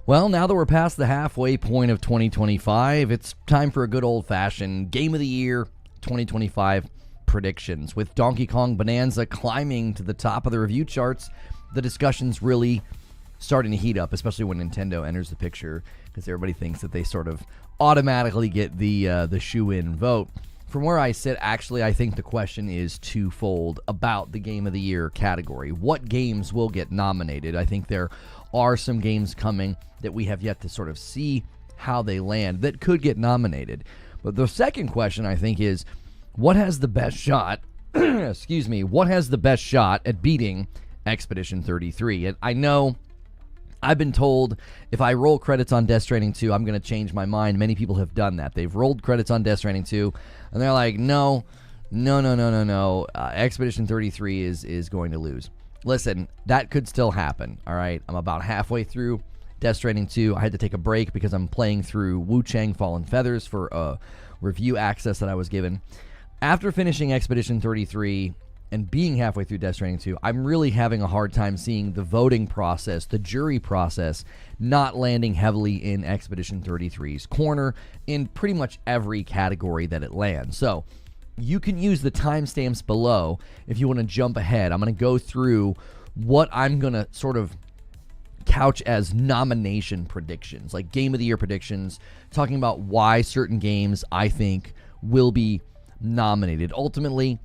Well, now that we're past the halfway point of 2025, it's time for a good old-fashioned Game of the Year 2025 predictions. With Donkey Kong Bananza climbing to the top of the review charts, the discussion's really starting to heat up, especially when Nintendo enters the picture, because everybody thinks that they sort of automatically get the shoe-in vote. From where I sit, actually, I think the question is twofold about the Game of the Year category. What games will get nominated? I think there are some games coming that we have yet to sort of see how they land that could get nominated. But the second question, I think, is what has the best shot, what has the best shot at beating Expedition 33? And I know I've been told if I roll credits on Death Stranding 2, I'm going to change my mind. Many people have done that. They've rolled credits on Death Stranding 2, and they're like, no. Expedition 33 is going to lose. Listen, that could still happen, all right? I'm about halfway through Death Stranding 2. I had to take a break because I'm playing through Wu Chang Fallen Feathers for a review access that I was given. After finishing Expedition 33 and being halfway through Death Stranding 2, I'm really having a hard time seeing the voting process, the jury process, not landing heavily in Expedition 33's corner in pretty much every category that it lands. So you can use the timestamps below if you want to jump ahead. I'm going to go through what I'm going to sort of couch as nomination predictions, like Game of the Year predictions, talking about why certain games I think will be nominated. Ultimately,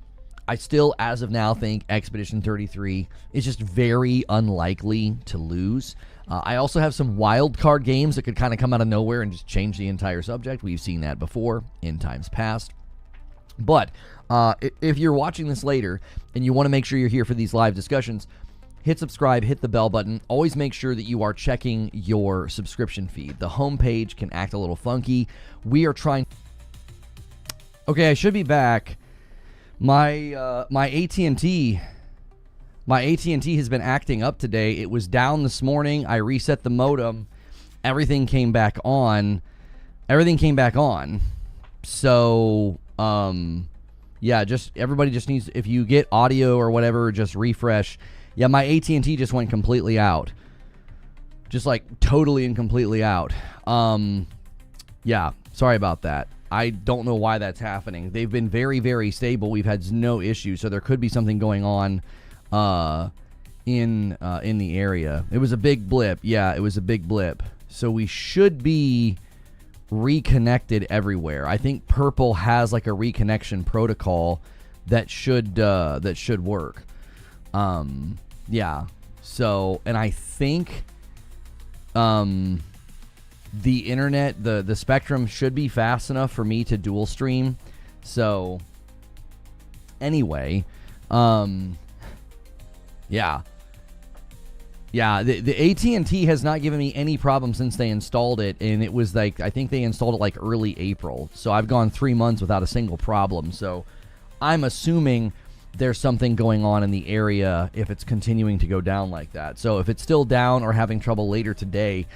I still, as of now, think Expedition 33 is just very unlikely to lose. I also have some wild card games that could kind of come out of nowhere and just change the entire subject. We've seen that before in times past. But if you're watching this later and you want to make sure you're here for these live discussions, hit subscribe, hit the bell button. Always make sure that you are checking your subscription feed. The homepage can act a little funky. We are trying... Okay, I should be back. My AT&T has been acting up today. It was down this morning. I reset the modem. Everything came back on. So, yeah, just everybody just needs, if you get audio or whatever, just refresh. Yeah, my AT&T just went completely out. Just like totally and completely out. Yeah, sorry about that. I don't know why that's happening. They've been very, very stable. We've had no issues, so there could be something going on in the area. It was a big blip. Yeah, it was a big blip. So we should be reconnected everywhere. I think Purple has like a reconnection protocol that should work. Yeah. So, and I think the internet, the spectrum should be fast enough for me to dual stream. So anyway, yeah. The AT&T has not given me any problem since they installed it, and it was like, I think they installed it like early April. So I've gone 3 months without a single problem. So I'm assuming there's something going on in the area if it's continuing to go down like that. So if it's still down or having trouble later today,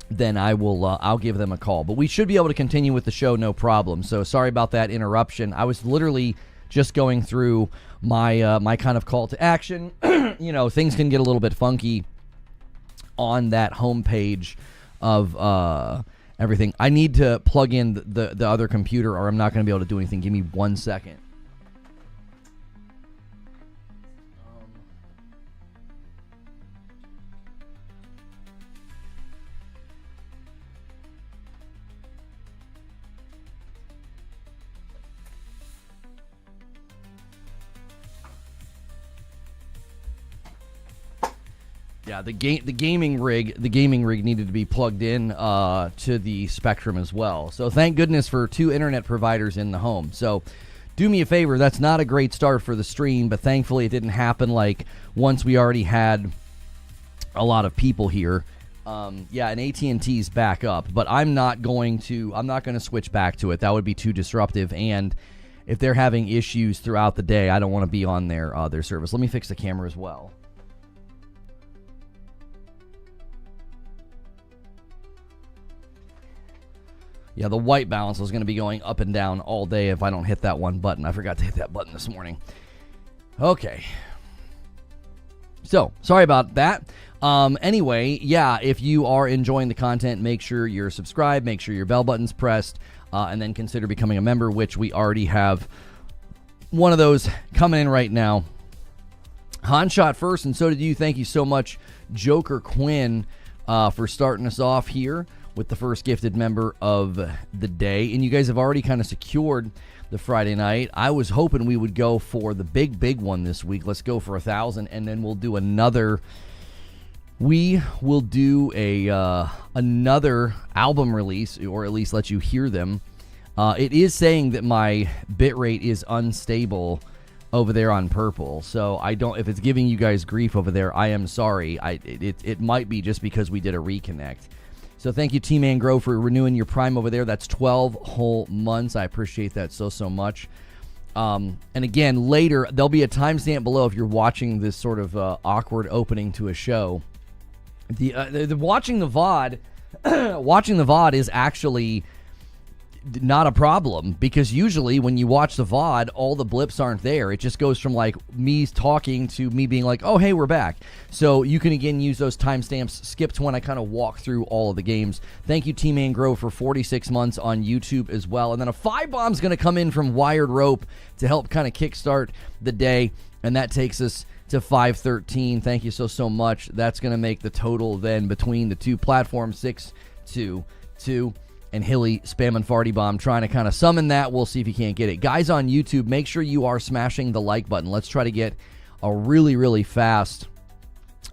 then I will I'll give them a call. But we should be able to continue with the show, no problem. So sorry about that interruption. I was literally just going through my my kind of call to action. You know, things can get a little bit funky on that homepage of everything. I need to plug in the other computer, or I'm not going to be able to do anything. Give me 1 second. Yeah, the gaming rig needed to be plugged in to the Spectrum as well. So thank goodness for 2 internet providers in the home. So do me a favor, that's not a great start for the stream, but thankfully it didn't happen like once we already had a lot of people here. Yeah, and AT&T's back up, but I'm not going to switch back to it. That would be too disruptive, and if they're having issues throughout the day, I don't want to be on their service. Let me fix the camera as well. Yeah, the white balance is going to be going up and down all day if I don't hit that one button. I forgot to hit that button this morning. Okay. So, sorry about that. Anyway, yeah, if you are enjoying the content, make sure you're subscribed, make sure your bell button's pressed, and then consider becoming a member, which we already have one of those coming in right now. Han shot first, and so did you. Thank you so much, Joker Quinn, for starting us off here with the first gifted member of the day. And you guys have already kind of secured the Friday night. I was hoping we would go for the big one this week. Let's go for 1,000, and then we'll do another. We will do another album release, or at least let you hear them. It is saying that my bitrate is unstable over there on Purple, so I don't. If it's giving you guys grief over there, I am sorry. It might be just because we did a reconnect. So thank you, T-Man Grow, for renewing your Prime over there. That's 12 whole months. I appreciate that so much. And again, later, there'll be a timestamp below if you're watching this sort of awkward opening to a show. The watching the VOD is actually not a problem, because usually when you watch the VOD, all the blips aren't there. It just goes from like me talking to me being like, oh, hey, we're back. So you can again use those timestamps. Skip to when I kind of walk through all of the games. Thank you, T-Man Grow, for 46 months on YouTube as well. And then a 5-bomb's going to come in from Wired Rope to help kind of kickstart the day. And that takes us to 513. Thank you so much. That's going to make the total then between the two platforms 622. And Hilly spamming Farty Bomb, trying to kind of summon that. We'll see if he can't get it. Guys on YouTube, make sure you are smashing the like button. Let's try to get a really fast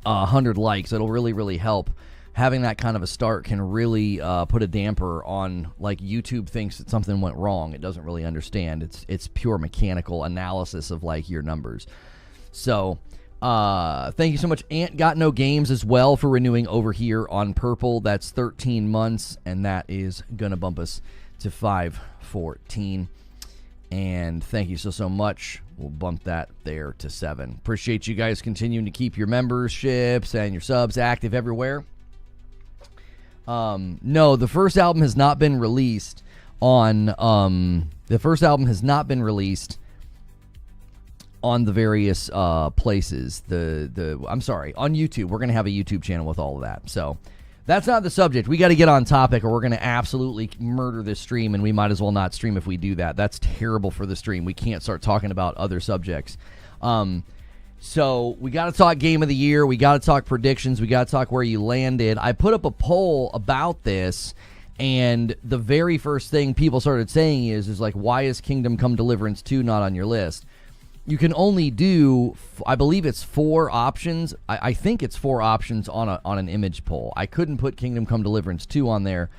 100 likes. It'll really help. Having that kind of a start can really put a damper on, like, YouTube thinks that something went wrong. It doesn't really understand. It's pure mechanical analysis of, like, your numbers. So thank you so much, Ant Got No Games, as well, for renewing over here on Purple. That's 13 months, and that is gonna bump us to 514. And thank you so much. We'll bump that there to 7. Appreciate you guys continuing to keep your memberships and your subs active everywhere. No, the first album has not been released on on the various places. I'm sorry, on YouTube. We're going to have a YouTube channel with all of that. So that's not the subject. We got to get on topic, or we're going to absolutely murder this stream, and we might as well not stream if we do that. That's terrible for the stream. We can't start talking about other subjects. So we got to talk Game of the Year. We got to talk predictions. We got to talk where you landed. I put up a poll about this, and the very first thing people started saying is like, why is Kingdom Come Deliverance 2 not on your list? You can only do, I believe it's 4 options. I think it's 4 options on an image poll. I couldn't put Kingdom Come Deliverance 2 on there.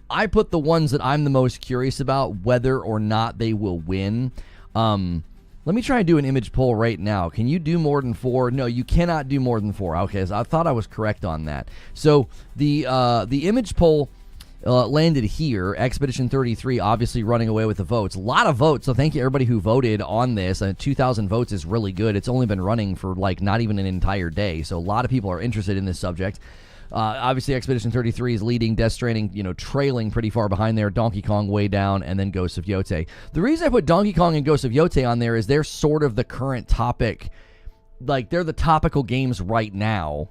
I put the ones that I'm the most curious about, whether or not they will win. Let me try and do an image poll right now. Can you do more than 4? No, you cannot do more than 4. Okay, so I thought I was correct on that. So the image poll landed here. Expedition 33 obviously running away with the votes. A lot of votes, so thank you everybody who voted on this. 2,000 votes is really good. It's only been running for like not even an entire day, so a lot of people are interested in this subject. Obviously, Expedition 33 is leading. Death Stranding, trailing pretty far behind there. Donkey Kong way down, and then Ghosts of Yotei. The reason I put Donkey Kong and Ghosts of Yotei on there is they're sort of the current topic. Like, they're the topical games right now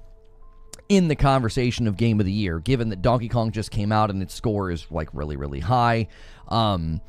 in the conversation of Game of the Year, given that Donkey Kong just came out and its score is like really high. And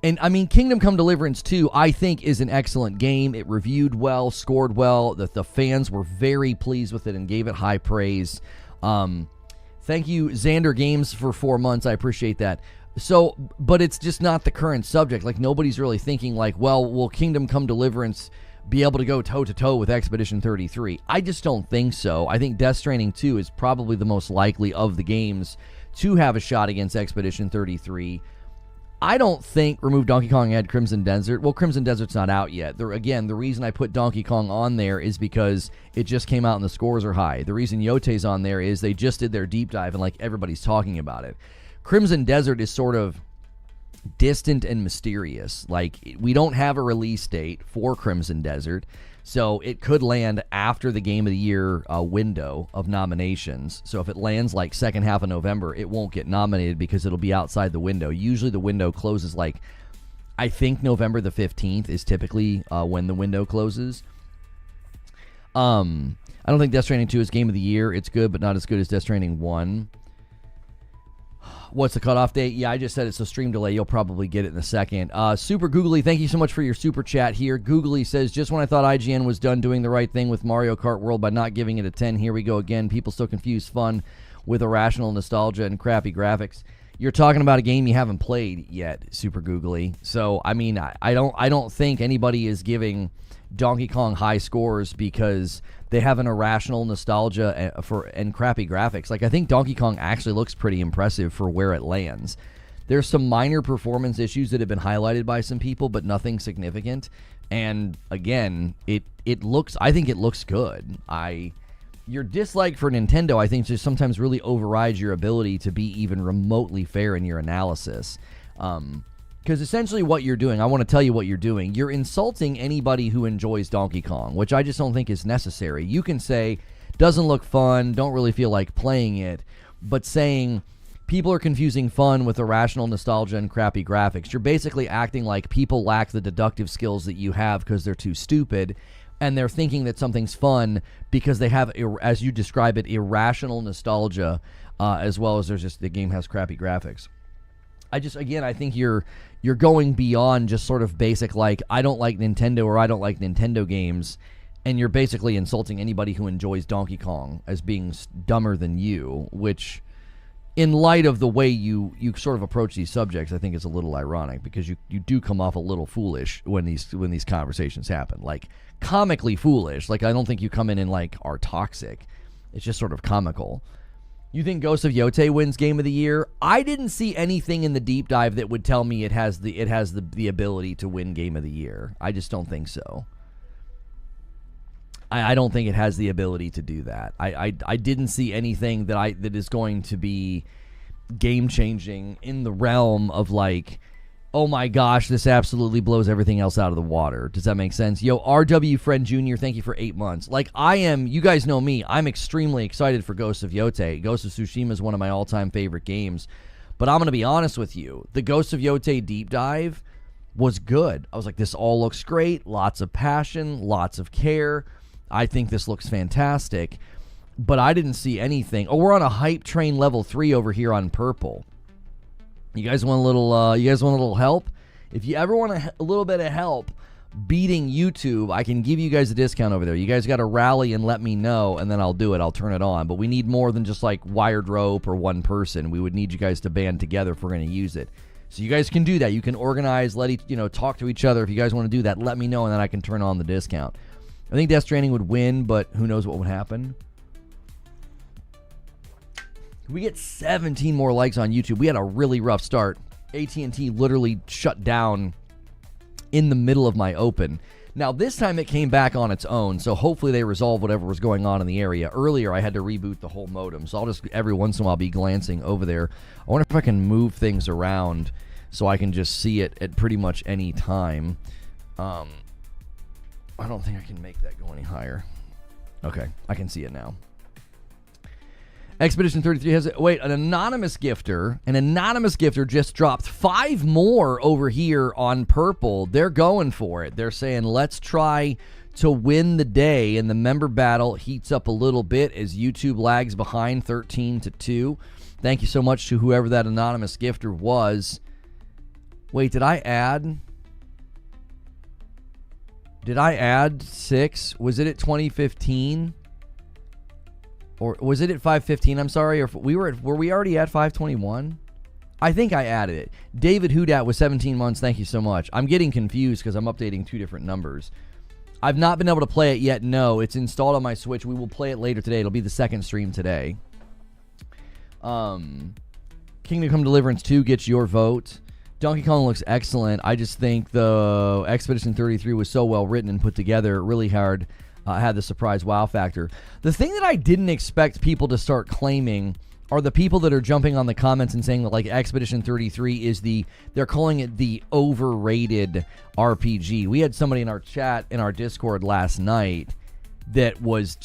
I mean, Kingdom Come Deliverance 2, I think, is an excellent game. It reviewed well, scored well. The fans were very pleased with it and gave it high praise. Thank you, Xander Games, for 4 months. I appreciate that. So, but it's just not the current subject. Like, nobody's really thinking like, well, will Kingdom Come Deliverance be able to go toe-to-toe with Expedition 33? I just don't think so. I think Death Stranding 2 is probably the most likely of the games to have a shot against Expedition 33. I don't think Remove Donkey Kong had Crimson Desert. Well, Crimson Desert's not out yet. Again, the reason I put Donkey Kong on there is because it just came out and the scores are high. The reason Yotei's on there is they just did their deep dive and like everybody's talking about it. Crimson Desert is sort of distant and mysterious. Like, we don't have a release date for Crimson Desert, so it could land after the Game of the Year window of nominations. So if it lands like second half of November, it won't get nominated because it'll be outside the window. Usually the window closes like, I think November the 15th is typically when the window closes. I I don't think Death Stranding 2 is game of the year. It's good, but not as good as Death Stranding 1. What's the cutoff date? Yeah, I just said it's a stream delay. You'll probably get it in a second. Super Googly, thank you so much for your super chat here. Googly says, just when I thought IGN was done doing the right thing with Mario Kart World by not giving it a 10, here we go again. People still confuse fun with irrational nostalgia and crappy graphics. You're talking about a game you haven't played yet, Super Googly. So, I mean, I don't think anybody is giving Donkey Kong high scores because they have an irrational nostalgia and crappy graphics. Like, I think Donkey Kong actually looks pretty impressive for where it lands. There's some minor performance issues that have been highlighted by some people, but nothing significant. And again, I think it looks good. Your dislike for Nintendo, I think, just sometimes really overrides your ability to be even remotely fair in your analysis. Because essentially what you're doing, I want to tell you what you're doing. You're insulting anybody who enjoys Donkey Kong, which I just don't think is necessary. You can say, doesn't look fun, don't really feel like playing it, but saying people are confusing fun with irrational nostalgia and crappy graphics. You're basically acting like people lack the deductive skills that you have because they're too stupid, and they're thinking that something's fun because they have, as you describe it, irrational nostalgia, as well as there's just the game has crappy graphics. I think you're going beyond just sort of basic, like, I don't like Nintendo or I don't like Nintendo games, and you're basically insulting anybody who enjoys Donkey Kong as being dumber than you, which, in light of the way you sort of approach these subjects, I think is a little ironic, because you do come off a little foolish when these conversations happen. Like, comically foolish. Like, I don't think you come in and, like, are toxic. It's just sort of comical. You think Ghost of Yotei wins Game of the Year? I didn't see anything in the deep dive that would tell me it has the ability to win Game of the Year. I just don't think so. I don't think it has the ability to do that. I didn't see anything that is going to be game changing in the realm of, like, oh my gosh, this absolutely blows everything else out of the water. Does that make sense? Yo, RW Friend Jr., thank you for 8 months. Like, you guys know me, I'm extremely excited for Ghost of Yotei. Ghost of Tsushima is one of my all-time favorite games. But I'm going to be honest with you. The Ghost of Yotei deep dive was good. I was like, this all looks great. Lots of passion, lots of care. I think this looks fantastic. But I didn't see anything. Oh, we're on a hype train level 3 over here on purple. You guys want a little help? If you ever want a little bit of help beating YouTube, I can give you guys a discount over there. You guys got to rally and let me know, and then I'll do it. I'll turn it on. But we need more than just like wired rope or one person. We would need you guys to band together if we're going to use it. So you guys can do that. You can organize, talk to each other. If you guys want to do that, let me know, and then I can turn on the discount. I think Death Stranding would win, but who knows what would happen. We get 17 more likes on YouTube. We had a really rough start. AT&T literally shut down in the middle of my open. Now, this time it came back on its own, so hopefully they resolve whatever was going on in the area. Earlier, I had to reboot the whole modem, so I'll just every once in a while be glancing over there. I wonder if I can move things around so I can just see it at pretty much any time. I don't think I can make that go any higher. Okay, I can see it now. Expedition 33 has an anonymous gifter just dropped 5 more over here on purple. They're going for it. They're saying, let's try to win the day, and the member battle heats up a little bit as YouTube lags behind 13-2. Thank you so much to whoever that anonymous gifter was. Wait, did I add 6? Was it at 2015? Or was it at 515? I'm sorry. Or were we already at 521? I think I added it. David Hudat was 17 months. Thank you so much. I'm getting confused because I'm updating 2 different numbers. I've not been able to play it yet. No, it's installed on my Switch. We will play it later today. It'll be the second stream today. Kingdom Come Deliverance 2 gets your vote. Donkey Kong looks excellent. I just think the Expedition 33 was so well written and put together, really hard. Had the surprise wow factor. The thing that I didn't expect people to start claiming are the people that are jumping on the comments and saying that, like, Expedition 33 is they're calling it the overrated RPG. We had somebody in our chat, in our Discord last night that was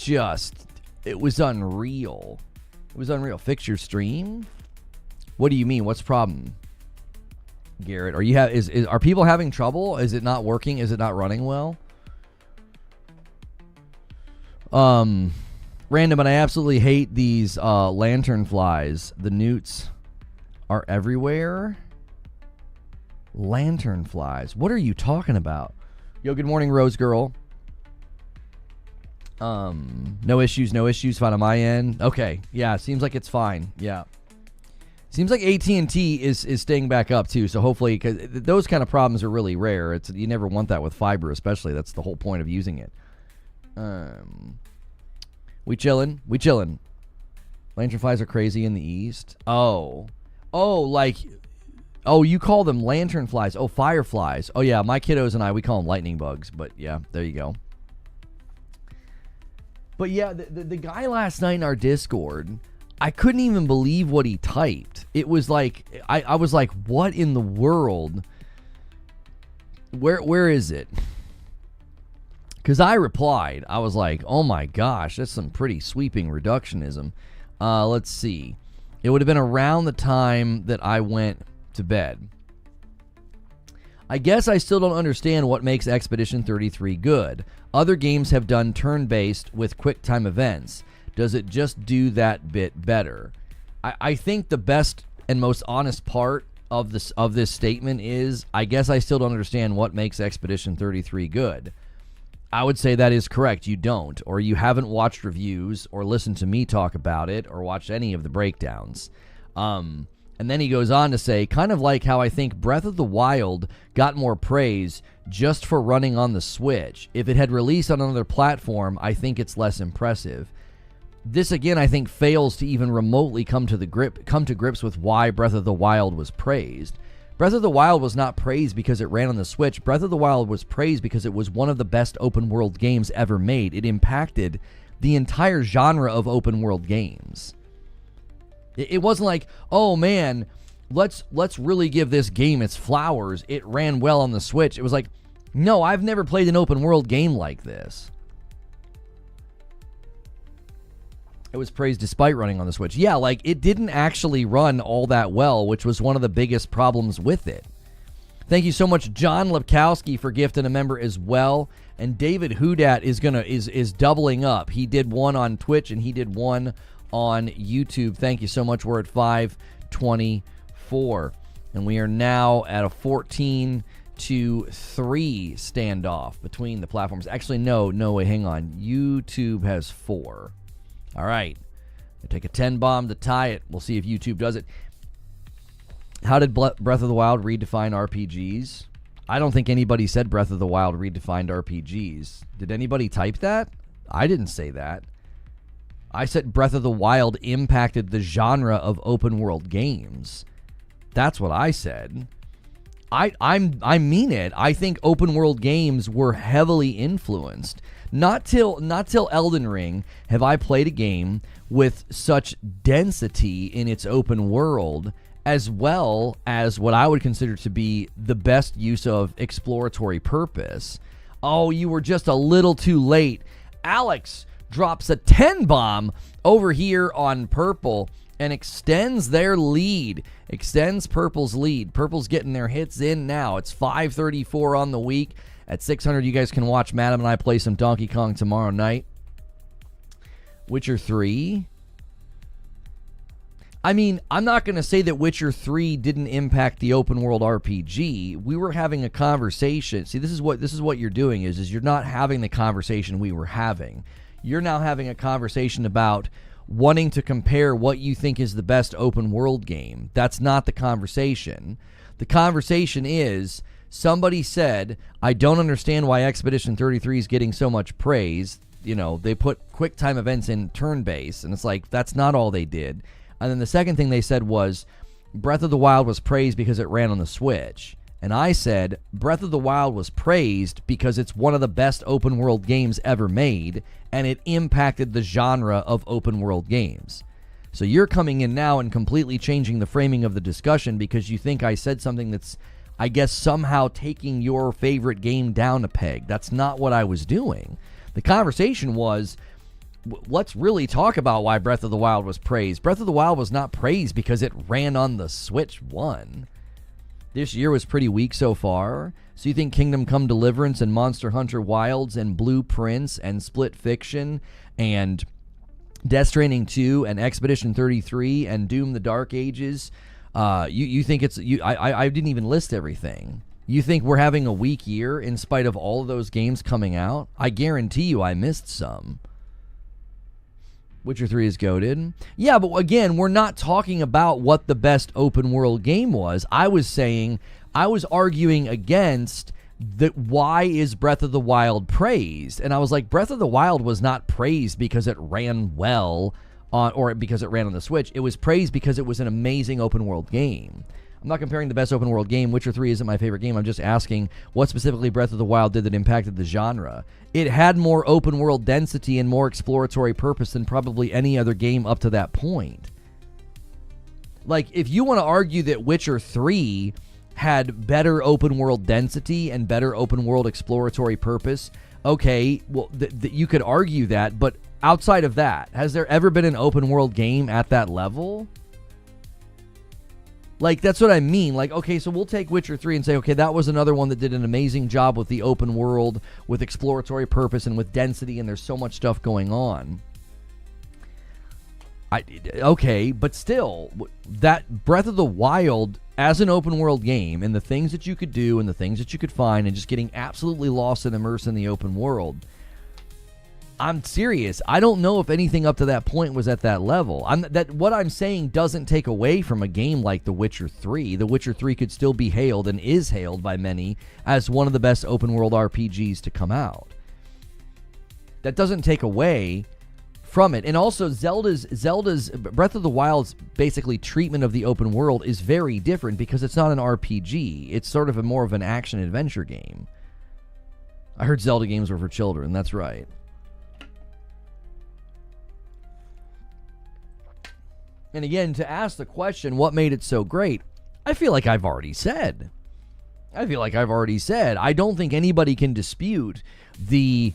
it was unreal. It was unreal. Fix your stream? What do you mean? What's the problem? Garrett, are people having trouble? Is it not working? Is it not running well? Random, but I absolutely hate these lantern flies. The newts are everywhere. Lantern flies. What are you talking about? Yo, good morning, Rose Girl. No issues, fine on my end. Okay, yeah, seems like it's fine. Yeah. Seems like AT&T is staying back up too, so hopefully, because those kind of problems are really rare. You never want that with fiber, especially. That's the whole point of using it. We chillin'. Lantern flies are crazy in the east. Oh, you call them lantern flies. Oh, fireflies. Oh yeah, my kiddos and we call them lightning bugs. But yeah, there you go. But yeah, the guy last night in our Discord, I couldn't even believe what he typed. It was like, I was like, what in the world? Where is it? Because I replied. I was like, oh my gosh, that's some pretty sweeping reductionism. Let's see. It would have been around the time that I went to bed. I guess I still don't understand what makes Expedition 33 good. Other games have done turn-based with quick-time events. Does it just do that bit better? I think the best and most honest part of this statement is, I guess I still don't understand what makes Expedition 33 good. I would say that is correct. You don't, or you haven't watched reviews or listened to me talk about it or watched any of the breakdowns. And then he goes on to say, kind of like how I think Breath of the Wild got more praise just for running on the Switch. If it had released on another platform, I think it's less impressive. This again, I think, fails to even remotely come to grips with why Breath of the Wild was praised. Breath of the Wild was not praised because it ran on the Switch. Breath of the Wild was praised because it was one of the best open world games ever made. It impacted the entire genre of open world games. It wasn't like, oh man, let's really give this game its flowers. It ran well on the Switch. It was like, no, I've never played an open world game like this. It was praised despite running on the Switch. Yeah, like it didn't actually run all that well, which was one of the biggest problems with it. Thank you so much, John Lepkowski, for gifting a member as well. And David Hudat is doubling up. He did one on Twitch and he did one on YouTube. Thank you so much. We're at 524. And we are now at a 14-3 standoff between the platforms. Actually, no, wait, hang on. YouTube has 4. All right. I take a 10 bomb to tie it. We'll see if YouTube does it. How did Breath of the Wild redefine RPGs? I don't think anybody said Breath of the Wild redefined RPGs. Did anybody type that? I didn't say that. I said Breath of the Wild impacted the genre of open world games. That's what I said. I mean it. I think open world games were heavily influenced. Not till Elden Ring have I played a game with such density in its open world, as well as what I would consider to be the best use of exploratory purpose. Oh, you were just a little too late. Alex drops a 10 bomb over here on Purple and extends their lead. Extends Purple's lead. Purple's getting their hits in now. It's 5:34 on the week. At 600, you guys can watch Madam and I play some Donkey Kong tomorrow night. Witcher 3. I mean, I'm not going to say that Witcher 3 didn't impact the open world RPG. We were having a conversation. See, this is what you're doing is you're not having the conversation we were having. You're now having a conversation about wanting to compare what you think is the best open world game. That's not the conversation. The conversation is, somebody said, I don't understand why Expedition 33 is getting so much praise. You know, they put quick time events in turn-based, and it's like, that's not all they did. And then the second thing they said was, Breath of the Wild was praised because it ran on the Switch. And I said, Breath of the Wild was praised because it's one of the best open world games ever made, and it impacted the genre of open world games. So you're coming in now and completely changing the framing of the discussion because you think I said something that's, I guess, somehow taking your favorite game down a peg. That's not what I was doing. The conversation was, let's really talk about why Breath of the Wild was praised. Breath of the Wild was not praised because it ran on the Switch 1. This year was pretty weak so far. So you think Kingdom Come Deliverance and Monster Hunter Wilds and Blueprints and Split Fiction and Death Stranding 2 and Expedition 33 and Doom the Dark Ages. You think it's... I didn't even list everything. You think we're having a weak year in spite of all of those games coming out? I guarantee you I missed some. Witcher 3 is goated. Yeah, but again, we're not talking about what the best open world game was. I was arguing against that why is Breath of the Wild praised? And I was like, Breath of the Wild was not praised because it ran well or because it ran on the Switch. It was praised because it was an amazing open world game. I'm not comparing the best open world game. Witcher 3 isn't my favorite game. I'm just asking what specifically Breath of the Wild did that impacted the genre. It had more open world density and more exploratory purpose than probably any other game up to that point. Like, if you want to argue that Witcher 3 had better open world density and better open world exploratory purpose, okay, well, you could argue that, but outside of that, has there ever been an open world game at that level? Like, that's what I mean. Like, okay, so we'll take Witcher 3 and say, okay, that was another one that did an amazing job with the open world, with exploratory purpose, and with density, and there's so much stuff going on. Okay, but still, that Breath of the Wild as an open world game, and the things that you could do and the things that you could find, and just getting absolutely lost and immersed in the open world, I'm serious. I don't know if anything up to that point was at that level. What I'm saying doesn't take away from a game like The Witcher 3. The Witcher 3 could still be hailed and is hailed by many as one of the best open world RPGs to come out. That doesn't take away from it. And also Zelda's Breath of the Wild's basically treatment of the open world is very different because it's not an RPG. It's sort of more of an action adventure game. I heard Zelda games were for children. That's right. And again, to ask the question, what made it so great? I feel like I've already said. I don't think anybody can dispute the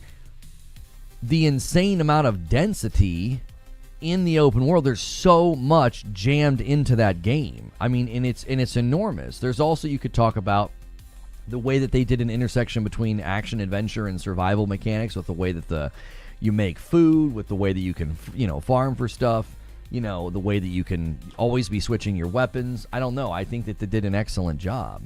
insane amount of density in the open world. There's so much jammed into that game. I mean, and it's enormous. There's also, you could talk about the way that they did an intersection between action, adventure, and survival mechanics, with the way that you make food, with the way that you can, farm for stuff. The way that you can always be switching your weapons. I don't know. I think that they did an excellent job.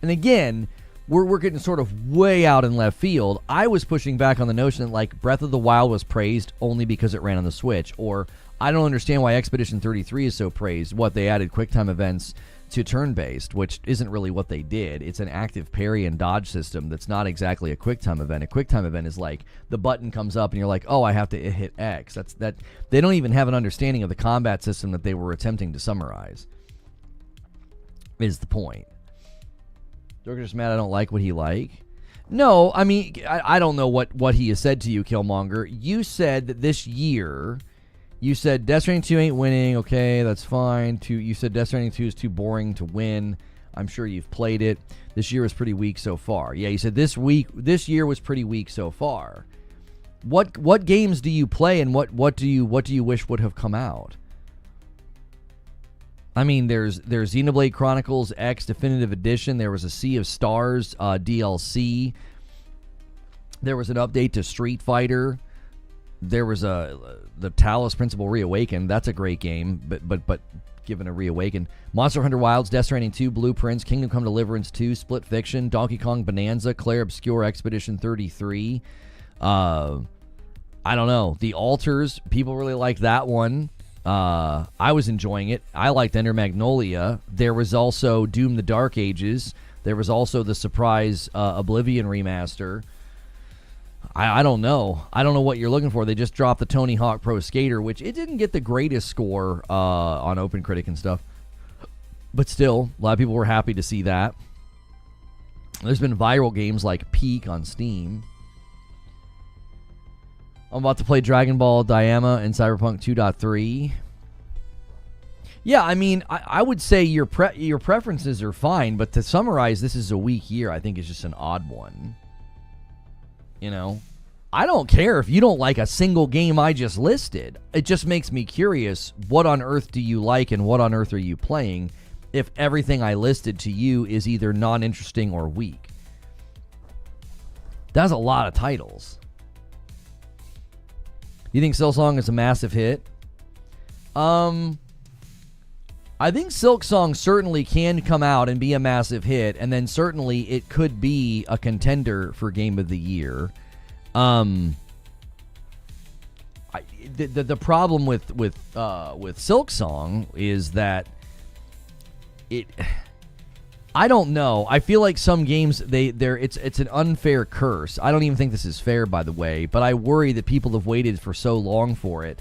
And again, we're getting sort of way out in left field. I was pushing back on the notion that, like, Breath of the Wild was praised only because it ran on the Switch. Or I don't understand why Expedition 33 is so praised. What, they added QuickTime events to turn-based, which isn't really what they did. It's an active parry and dodge system that's not exactly a QuickTime event. A QuickTime event is like the button comes up and you're like, oh, I have to hit X. That they don't even have an understanding of the combat system that they were attempting to summarize, is the point. Dorker's just mad I don't like what he like. No, I mean, I don't know what he has said to you, Killmonger. You said that this year... You said Death Stranding 2 ain't winning. Okay, that's fine. You said Death Stranding 2 is too boring to win. I'm sure you've played it. This year was pretty weak so far. Yeah, you said this year was pretty weak so far. What games do you play, and what do you wish would have come out? I mean, there's Xenoblade Chronicles X Definitive Edition. There was a Sea of Stars DLC. There was an update to Street Fighter. There was the Talos Principle Reawakened. That's a great game, but given a reawakened. Monster Hunter Wilds, Death Stranding 2, Blueprints, Kingdom Come Deliverance 2, Split Fiction, Donkey Kong Bonanza, Clair Obscur, Expedition 33. I don't know. The Altars, people really like that one. I was enjoying it. I liked Enter Magnolia. There was also Doom the Dark Ages. There was also the surprise Oblivion remaster. I don't know. I don't know what you're looking for. They just dropped the Tony Hawk Pro Skater, which it didn't get the greatest score on OpenCritic and stuff. But still, a lot of people were happy to see that. There's been viral games like Peak on Steam. I'm about to play Dragon Ball Daima and Cyberpunk 2.3. Yeah, I mean, I would say your preferences are fine, but to summarize, this is a weak year. I think it's just an odd one. I don't care if you don't like a single game I just listed. It just makes me curious, what on earth do you like and what on earth are you playing if everything I listed to you is either non-interesting or weak? That's a lot of titles. You think Silksong is a massive hit? I think Silksong certainly can come out and be a massive hit, and then certainly it could be a contender for Game of the Year. The problem with Silksong is that I don't know. I feel like some games it's an unfair curse. I don't even think this is fair, by the way, but I worry that people have waited for so long for it.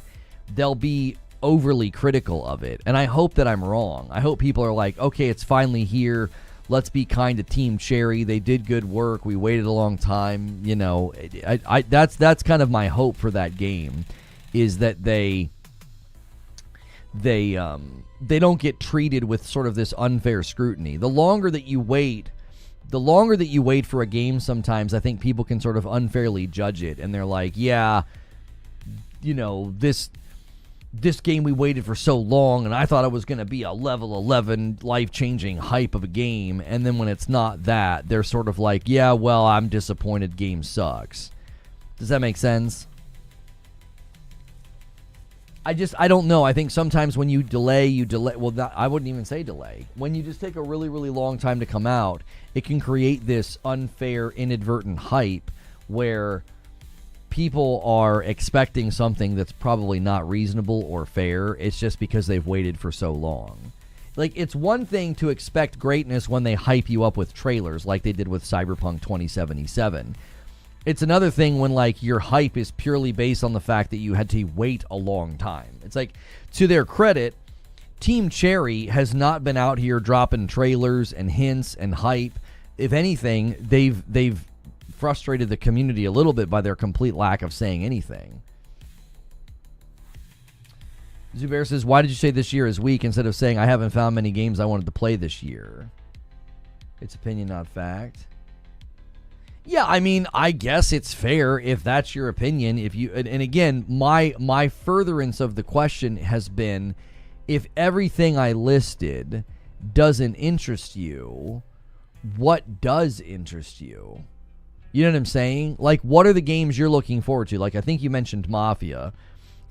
They'll be overly critical of it, and I hope that I'm wrong. I hope people are like, okay, it's finally here. Let's be kind to Team Cherry. They did good work. We waited a long time. You know, that's kind of my hope for that game, is that they don't get treated with sort of this unfair scrutiny. The longer that you wait for a game, sometimes I think people can sort of unfairly judge it, and they're like, yeah, you know, this game we waited for so long, and I thought it was going to be a level 11 life-changing hype of a game, and then when it's not that, they're sort of like, yeah, well, I'm disappointed, game sucks. Does that make sense? I don't know. I think sometimes when you delay, well, I wouldn't even say delay. When you just take a really, really long time to come out, it can create this unfair, inadvertent hype where people are expecting something that's probably not reasonable or fair. It's just because they've waited for so long. Like, it's one thing to expect greatness when they hype you up with trailers like they did with Cyberpunk 2077. It's another thing when, like, your hype is purely based on the fact that you had to wait a long time. It's like, to their credit, Team Cherry has not been out here dropping trailers and hints and hype. If anything, they've frustrated the community a little bit by their complete lack of saying anything. Zubair says, why did you say this year is weak instead of saying I haven't found many games I wanted to play this year? It's opinion, not fact. Yeah, I mean, I guess it's fair if that's your opinion. If you and again, my furtherance of the question has been, if everything I listed doesn't interest you, what does interest you? You know what I'm saying? Like, what are the games you're looking forward to? Like, I think you mentioned Mafia.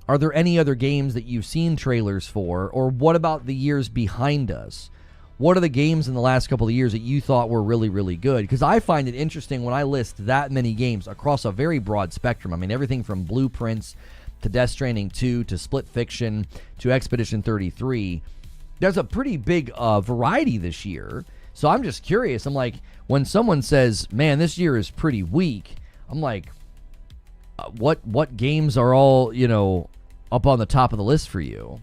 Are there any other games that you've seen trailers for? Or what about the years behind us? What are the games in the last couple of years that you thought were really, really good? Because I find it interesting when I list that many games across a very broad spectrum. I mean, everything from Blueprints to Death Stranding 2 to Split Fiction to Expedition 33. There's a pretty big variety this year. So I'm just curious. I'm like, when someone says, man, this year is pretty weak, I'm like, what games are all, you know, up on the top of the list for you?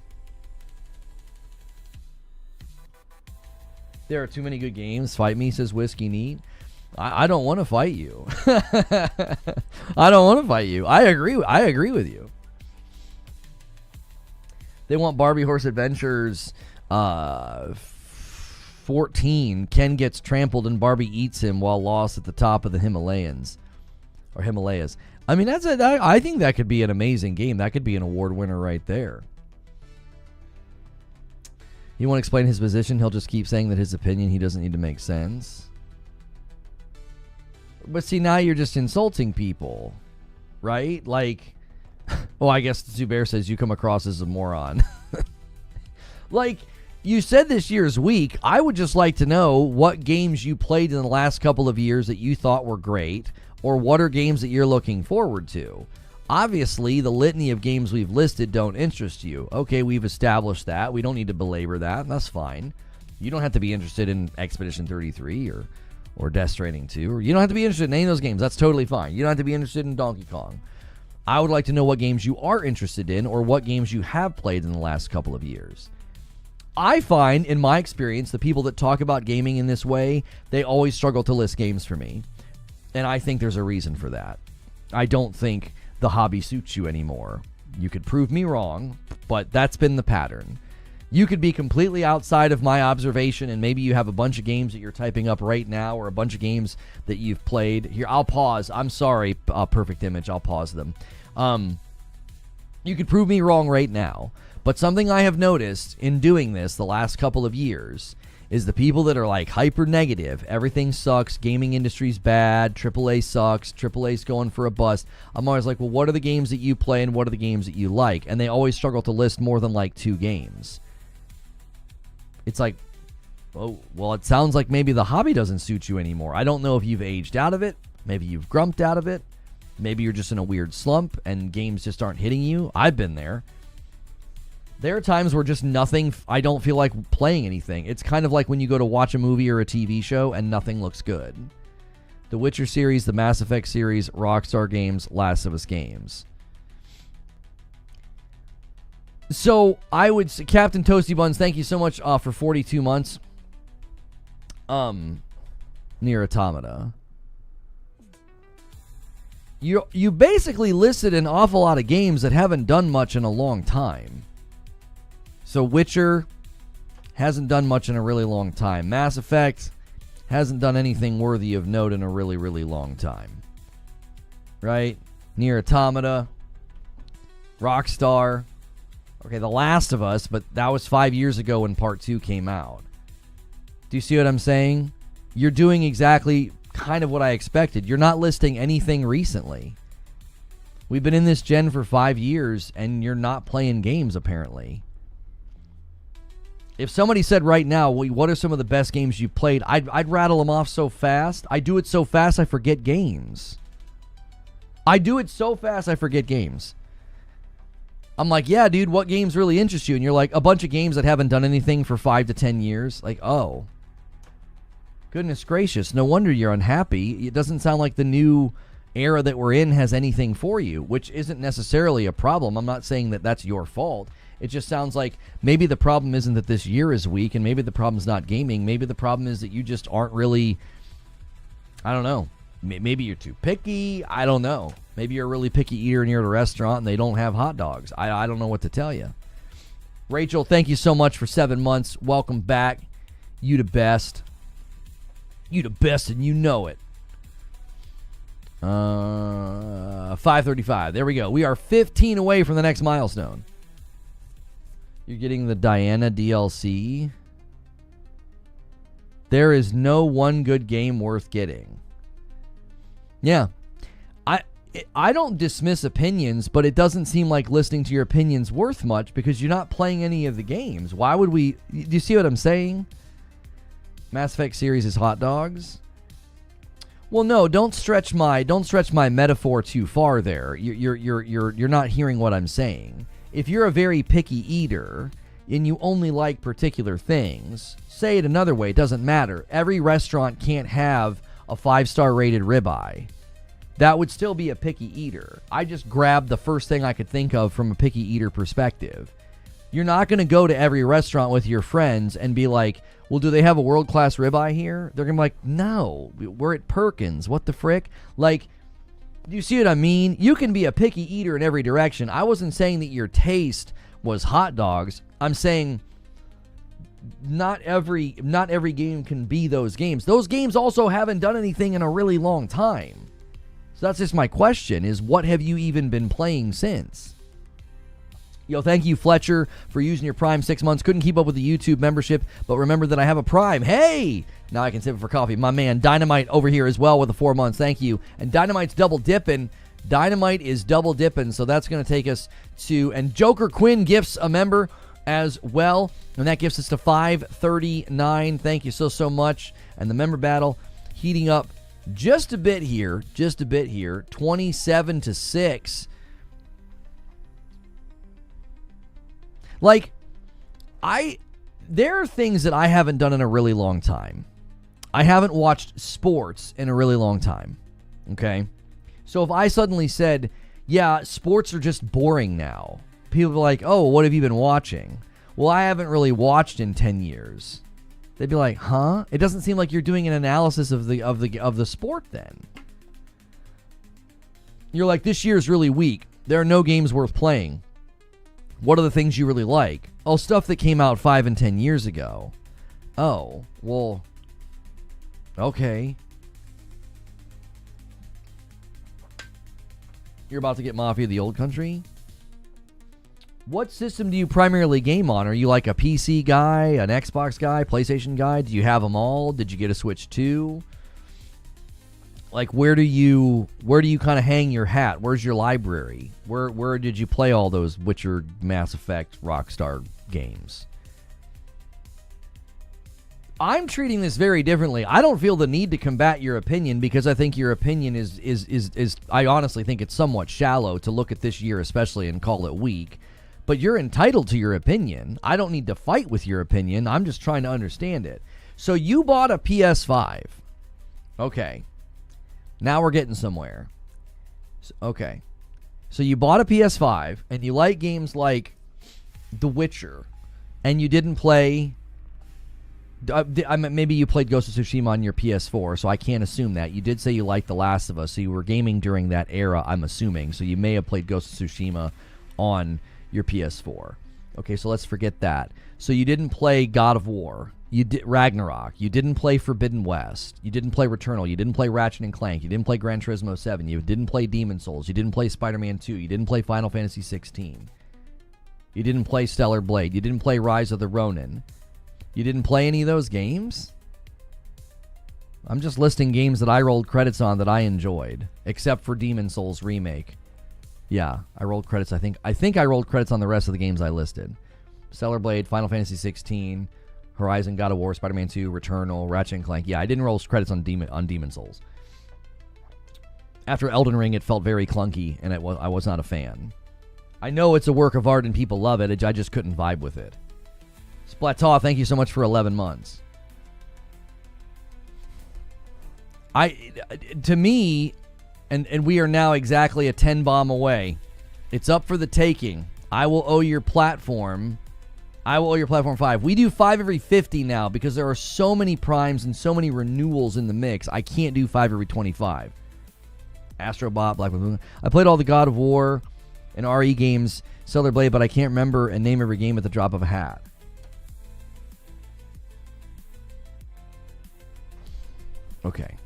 There are too many good games. Fight me, says Whiskey Neat. I don't want to fight you. I don't want to fight you. I agree with you. They want Barbie Horse Adventures 14. Ken gets trampled and Barbie eats him while lost at the top of the Himalayas. I mean, I think that could be an amazing game. That could be an award winner right there. He won't explain his position. He'll just keep saying that his opinion, he doesn't need to make sense. But see, now you're just insulting people, right? Like, well, I guess Zubair says you come across as a moron. Like, you said this year's week. I would just like to know what games you played in the last couple of years that you thought were great, or what are games that you're looking forward to. Obviously, the litany of games we've listed don't interest you. Okay, we've established that. We don't need to belabor that. That's fine. You don't have to be interested in Expedition 33 or Death Stranding 2. Or you don't have to be interested in any of those games. That's totally fine. You don't have to be interested in Donkey Kong. I would like to know what games you are interested in or what games you have played in the last couple of years. I find, in my experience, the people that talk about gaming in this way, they always struggle to list games for me. And I think there's a reason for that. I don't think the hobby suits you anymore. You could prove me wrong, but that's been the pattern. You could be completely outside of my observation, and maybe you have a bunch of games that you're typing up right now or a bunch of games that you've played. Here, I'll pause. I'm sorry, Perfect Image. I'll pause them. You could prove me wrong right now, but something I have noticed in doing this the last couple of years is the people that are like hyper negative. Everything sucks. Gaming industry's bad. AAA sucks. AAA's going for a bust. I'm always like, well, what are the games that you play and what are the games that you like? And they always struggle to list more than like 2 games. It's like, oh, well, it sounds like maybe the hobby doesn't suit you anymore. I don't know if you've aged out of it. Maybe you've grumped out of it. Maybe you're just in a weird slump and games just aren't hitting you. I've been there. There are times where just nothing, I don't feel like playing anything. It's kind of like when you go to watch a movie or a TV show and nothing looks good. The Witcher series, the Mass Effect series, Rockstar games, Last of Us games. So I would say, Captain Toasty Buns, thank you so much for 42 months. Near Automata. You basically listed an awful lot of games that haven't done much in a long time. So Witcher hasn't done much in a really long time. Mass Effect hasn't done anything worthy of note in a really, really long time. Right? Nier Automata. Rockstar. Okay, The Last of Us, but that was 5 years ago when Part 2 came out. Do you see what I'm saying? You're doing exactly kind of what I expected. You're not listing anything recently. We've been in this gen for 5 years, and you're not playing games, apparently. If somebody said right now, well, what are some of the best games you played, I'd rattle them off so fast. I do it so fast I forget games. I do it so fast I forget games. I'm like, yeah, dude, what games really interest you? And you're like, a bunch of games that haven't done anything for 5 to 10 years. Like, oh. Goodness gracious, no wonder you're unhappy. It doesn't sound like the new era that we're in has anything for you, which isn't necessarily a problem. I'm not saying that that's your fault. It just sounds like maybe the problem isn't that this year is weak, and maybe the problem's not gaming. Maybe the problem is that you just aren't really, I don't know. Maybe you're too picky. I don't know. Maybe you're a really picky eater and you're at a restaurant and they don't have hot dogs. I don't know what to tell you. Rachel, thank you so much for 7 months. Welcome back. You the best. You the best and you know it. 5:35. There we go. We are 15 away from the next milestone. You're getting the Diana DLC. There is no one good game worth getting. Yeah. I don't dismiss opinions, but it doesn't seem like listening to your opinions worth much because you're not playing any of the games. Why would we? Do you see what I'm saying? Mass Effect series is hot dogs. Well, no, don't stretch my metaphor too far there. You're not hearing what I'm saying. If you're a very picky eater and you only like particular things, say it another way, it doesn't matter. Every restaurant can't have a 5-star rated ribeye. That would still be a picky eater. I just grabbed the first thing I could think of from a picky eater perspective. You're not going to go to every restaurant with your friends and be like, well, do they have a world-class ribeye here? They're going to be like, no, we're at Perkins. What the frick? Like, do you see what I mean? You can be a picky eater in every direction. I wasn't saying that your taste was hot dogs. I'm saying not every game can be those games. Those games also haven't done anything in a really long time. So that's just my question, is what have you even been playing since? Yo, thank you, Fletcher, for using your Prime 6 months. Couldn't keep up with the YouTube membership, but remember that I have a Prime. Hey! Now I can sip it for coffee. My man, Dynamite over here as well with the 4 months. Thank you. And Dynamite's double dipping. Dynamite is double dipping, so that's going to take us to... And Joker Quinn gifts a member as well, and that gets us to 539. Thank you so much. And the member battle heating up just a bit here. 27-6. Like, there are things that I haven't done in a really long time. I haven't watched sports in a really long time. Okay? So if I suddenly said, yeah, sports are just boring now, people are like, oh, what have you been watching? Well, I haven't really watched in 10 years. They'd be like, huh? It doesn't seem like you're doing an analysis of the sport then. You're like, this year's really weak. There are no games worth playing. What are the things you really like? Oh, stuff that came out 5 and 10 years ago. Oh, well, okay. You're about to get Mafia: The Old Country? What system do you primarily game on? Are you like a PC guy, an Xbox guy, PlayStation guy? Do you have them all? Did you get a Switch 2? Like, where do you kind of hang your hat? Where's your library? Where did you play all those Witcher, Mass Effect, Rockstar games? I'm treating this very differently. I don't feel the need to combat your opinion because I think your opinion is I honestly think it's somewhat shallow to look at this year especially and call it weak. But you're entitled to your opinion. I don't need to fight with your opinion. I'm just trying to understand it. So you bought a PS5. Okay. Now we're getting somewhere. Okay. So you bought a PS5 and you like games like The Witcher and you didn't play... maybe you played Ghost of Tsushima on your PS4, so I can't assume that. You did say you liked The Last of Us, so you were gaming during that era, I'm assuming. So you may have played Ghost of Tsushima on your PS4. Okay, so let's forget that. So you didn't play God of War. You did Ragnarok. You didn't play Forbidden West. You didn't play Returnal. You didn't play Ratchet and Clank. You didn't play Gran Turismo 7. You didn't play Demon Souls. You didn't play Spider-Man 2. You didn't play Final Fantasy 16. You didn't play Stellar Blade. You didn't play Rise of the Ronin. You didn't play any of those games? I'm just listing games that I rolled credits on that I enjoyed, except for Demon Souls Remake. Yeah, I rolled credits. I think I rolled credits on the rest of the games I listed. Stellar Blade, Final Fantasy 16, Horizon, God of War, Spider-Man 2, Returnal, Ratchet and Clank. Yeah, I didn't roll credits on Demon Souls. After Elden Ring, it felt very clunky, and I was not a fan. I know it's a work of art and people love it. I just couldn't vibe with it. Splataw, thank you so much for 11 months. To me, and we are now exactly a 10 bomb away. It's up for the taking. I will owe your platform 5. We do 5 every 50 now because there are so many primes and so many renewals in the mix. I can't do 5 every 25. Astrobot, Black Moon. I played all the God of War and RE games, Stellar Blade, but I can't remember and name every game at the drop of a hat. Okay.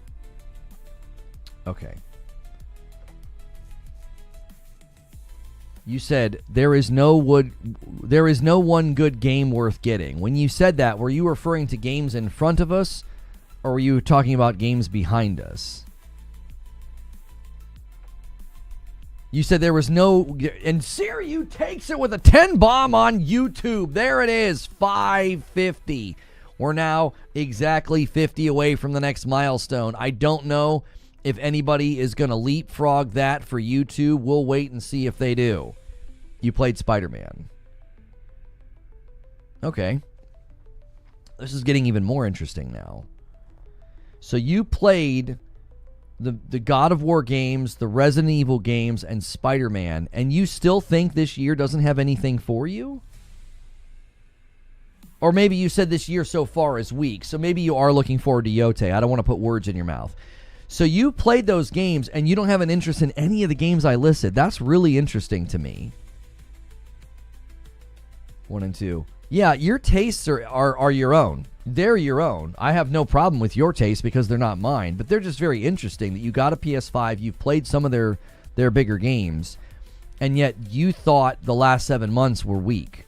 You said there is no one good game worth getting. When you said that, were you referring to games in front of us, or were you talking about games behind us? You said there was no... And Siriu takes it with a 10 bomb on YouTube. There it is, 550. We're now exactly 50 away from the next milestone. I don't know if anybody is going to leapfrog that for YouTube. We'll wait and see if they do. You played Spider-Man. Okay. This is getting even more interesting now. So you played the God of War games, the Resident Evil games, and Spider-Man, and you still think this year doesn't have anything for you? Or maybe you said this year so far is weak, so maybe you are looking forward to Yotei. I don't want to put words in your mouth. So you played those games, and you don't have an interest in any of the games I listed. That's really interesting to me. 1 and 2. Yeah, your tastes are your own. They're your own. I have no problem with your tastes because they're not mine, but they're just very interesting that you got a PS5, you've played some of their bigger games, and yet you thought the last 7 months were weak.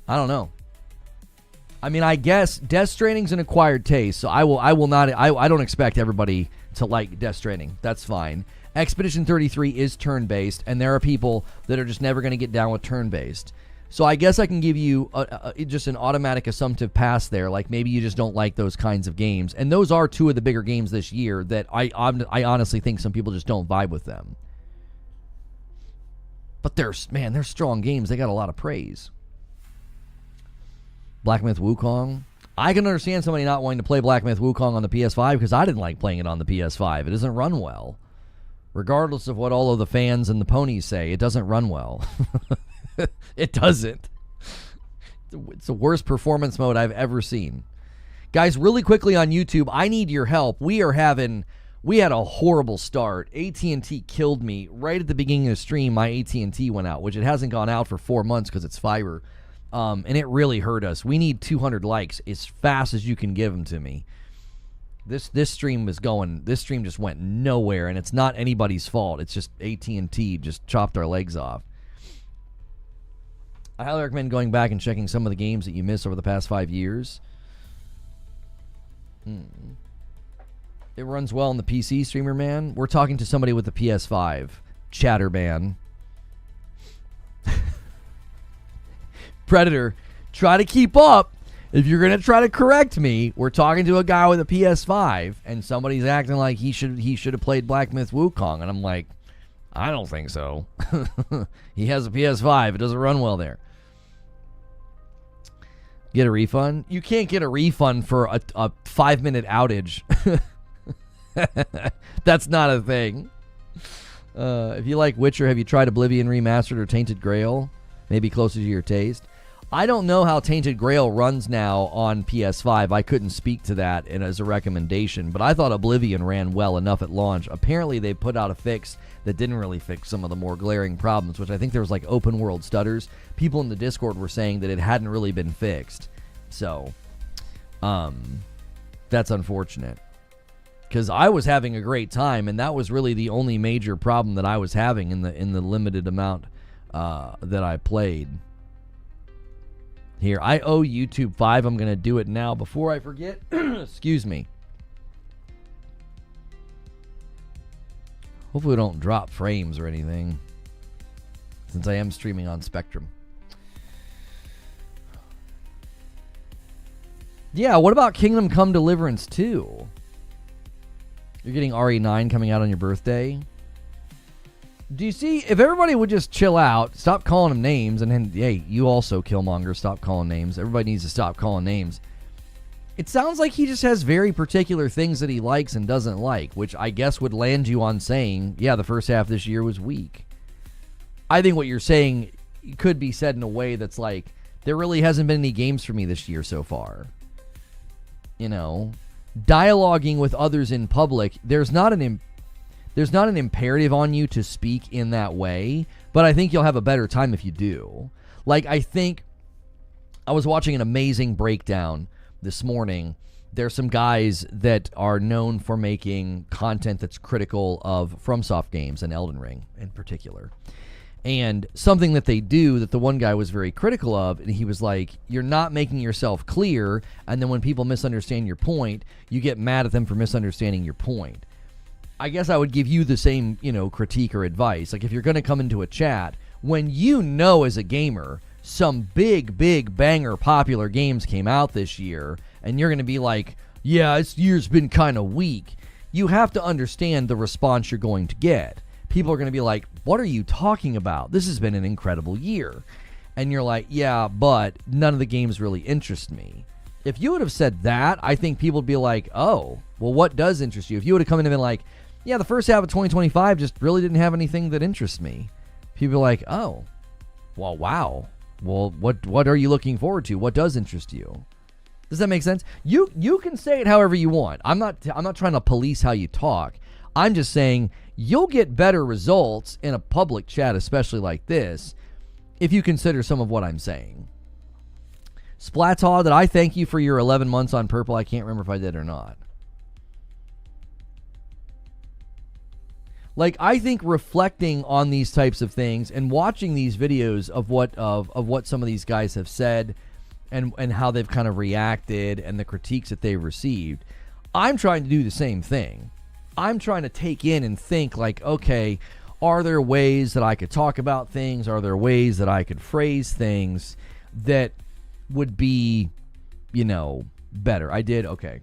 I don't know. I mean, I guess Death Stranding's an acquired taste, so I don't expect everybody to like Death Stranding. That's fine. Expedition 33 is turn-based, and there are people that are just never going to get down with turn-based. So I guess I can give you just an automatic assumptive pass there, like maybe you just don't like those kinds of games. And those are 2 of the bigger games this year that I honestly think some people just don't vibe with them. But they're strong games. They got a lot of praise. Black Myth Wukong. I can understand somebody not wanting to play Black Myth Wukong on the PS5 because I didn't like playing it on the PS5. It doesn't run well. Regardless of what all of the fans and the ponies say, it doesn't run well. It doesn't. It's the worst performance mode I've ever seen. Guys, really quickly on YouTube, I need your help. We had a horrible start. AT&T killed me. Right at the beginning of the stream, my AT&T went out, which it hasn't gone out for 4 months because it's fiber. And it really hurt us. We need 200 likes as fast as you can give them to me. This stream just went nowhere, and it's not anybody's fault. It's just AT&T just chopped our legs off. I highly recommend going back and checking some of the games that you missed over the past 5 years. It runs well on the PC, streamer man. We're talking to somebody with the PS5. Chatterban. Predator, try to keep up. If you're going to try to correct me, we're talking to a guy with a PS5, and somebody's acting like he should have played Black Myth Wukong, and I'm like, I don't think so. He has a PS5. It doesn't run well there. Get a refund? You can't get a refund for a 5-minute outage. That's not a thing. If you like Witcher, have you tried Oblivion Remastered or Tainted Grail? Maybe closer to your taste. I don't know how Tainted Grail runs now on PS5. I couldn't speak to that as a recommendation, but I thought Oblivion ran well enough at launch. Apparently, they put out a fix that didn't really fix some of the more glaring problems, which I think there was like open world stutters. People in the Discord were saying that it hadn't really been fixed. So, that's unfortunate. Because I was having a great time, and that was really the only major problem that I was having in the limited amount that I played. Here, I owe YouTube 5. I'm going to do it now before I forget. Excuse me. Hopefully we don't drop frames or anything, since I am streaming on Spectrum. Yeah, what about Kingdom Come Deliverance 2? You're getting RE9 coming out on your birthday. Do you see, if everybody would just chill out, stop calling them names, and then, hey, you also, Killmonger, stop calling names. Everybody needs to stop calling names. It sounds like he just has very particular things that he likes and doesn't like, which I guess would land you on saying, yeah, the first half of this year was weak. I think what you're saying could be said in a way that's like, there really hasn't been any games for me this year so far. You know, dialoguing with others in public, there's not an imperative on you to speak in that way, but I think you'll have a better time if you do. Like, I think I was watching an amazing breakdown this morning. There's some guys that are known for making content that's critical of FromSoft games and Elden Ring in particular. And something that they do that the one guy was very critical of, and he was like, you're not making yourself clear, and then when people misunderstand your point, you get mad at them for misunderstanding your point. I guess I would give you the same, critique or advice. Like, if you're going to come into a chat, when you know as a gamer, some big banger popular games came out this year, and you're going to be like, yeah, this year's been kind of weak, you have to understand the response you're going to get. People are going to be like, what are you talking about? This has been an incredible year. And you're like, yeah, but none of the games really interest me. If you would have said that, I think people would be like, oh, well, what does interest you? If you would have come in and been like, yeah, the first half of 2025 just really didn't have anything that interests me. People are like, oh, well, wow. Well, what are you looking forward to? What does interest you? Does that make sense? You can say it however you want. I'm not trying to police how you talk. I'm just saying you'll get better results in a public chat, especially like this, if you consider some of what I'm saying. Splataw, did I thank you for your 11 months on Purple? I can't remember if I did or not. Like, I think reflecting on these types of things and watching these videos of what some of these guys have said and how they've kind of reacted and the critiques that they've received, I'm trying to do the same thing. I'm trying to take in and think like, okay, are there ways that I could talk about things? Are there ways that I could phrase things that would be, better? Okay.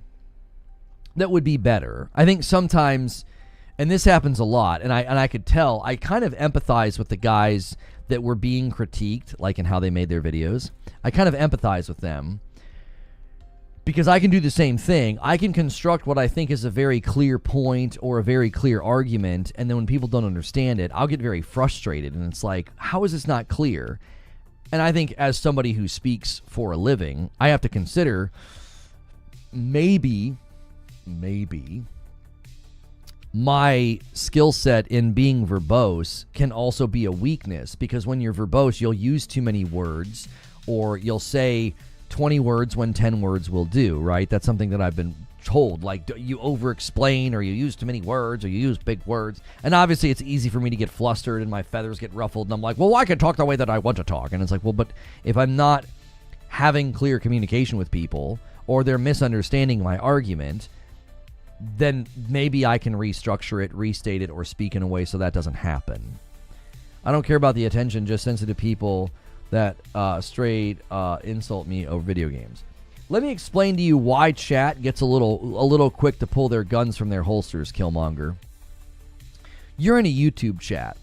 That would be better. I think sometimes, and this happens a lot, and I could tell, I kind of empathize with the guys that were being critiqued, like in how they made their videos. I kind of empathize with them. Because I can do the same thing. I can construct what I think is a very clear point or a very clear argument, and then when people don't understand it, I'll get very frustrated, and it's like, how is this not clear? And I think as somebody who speaks for a living, I have to consider maybe my skill set in being verbose can also be a weakness, because when you're verbose, you'll use too many words, or you'll say 20 words when 10 words will do, right? That's something that I've been told, like, you over-explain, or you use too many words, or you use big words. And obviously it's easy for me to get flustered and my feathers get ruffled, and I'm like, well, I can talk the way that I want to talk. And it's like, well, but if I'm not having clear communication with people, or they're misunderstanding my argument, then maybe I can restructure it, restate it, or speak in a way so that doesn't happen. I don't care about the attention, just sensitive people that straight insult me over video games. Let me explain to you why chat gets a little quick to pull their guns from their holsters, Killmonger. You're in a YouTube chat.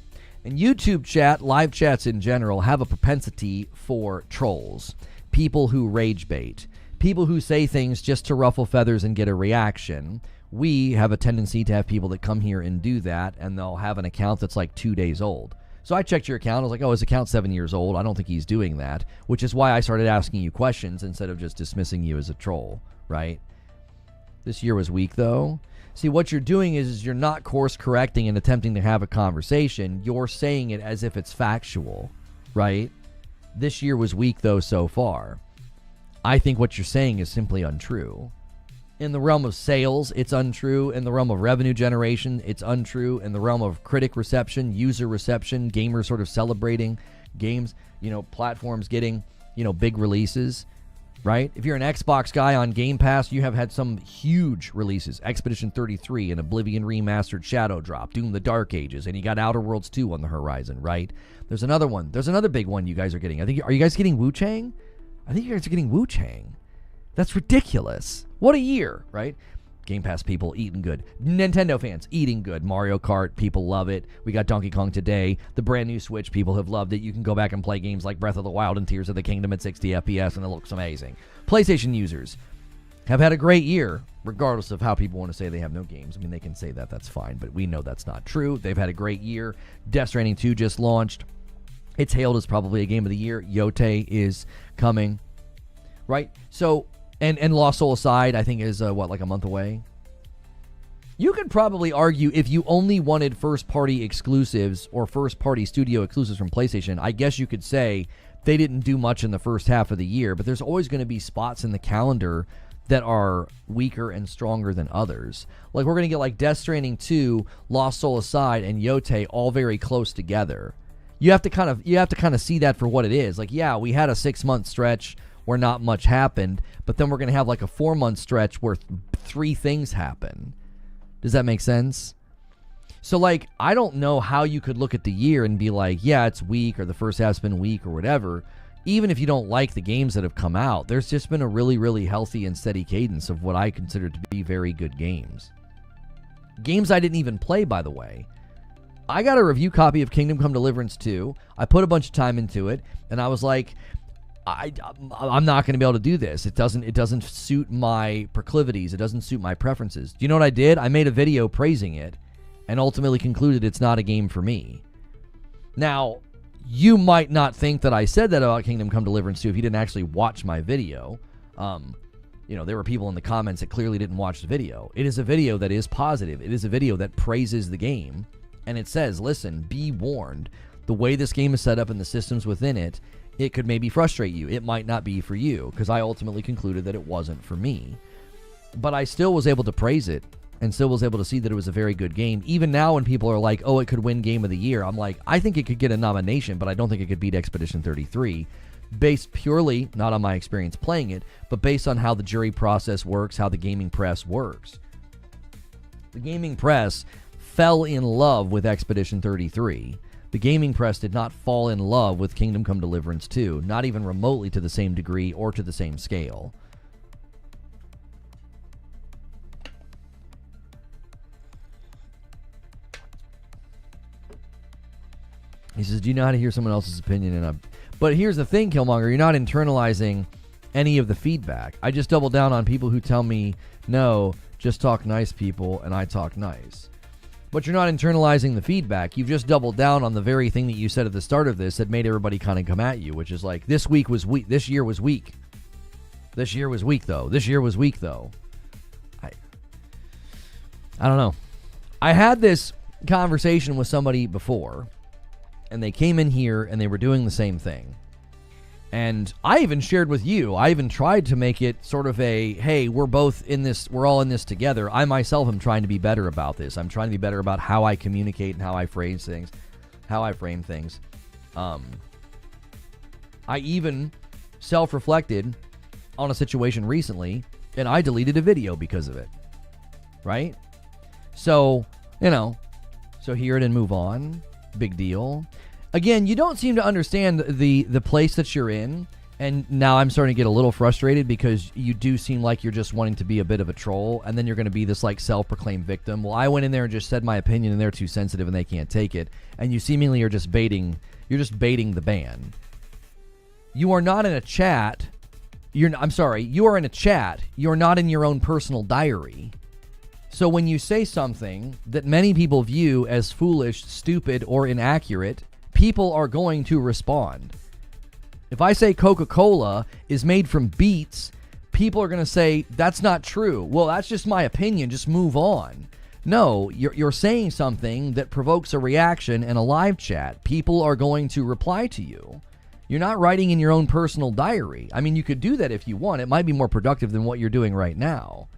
And YouTube chat, live chats in general, have a propensity for trolls. People who rage bait. People who say things just to ruffle feathers and get a reaction. We have a tendency to have people that come here and do that, and they'll have an account that's like 2 days old. So I checked your account. I was like, oh, his account's 7 years old. I don't think he's doing that, which is why I started asking you questions instead of just dismissing you as a troll, right? This year was weak, though. See, what you're doing is you're not course correcting and attempting to have a conversation. You're saying it as if it's factual, right? This year was weak, though, so far. I think what you're saying is simply untrue. In the realm of sales, it's untrue. In the realm of revenue generation, it's untrue. In the realm of critic reception, user reception, gamers sort of celebrating games, platforms getting, big releases, right? If you're an Xbox guy on Game Pass, you have had some huge releases. Expedition 33 and Oblivion Remastered Shadow Drop, Doom the Dark Ages, and you got Outer Worlds 2 on the horizon, right? There's another one. There's another big one you guys are getting. Are you guys getting Wu-Chang? I think you guys are getting Wu-Chang. That's ridiculous. What a year, right? Game Pass people eating good. Nintendo fans eating good. Mario Kart, people love it. We got Donkey Kong today. The brand new Switch, people have loved it. You can go back and play games like Breath of the Wild and Tears of the Kingdom at 60 FPS, and it looks amazing. PlayStation users have had a great year, regardless of how people want to say they have no games. I mean, they can say that, that's fine, but we know that's not true. They've had a great year. Death Stranding 2 just launched. It's hailed as probably a game of the year. Yotei is coming, right? So... And Lost Soul aside, I think is, like a month away? You could probably argue if you only wanted first-party exclusives or first-party studio exclusives from PlayStation, I guess you could say they didn't do much in the first half of the year, but there's always going to be spots in the calendar that are weaker and stronger than others. Like, we're going to get, like, Death Stranding 2, Lost Soul aside, and Yotei all very close together. You have to kind of see that for what it is. Like, yeah, we had a 6-month stretch where not much happened, but then we're going to have like a 4-month stretch where 3 things happen. Does that make sense? So, like, I don't know how you could look at the year and be like, yeah, it's weak, or the first half's been weak, or whatever. Even if you don't like the games that have come out, there's just been a really, really healthy and steady cadence of what I consider to be very good games. Games I didn't even play, by the way. I got a review copy of Kingdom Come Deliverance 2. I put a bunch of time into it, and I was like, I'm not going to be able to do this. It doesn't suit my proclivities. It doesn't suit my preferences. Do you know what I did? I made a video praising it and ultimately concluded it's not a game for me. Now, you might not think that I said that about Kingdom Come Deliverance 2 if you didn't actually watch my video. There were people in the comments that clearly didn't watch the video. It is a video that is positive. It is a video that praises the game. And it says, listen, be warned. The way this game is set up and the systems within it, it could maybe frustrate you. It might not be for you, because I ultimately concluded that it wasn't for me. But I still was able to praise it, and still was able to see that it was a very good game. Even now when people are like, oh, it could win Game of the Year, I'm like, I think it could get a nomination, but I don't think it could beat Expedition 33, based purely, not on my experience playing it, but based on how the jury process works, how the gaming press works. The gaming press fell in love with Expedition 33. The gaming press did not fall in love with Kingdom Come Deliverance 2, not even remotely to the same degree or to the same scale. He says, do you know how to hear someone else's opinion? But here's the thing, Killmonger, you're not internalizing any of the feedback. I just double down on people who tell me, no, just talk nice, people, and I talk nice. But you're not internalizing the feedback. You've just doubled down on the very thing that you said at the start of this that made everybody kind of come at you, which is like, this week was weak. This year was weak. This year was weak, though. This year was weak, though. I don't know. I had this conversation with somebody before, and they came in here and they were doing the same thing. And I even shared with you, I even tried to make it sort of a, hey, we're both in this, we're all in this together. I myself am trying to be better about this. I'm trying to be better about how I communicate and how I phrase things, how I frame things. I even self-reflected on a situation recently, and I deleted a video because of it, right? So, so hear it and move on. Big deal. Again, you don't seem to understand the place that you're in, and now I'm starting to get a little frustrated because you do seem like you're just wanting to be a bit of a troll, and then you're going to be this like self-proclaimed victim. Well, I went in there and just said my opinion, and they're too sensitive and they can't take it, and you seemingly are just baiting. You're just baiting the ban. You are not in a chat. I'm sorry. You are in a chat. You're not in your own personal diary. So when you say something that many people view as foolish, stupid, or inaccurate, people are going to respond. If I say Coca-Cola is made from beets, people are going to say, that's not true. Well, that's just my opinion. Just move on. No, you're saying something that provokes a reaction in a live chat. People are going to reply to you. You're not writing in your own personal diary. I mean, you could do that if you want. It might be more productive than what you're doing right now.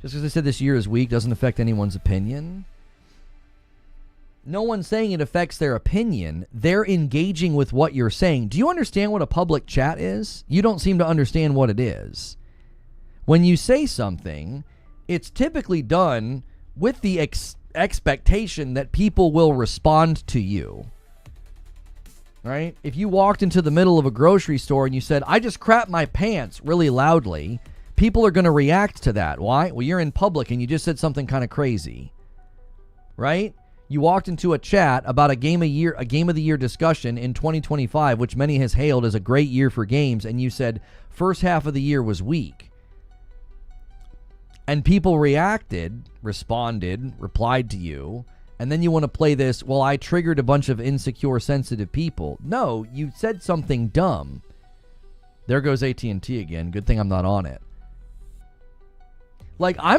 Just because I said this year is weak doesn't affect anyone's opinion. No one's saying it affects their opinion. They're engaging with what you're saying. Do you understand what a public chat is? You don't seem to understand what it is. When you say something, it's typically done with the expectation that people will respond to you. Right? If you walked into the middle of a grocery store and you said, I just crapped my pants really loudly, people are going to react to that. Why? Well, you're in public and you just said something kind of crazy. Right? You walked into a chat about a game of the year discussion in 2025, which many has hailed as a great year for games, and you said first half of the year was weak. And people reacted, responded, replied to you, and then you want to play this, well, I triggered a bunch of insecure, sensitive people. No, you said something dumb. There goes AT&T again. Good thing I'm not on it. Like, I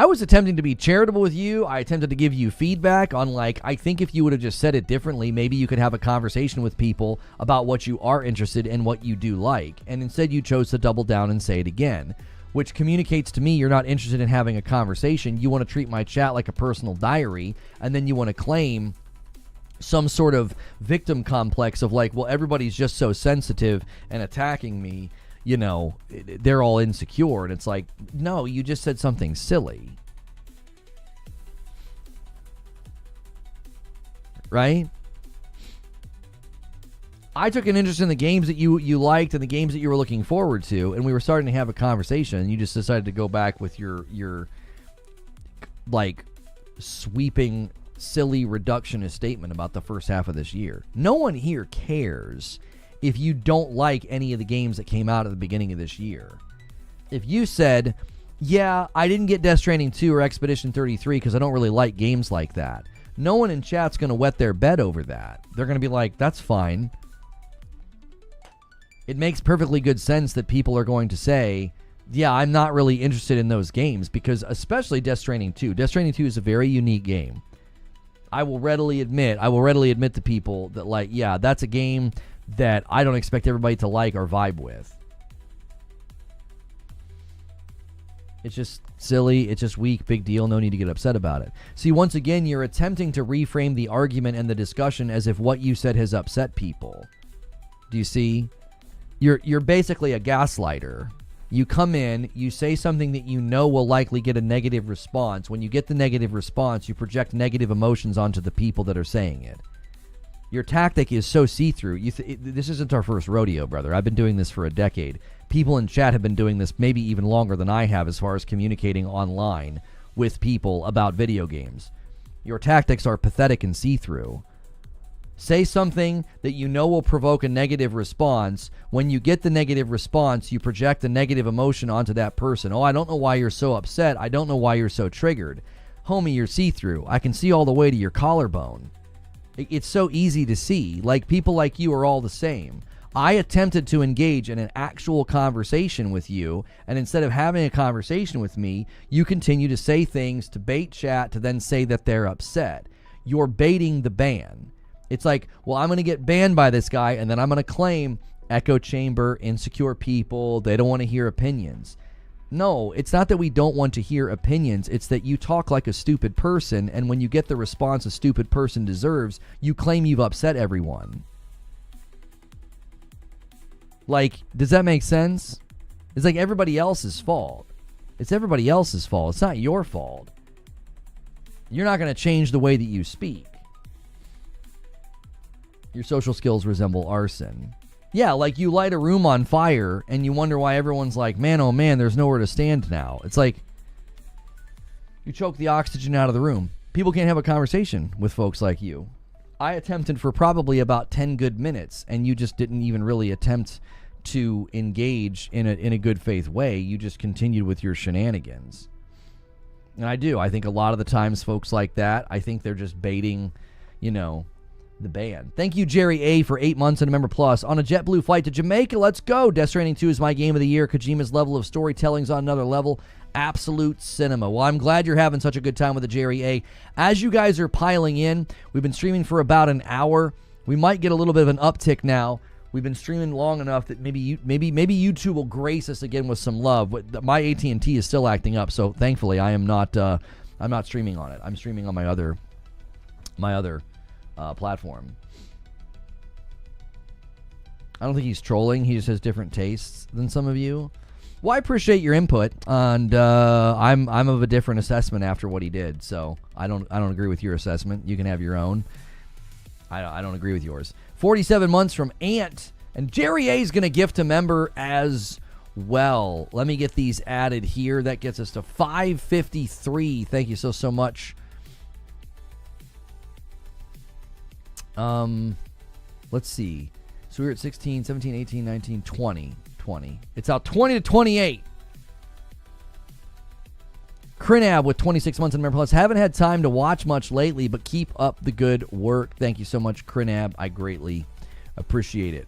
was attempting to be charitable with you. I attempted to give you feedback on, like, I think if you would have just said it differently, maybe you could have a conversation with people about what you are interested in, what you do like. And instead you chose to double down and say it again, which communicates to me you're not interested in having a conversation. You want to treat my chat like a personal diary, and then you want to claim some sort of victim complex of like, well, everybody's just so sensitive and attacking me. You know, they're all insecure. And it's like, no, you just said something silly. Right? I took an interest in the games that you liked and the games that you were looking forward to, and we were starting to have a conversation, and you just decided to go back with your like sweeping, silly reductionist statement about the first half of this year. No one here cares if you don't like any of the games that came out at the beginning of this year. If you said, yeah, I didn't get Death Stranding 2 or Expedition 33 because I don't really like games like that, no one in chat's going to wet their bed over that. They're going to be like, that's fine. It makes perfectly good sense that people are going to say, yeah, I'm not really interested in those games, because especially Death Stranding 2. Death Stranding 2 is a very unique game. I will readily admit to people that, like, yeah, that's a game that I don't expect everybody to like or vibe with. It's just silly. It's just weak. Big deal. No need to get upset about it. See, once again, you're attempting to reframe the argument and the discussion as if what you said has upset people. Do you see? You're basically a gaslighter. You come in, you say something that you know will likely get a negative response. When you get the negative response, you project negative emotions onto the people that are saying it. Your tactic is so see-through. This isn't our first rodeo, brother. I've been doing this for a decade. People in chat have been doing this maybe even longer than I have as far as communicating online with people about video games. Your tactics are pathetic and see-through. Say something that you know will provoke a negative response. When you get the negative response, you project a negative emotion onto that person. Oh, I don't know why you're so upset. I don't know why you're so triggered. Homie, you're see-through. I can see all the way to your collarbone. It's so easy to see. Like, people like you are all the same. I attempted to engage in an actual conversation with you, and instead of having a conversation with me, you continue to say things to bait chat to then say that they're upset. You're baiting the ban. It's like, well, I'm going to get banned by this guy, and then I'm going to claim echo chamber, insecure people, they don't want to hear opinions. No, it's not that we don't want to hear opinions. It's that you talk like a stupid person, and when you get the response a stupid person deserves, you claim you've upset everyone. Like, does that make sense? It's like everybody else's fault. It's everybody else's fault. It's not your fault. You're not going to change the way that you speak. Your social skills resemble arson. Yeah, like you light a room on fire and you wonder why everyone's like, man, oh man, there's nowhere to stand now. It's like you choke the oxygen out of the room. People can't have a conversation with folks like you. I attempted for probably about 10 good minutes, and you just didn't even really attempt to engage in a good faith way. You just continued with your shenanigans. And I do. I think a lot of the times folks like that, I think they're just baiting, the ban. Thank you, Jerry A., for 8 months and a member plus. On a JetBlue flight to Jamaica, let's go. Death Stranding 2 is my game of the year. Kojima's level of storytelling's on another level. Absolute cinema. Well, I'm glad you're having such a good time with the Jerry A. As you guys are piling in, we've been streaming for about an hour. We might get a little bit of an uptick now. We've been streaming long enough that maybe YouTube will grace us again with some love. But my AT&T is still acting up, so thankfully I am not. I'm not streaming on it. I'm streaming on my other platform. I don't think he's trolling. He just has different tastes than some of you. Well, I appreciate your input, and I'm of a different assessment after what he did. So I don't agree with your assessment. You can have your own. I don't agree with yours. 47 months from Ant, and Jerry A is going to gift a member as well. Let me get these added here. That gets us to 553. Thank you so much. Let's see. So we're at 16, 17, 18, 19, 20. It's out 20 to 28. Crinab with 26 months in member plus. Haven't had time to watch much lately, but keep up the good work. Thank you so much, Crinab. I greatly appreciate it.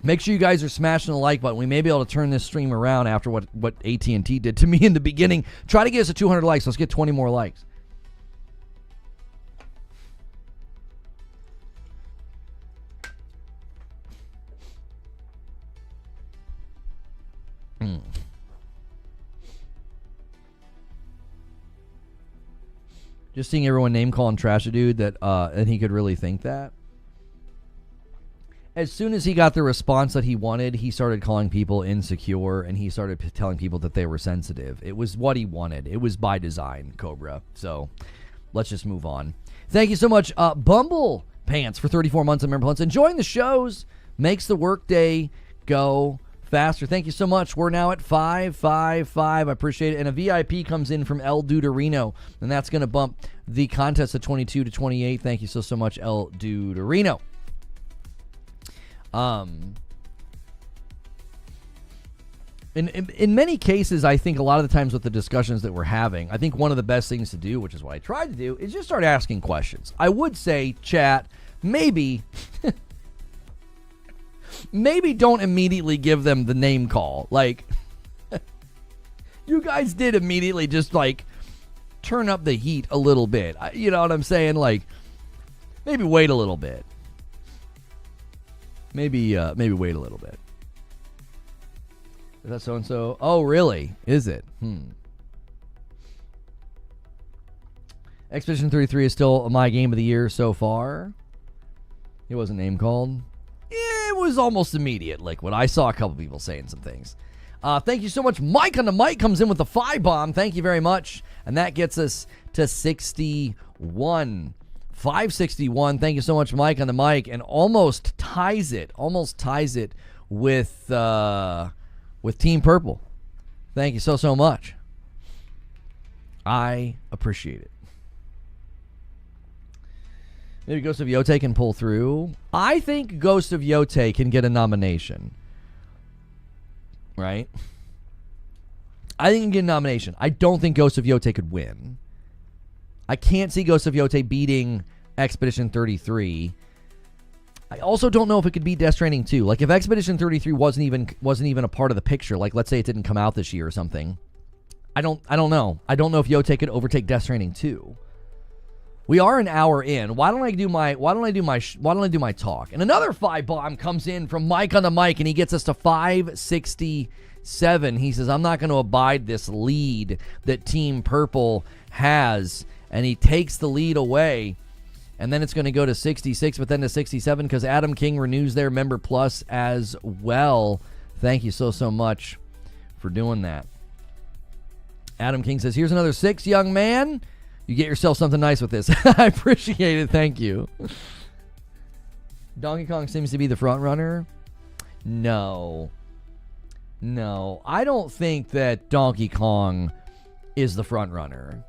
Make sure you guys are smashing the like button. We may be able to turn this stream around after what AT&T did to me in the beginning. Try to get us to 200 likes. Let's get 20 more likes. Just seeing everyone name call and trash a dude that and he could really think that. As soon as he got the response that he wanted, he started calling people insecure, and he started telling people that they were sensitive. It was what he wanted. It was by design, Cobra. So let's just move on. Thank you so much, Bumble Pants, for 34 months of member plus. Enjoying the shows makes the workday go faster. Thank you so much. We're now at 555. I appreciate it. And a VIP comes in from El Duderino, and that's going to bump the contest to 22 to 28. Thank you so much, El Duderino. In many cases, I think a lot of the times with the discussions that we're having, I think one of the best things to do, which is what I tried to do, is just start asking questions. I would say, chat, maybe maybe don't immediately give them the name call. Like, you guys did immediately just, like, turn up the heat a little bit. You know what I'm saying? Like, maybe wait a little bit. Maybe wait a little bit. Is that so-and-so? Oh, really? Is it? Expedition 33 is still my game of the year so far. It wasn't name called. It was almost immediate liquid. I saw a couple people saying some things. Thank you so much. Mike on the mic comes in with the 5-bomb. Thank you very much. And that gets us to 61. 561. Thank you so much, Mike on the mic. And almost ties it with Team Purple. Thank you so much. I appreciate it. Maybe Ghost of Yotei can pull through. I think Ghost of Yotei can get a nomination. Right? I think he can get a nomination. I don't think Ghost of Yotei could win. I can't see Ghost of Yotei beating Expedition 33. I also don't know if it could beat Death Stranding 2. Like, if Expedition 33 wasn't even a part of the picture, like, let's say it didn't come out this year or something, I don't know. I don't know if Yotei could overtake Death Stranding 2. We are an hour in. Why don't I do my talk? And another 5 bomb comes in from Mike on the mic, and he gets us to 567. He says, I'm not going to abide this lead that Team Purple has. And he takes the lead away. And then it's going to go to 66, but then to 67 because Adam King renews their Member Plus as well. Thank you so much for doing that. Adam King says, here's another 6, young man. You get yourself something nice with this. I appreciate it. Thank you. Donkey Kong seems to be the front runner. No. I don't think that Donkey Kong is the front runner.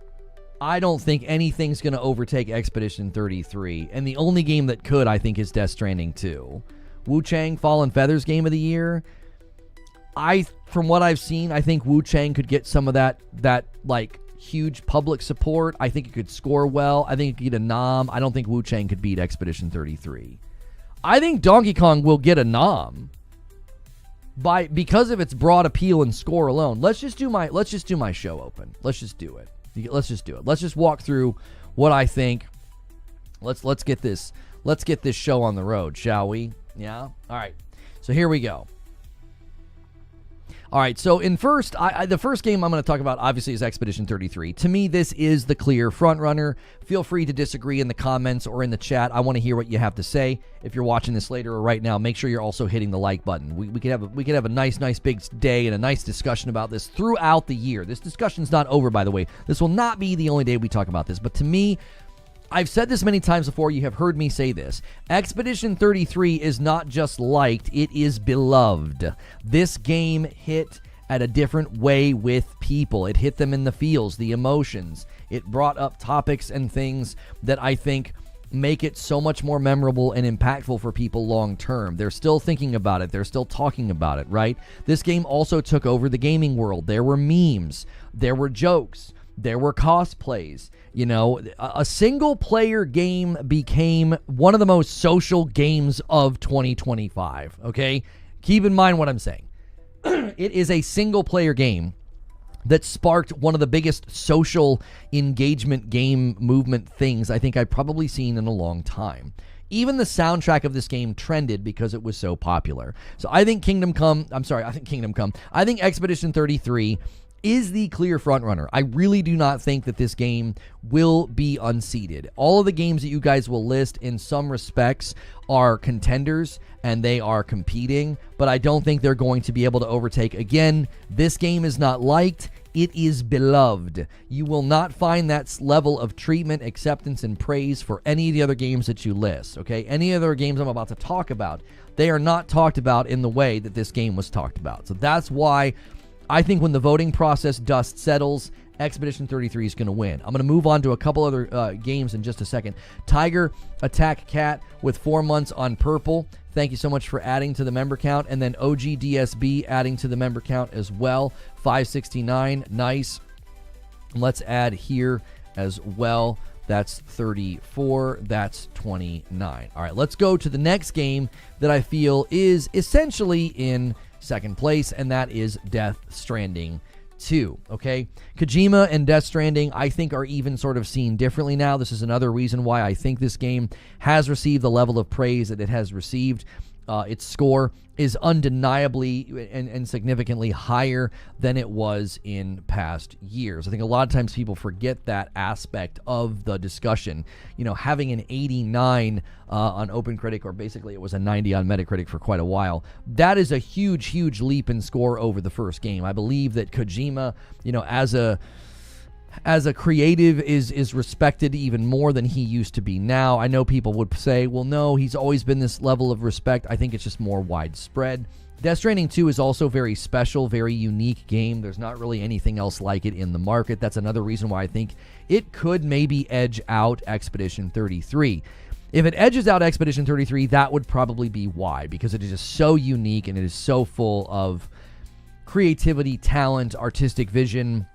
I don't think anything's going to overtake Expedition 33. And the only game that could, I think, is Death Stranding 2. Wu Chang Fallen Feathers Game of the Year. From what I've seen, I think Wu Chang could get some of that like huge public support. I think it could score well. I think it could get a nom. I don't think Wu Chang could beat Expedition 33. I think Donkey Kong will get a nom because of its broad appeal and score alone. Let's just do my show open. Let's just do it. Let's just walk through what I think. Let's get this show on the road, shall we? Yeah? All right. So here we go. All right, so the first game I'm going to talk about, obviously, is Expedition 33. To me, this is the clear frontrunner. Feel free to disagree in the comments or in the chat. I want to hear what you have to say. If you're watching this later or right now, make sure you're also hitting the like button. We could have a nice big day and a nice discussion about this throughout the year. This discussion's not over, by the way. This will not be the only day we talk about this. But to me, I've said this many times before. You have heard me say this. Expedition 33 is not just liked, it is beloved. This game hit at a different way with people. It hit them in the feels, the emotions. It brought up topics and things that I think make it so much more memorable and impactful for people long term. They're still thinking about it. They're still talking about it, right? This game also took over the gaming world. There were memes. There were jokes. There were cosplays. You know, a single-player game became one of the most social games of 2025, okay? Keep in mind what I'm saying. It is a single-player game that sparked one of the biggest social engagement game movement things I think I've probably seen in a long time. Even the soundtrack of this game trended because it was so popular. So I think I think Expedition 33 is the clear frontrunner. I really do not think that this game will be unseated. All of the games that you guys will list in some respects are contenders and they are competing, but I don't think they're going to be able to overtake. Again, this game is not liked. It is beloved. You will not find that level of treatment, acceptance, and praise for any of the other games that you list, okay? Any other games I'm about to talk about, they are not talked about in the way that this game was talked about. So that's why I think when the voting process dust settles, Expedition 33 is going to win. I'm going to move on to a couple other games in just a second. Tiger Attack Cat with 4 months on Purple. Thank you so much for adding to the member count. And then OGDSB adding to the member count as well. 569. Nice. Let's add here as well. That's 34. That's 29. All right, let's go to the next game that I feel is essentially in second place, and that is Death Stranding 2, okay? Kojima and Death Stranding, I think, are even sort of seen differently now. This is another reason why I think this game has received the level of praise that it has received. Its score is undeniably and significantly higher than it was in past years. I think a lot of times people forget that aspect of the discussion. You know, having an 89 on OpenCritic, or basically it was a 90 on Metacritic for quite a while, that is a huge leap in score over the first game. I believe that Kojima, you know, as a creative is respected even more than he used to be now. I know people would say, well, no, he's always been this level of respect. I think it's just more widespread. Death Stranding 2 is also very special, very unique game. There's not really anything else like it in the market. That's another reason why I think it could maybe edge out Expedition 33. If it edges out Expedition 33, that would probably be why, because it is just so unique and it is so full of creativity, talent, artistic vision,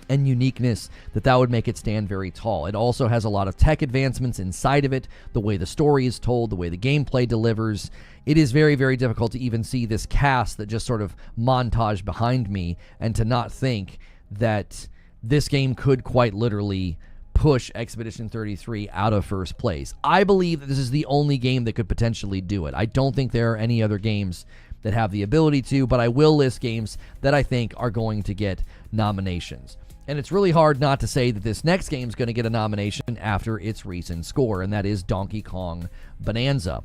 and uniqueness that would make it stand very tall. It also has a lot of tech advancements inside of it, the way the story is told, the way the gameplay delivers. It is very, very difficult to even see this cast that just sort of montage behind me and to not think that this game could quite literally push Expedition 33 out of first place. I believe that this is the only game that could potentially do it. I don't think there are any other games that have the ability to, but I will list games that I think are going to get nominations. And it's really hard not to say that this next game is going to get a nomination after its recent score, and that is Donkey Kong Bananza.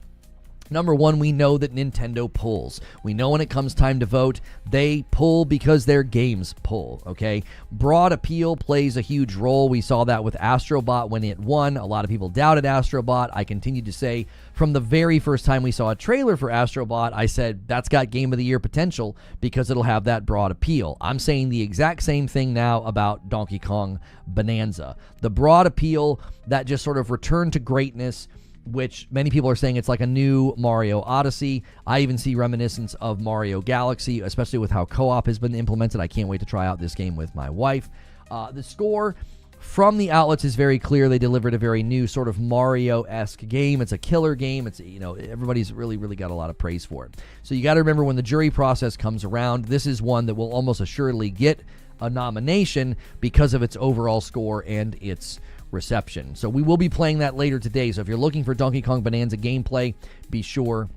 Number one, we know that Nintendo pulls. We know when it comes time to vote, they pull because their games pull, okay? Broad appeal plays a huge role. We saw that with Astrobot when it won. A lot of people doubted Astrobot. I continue to say from the very first time we saw a trailer for Astrobot, I said that's got Game of the Year potential because it'll have that broad appeal. I'm saying the exact same thing now about Donkey Kong Bananza. The broad appeal, that just sort of return to greatness, which many people are saying it's like a new Mario Odyssey. I even see reminiscence of Mario Galaxy, especially with how co-op has been implemented. I can't wait to try out this game with my wife. The score from the outlets is very clear. They delivered a very new sort of Mario-esque game. It's a killer game. It's, everybody's really got a lot of praise for it. So you got to remember when the jury process comes around, this is one that will almost assuredly get a nomination because of its overall score and its reception. So we will be playing that later today. So if you're looking for Donkey Kong Bananza gameplay, be sure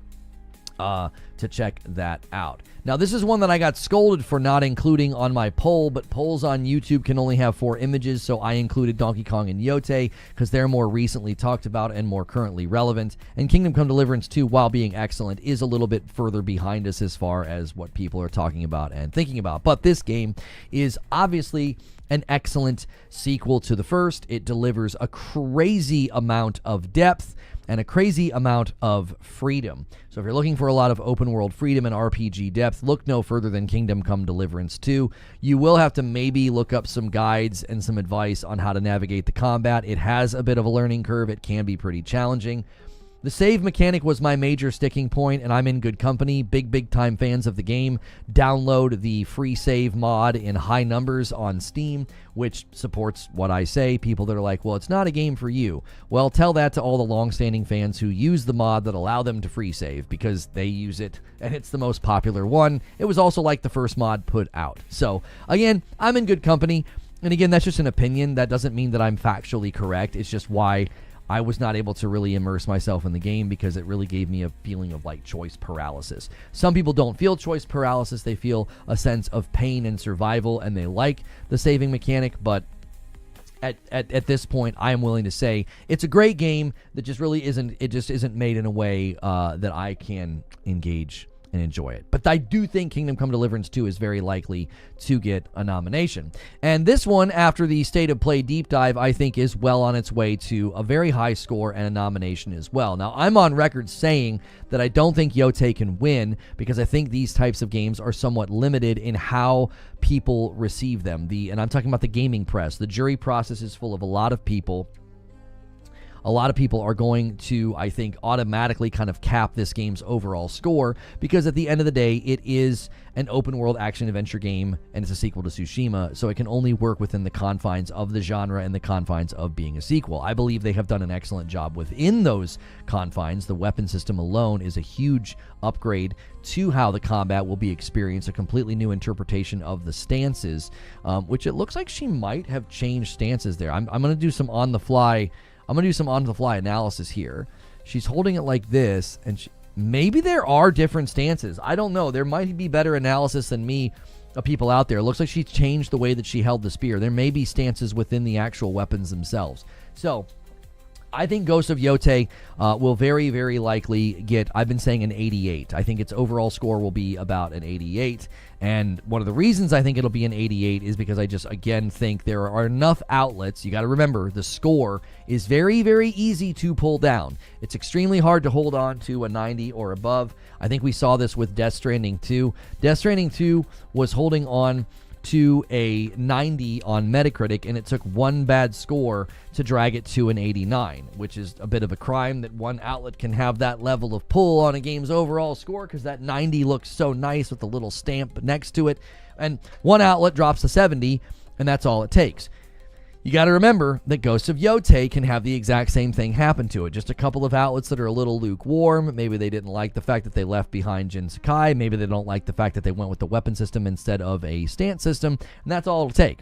to check that out. Now, this is one that I got scolded for not including on my poll, but polls on YouTube can only have 4 images, so I included Donkey Kong and Yotei because they're more recently talked about and more currently relevant. And Kingdom Come Deliverance 2, while being excellent, is a little bit further behind us as far as what people are talking about and thinking about. But this game is obviously an excellent sequel to the first. It delivers a crazy amount of depth and a crazy amount of freedom. So if you're looking for a lot of open world freedom and RPG depth, look no further than Kingdom Come Deliverance 2. You will have to maybe look up some guides and some advice on how to navigate the combat. It has a bit of a learning curve. It can be pretty challenging. The save mechanic was my major sticking point, and I'm in good company. Big time fans of the game. Download the free save mod in high numbers on Steam, which supports what I say. People that are like, well, it's not a game for you. Well, tell that to all the long-standing fans who use the mod that allow them to free save, because they use it, and it's the most popular one. It was also like the first mod put out. So, again, I'm in good company. And again, that's just an opinion. That doesn't mean that I'm factually correct. It's just why I was not able to really immerse myself in the game, because it really gave me a feeling of like choice paralysis. Some people don't feel choice paralysis. They feel a sense of pain and survival, and they like the saving mechanic. But at this point, I am willing to say it's a great game that just really isn't made in a way that I can engage and enjoy it. But I do think Kingdom Come Deliverance 2 is very likely to get a nomination. And this one, after the State of Play deep dive, I think is well on its way to a very high score and a nomination as well. Now, I'm on record saying that I don't think Yotei can win, because I think these types of games are somewhat limited in how people receive them. And I'm talking about the gaming press. The jury process is full of a lot of people. A lot of people are going to, I think, automatically kind of cap this game's overall score, because at the end of the day, it is an open-world action-adventure game, and it's a sequel to Tsushima, so it can only work within the confines of the genre and the confines of being a sequel. I believe they have done an excellent job within those confines. The weapon system alone is a huge upgrade to how the combat will be experienced, a completely new interpretation of the stances, which it looks like she might have changed stances there. I'm going to do some on-the-fly analysis here. She's holding it like this, and maybe there are different stances. I don't know. There might be better analysis than me of people out there. It looks like she's changed the way that she held the spear. There may be stances within the actual weapons themselves. So I think Ghost of Yotei will very likely get, I've been saying, an 88. I think its overall score will be about an 88. And one of the reasons I think it'll be an 88 is because I just, again, think there are enough outlets. You got to remember, the score is very easy to pull down. It's extremely hard to hold on to a 90 or above. I think we saw this with Death Stranding 2. Death Stranding 2 was holding on to a 90 on Metacritic, and it took one bad score to drag it to an 89, which is a bit of a crime that one outlet can have that level of pull on a game's overall score, because that 90 looks so nice with the little stamp next to it, and one outlet drops a 70, and that's all it takes. You got to remember that Ghost of Yotei can have the exact same thing happen to it. Just a couple of outlets that are a little lukewarm. Maybe they didn't like the fact that they left behind Jin Sakai. Maybe they don't like the fact that they went with the weapon system instead of a stance system. And that's all it'll take.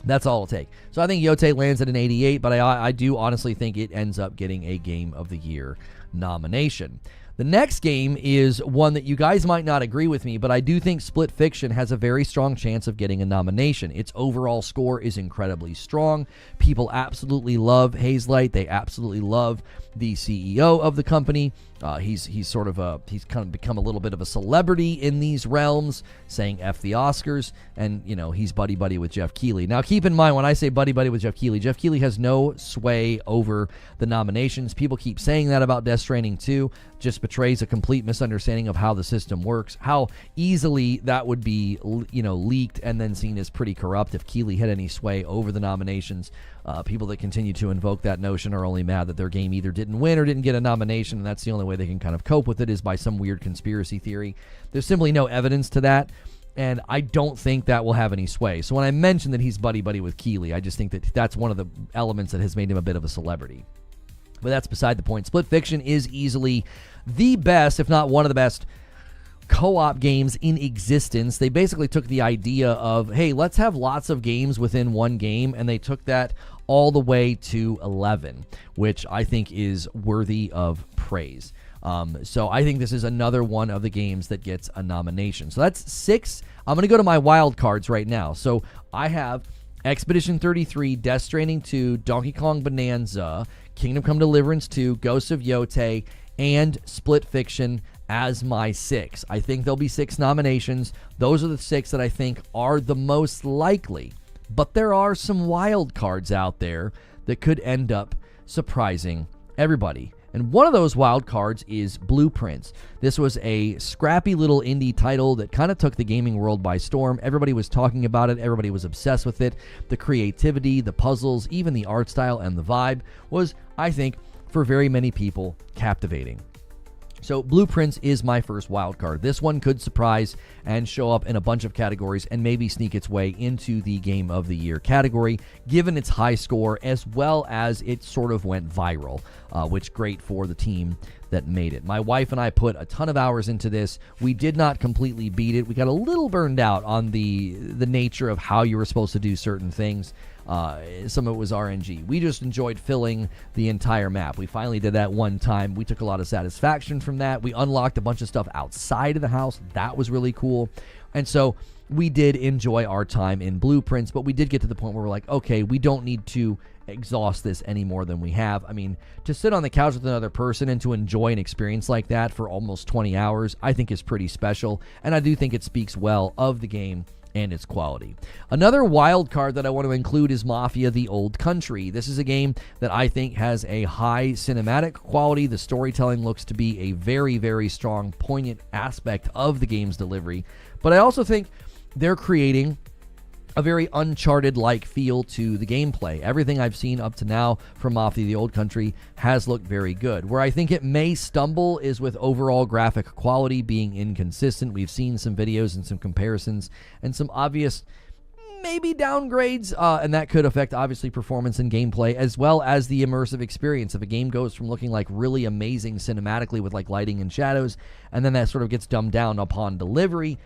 That's all it'll take. So I think Yotei lands at an 88, but I do honestly think it ends up getting a Game of the Year nomination. The next game is one that you guys might not agree with me, but I do think Split Fiction has a very strong chance of getting a nomination. Its overall score is incredibly strong. People absolutely love Hazelight. They absolutely love the CEO of the company. He's kind of become a little bit of a celebrity in these realms, saying F the Oscars, and he's buddy with Jeff Keighley. Now keep in mind, when I say buddy with Jeff Keighley has no sway over the nominations. People keep saying that about Death Stranding 2. Just betrays a complete misunderstanding of how the system works, how easily that would be leaked and then seen as pretty corrupt if Keighley had any sway over the nominations. People that continue to invoke that notion are only mad that their game either didn't win or didn't get a nomination, and that's the only way they can kind of cope with it, is by some weird conspiracy theory. There's simply no evidence to that, and I don't think that will have any sway. So when I mentioned that he's buddy with Keighley, I just think that that's one of the elements that has made him a bit of a celebrity. But that's beside the point. Split Fiction is easily the best, if not one of the best, co-op games in existence. They basically took the idea of, hey, let's have lots of games within one game, and they took that all the way to 11, which I think is worthy of praise. So I think this is another one of the games that gets a nomination. So that's 6. I'm going to go to my wild cards right now. So I have Expedition 33, Death Stranding 2, Donkey Kong Bonanza, Kingdom Come Deliverance 2, Ghosts of Yotei, and Split Fiction as my 6. I think there'll be 6 nominations. Those are the 6 that I think are the most likely. But there are some wild cards out there that could end up surprising everybody. And one of those wild cards is Blueprints. This was a scrappy little indie title that kind of took the gaming world by storm. Everybody was talking about it. Everybody was obsessed with it. The creativity, the puzzles, even the art style and the vibe was, I think, for very many people, captivating. So Blueprints is my first wild card. This one could surprise and show up in a bunch of categories and maybe sneak its way into the Game of the Year category, given its high score as well as it sort of went viral, which great for the team that made it. My wife and I put a ton of hours into this. We did not completely beat it. We got a little burned out on the nature of how you were supposed to do certain things. Some of it was RNG. We just enjoyed filling the entire map. We finally did that one time. We took a lot of satisfaction from that. We unlocked a bunch of stuff outside of the house. That was really cool. And so we did enjoy our time in Blueprints, but we did get to the point where we're like, okay, we don't need to exhaust this any more than we have. I mean, to sit on the couch with another person and to enjoy an experience like that for almost 20 hours, I think is pretty special. And I do think it speaks well of the game and its quality. Another wild card that I want to include is Mafia: The Old Country. This is a game that I think has a high cinematic quality. The storytelling looks to be a very, very strong, poignant aspect of the game's delivery. But I also think they're creating a very Uncharted-like feel to the gameplay. Everything I've seen up to now from Mafia: The Old Country has looked very good. Where I think it may stumble is with overall graphic quality being inconsistent. We've seen some videos and some comparisons and some obvious maybe downgrades, and that could affect obviously performance and gameplay as well as the immersive experience. If a game goes from looking like really amazing cinematically with like lighting and shadows, and then that sort of gets dumbed down upon delivery,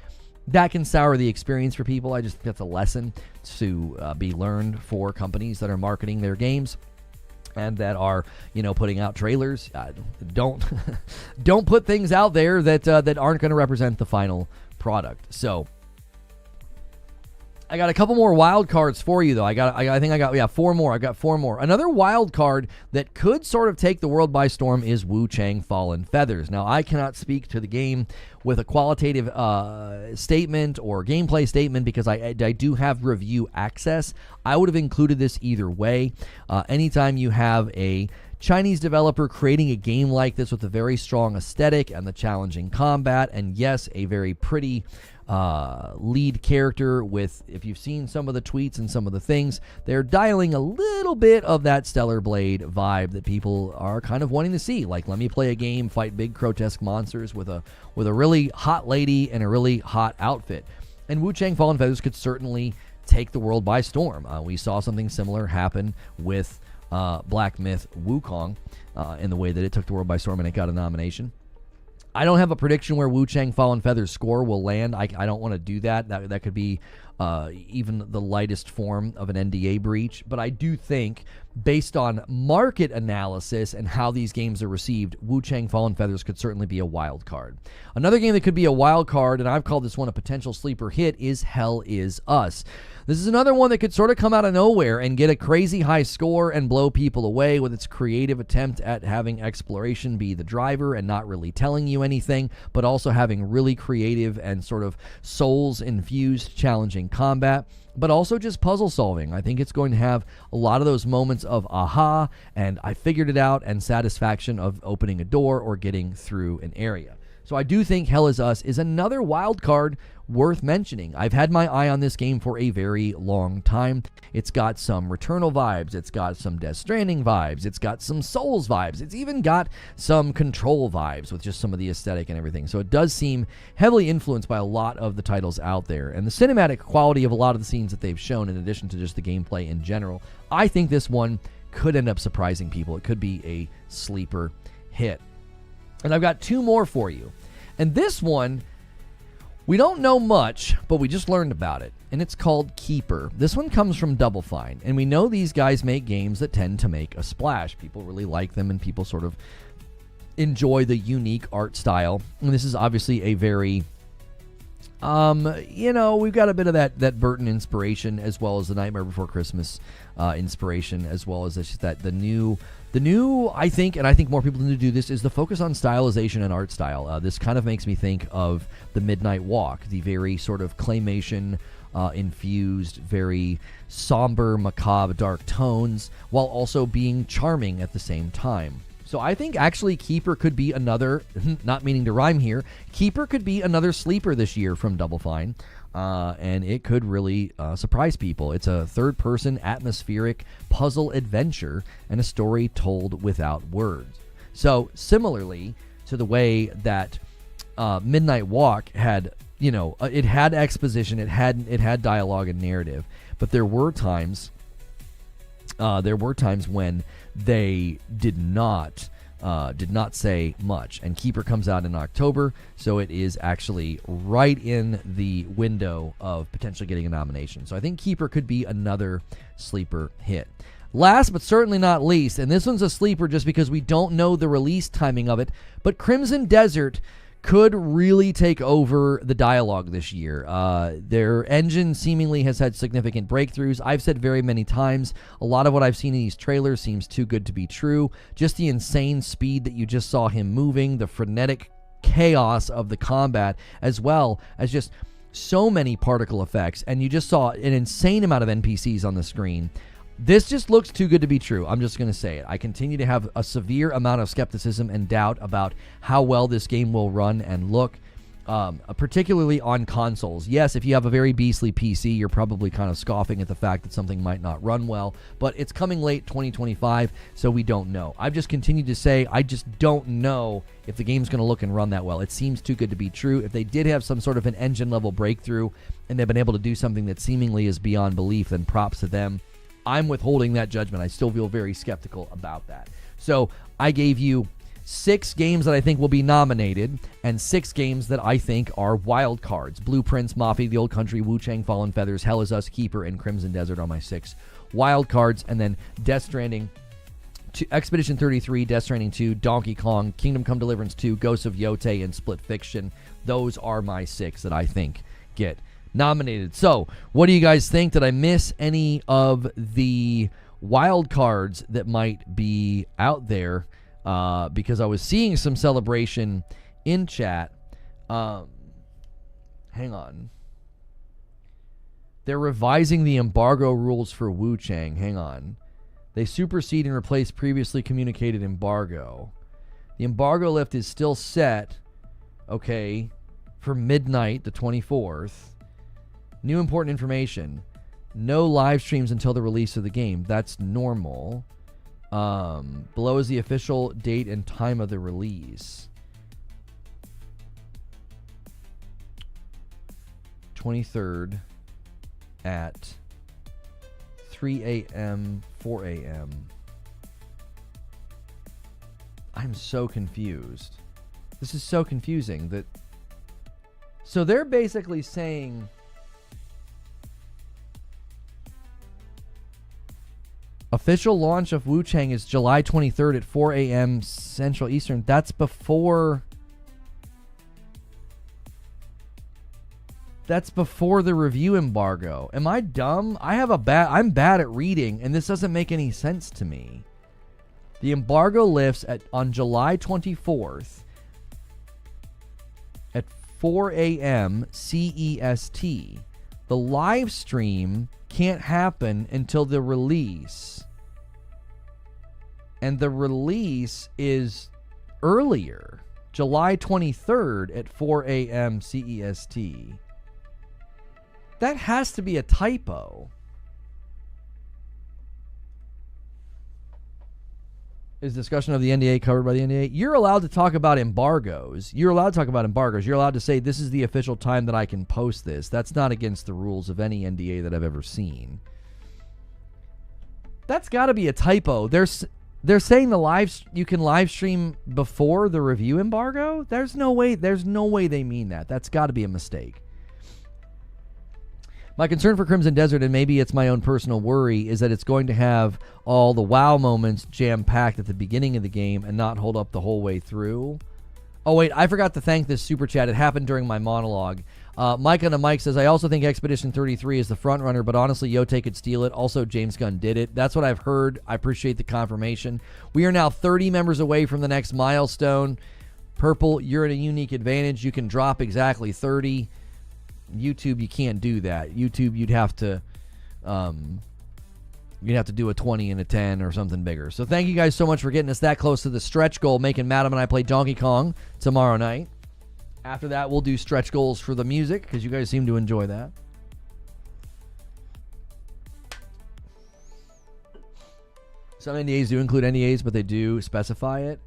that can sour the experience for people. I just think that's a lesson to be learned for companies that are marketing their games and that are, putting out trailers. Don't put things out there that aren't going to represent the final product. So I got a couple more wild cards for you, though. I think I got 4 more. I got 4 more. Another wild card that could sort of take the world by storm is Wu Chang Fallen Feathers. Now, I cannot speak to the game with a qualitative statement or gameplay statement because I do have review access. I would have included this either way. Anytime you have a Chinese developer creating a game like this with a very strong aesthetic and the challenging combat, and yes, a very pretty lead character with, if you've seen some of the tweets and some of the things, they're dialing a little bit of that Stellar Blade vibe that people are kind of wanting to see. Like, let me play a game, fight big grotesque monsters with a really hot lady and a really hot outfit. And Wu Chang Fallen Feathers could certainly take the world by storm. We saw something similar happen with Black Myth Wukong in the way that it took the world by storm and it got a nomination. I don't have a prediction where Wu Chang Fallen Feathers score will land. I don't want to do that. That could be even the lightest form of an NDA breach. But I do think, based on market analysis and how these games are received, Wu Chang Fallen Feathers could certainly be a wild card. Another game that could be a wild card, and I've called this one a potential sleeper hit, is Hell Is Us. This is another one that could sort of come out of nowhere and get a crazy high score and blow people away with its creative attempt at having exploration be the driver and not really telling you anything, but also having really creative and sort of Souls-infused challenging combat, but also just puzzle solving. I think it's going to have a lot of those moments of aha and I figured it out and satisfaction of opening a door or getting through an area. So I do think Hell Is Us is another wild card worth mentioning. I've had my eye on this game for a very long time. It's got some Returnal vibes. It's got some Death Stranding vibes. It's got some Souls vibes. It's even got some Control vibes with just some of the aesthetic and everything. So it does seem heavily influenced by a lot of the titles out there. And the cinematic quality of a lot of the scenes that they've shown, in addition to just the gameplay in general, I think this one could end up surprising people. It could be a sleeper hit. And I've got two more for you. And this one, we don't know much, but we just learned about it. And it's called Keeper. This one comes from Double Fine. And we know these guys make games that tend to make a splash. People really like them and people sort of enjoy the unique art style. And this is obviously a very, we've got a bit of that Burton inspiration, as well as the Nightmare Before Christmas inspiration, as well as the new, I think, and I think more people need to do this, is the focus on stylization and art style. This kind of makes me think of the Midnight Walk, the very sort of claymation infused, very somber, macabre, dark tones, while also being charming at the same time. So I think actually Keeper could be another, not meaning to rhyme here, Keeper could be another sleeper this year from Double Fine. And it could really surprise people. It's a third-person, atmospheric puzzle adventure and a story told without words. So similarly to the way that Midnight Walk had, it had exposition, it had dialogue and narrative, but there were times when they did not say much. And Keeper comes out in October, so it is actually right in the window of potentially getting a nomination. So I think Keeper could be another sleeper hit. Last but certainly not least, and this one's a sleeper just because we don't know the release timing of it, but Crimson Desert could really take over the dialogue this year. Their engine seemingly has had significant breakthroughs. I've said very many times, a lot of what I've seen in these trailers seems too good to be true. Just the insane speed that you just saw him moving, the frenetic chaos of the combat, as well as just so many particle effects, and you just saw an insane amount of NPCs on the screen. This just looks too good to be true. I'm just going to say it. I continue to have a severe amount of skepticism and doubt about how well this game will run and look, particularly on consoles. Yes, if you have a very beastly PC, you're probably kind of scoffing at the fact that something might not run well, but it's coming late 2025, so we don't know. I've just continued to say I just don't know if the game's going to look and run that well. It seems too good to be true. If they did have some sort of an engine-level breakthrough and they've been able to do something that seemingly is beyond belief, then props to them. I'm withholding that judgment. I still feel very skeptical about that. So I gave you 6 games that I think will be nominated and 6 games that I think are wild cards. Blueprints, Mafia, The Old Country, Wu Chang, Fallen Feathers, Hell Is Us, Keeper, and Crimson Desert are my 6 wild cards. And then Death Stranding, Expedition 33, Death Stranding 2, Donkey Kong, Kingdom Come Deliverance 2, Ghosts of Yotei, and Split Fiction. Those are my 6 that I think get nominated. So, what do you guys think? Did I miss any of the wild cards that might be out there? Because I was seeing some celebration in chat. Hang on. They're revising the embargo rules for Wu Chang. Hang on. They supersede and replace previously communicated embargo. The embargo lift is still set, okay, for midnight, the 24th. New important information. No live streams until the release of the game. That's normal. Below is the official date and time of the release. 23rd at 3 a.m., 4 a.m. I'm so confused. This is so confusing. So they're basically saying Official launch of Wu Chang is July 23rd at 4 a.m. Central Eastern. That's before... That's before the review embargo. Am I dumb? I'm bad at reading, and this doesn't make any sense to me. The embargo lifts on July 24th at 4 a.m. CEST. The live stream can't happen until the release. And the release is earlier, July 23rd at 4 a.m. CEST. That has to be a typo. Is discussion of the NDA covered by the NDA? You're allowed to talk about embargoes. You're allowed to say this is the official time that I can post this. That's not against the rules of any NDA that I've ever seen. That's got to be a typo. They're saying you can live stream before the review embargo? There's no way they mean that. That's got to be a mistake. My concern for Crimson Desert, and maybe it's my own personal worry, is that it's going to have all the wow moments jam-packed at the beginning of the game and not hold up the whole way through. Oh, wait, I forgot to thank this super chat. It happened during my monologue. Mike on the mic says, I also think Expedition 33 is the front runner, but honestly, Yotei could steal it. Also, James Gunn did it. That's what I've heard. I appreciate the confirmation. We are now 30 members away from the next milestone. Purple, you're at a unique advantage. You can drop exactly 30. YouTube, you can't do that. YouTube, you'd have to do a 20 and a 10 or something bigger. So thank you guys so much for getting us that close to the stretch goal, making Madam and I play Donkey Kong tomorrow night. After that, we'll do stretch goals for the music, because you guys seem to enjoy that. Some NDAs do include NDAs, but they do specify it.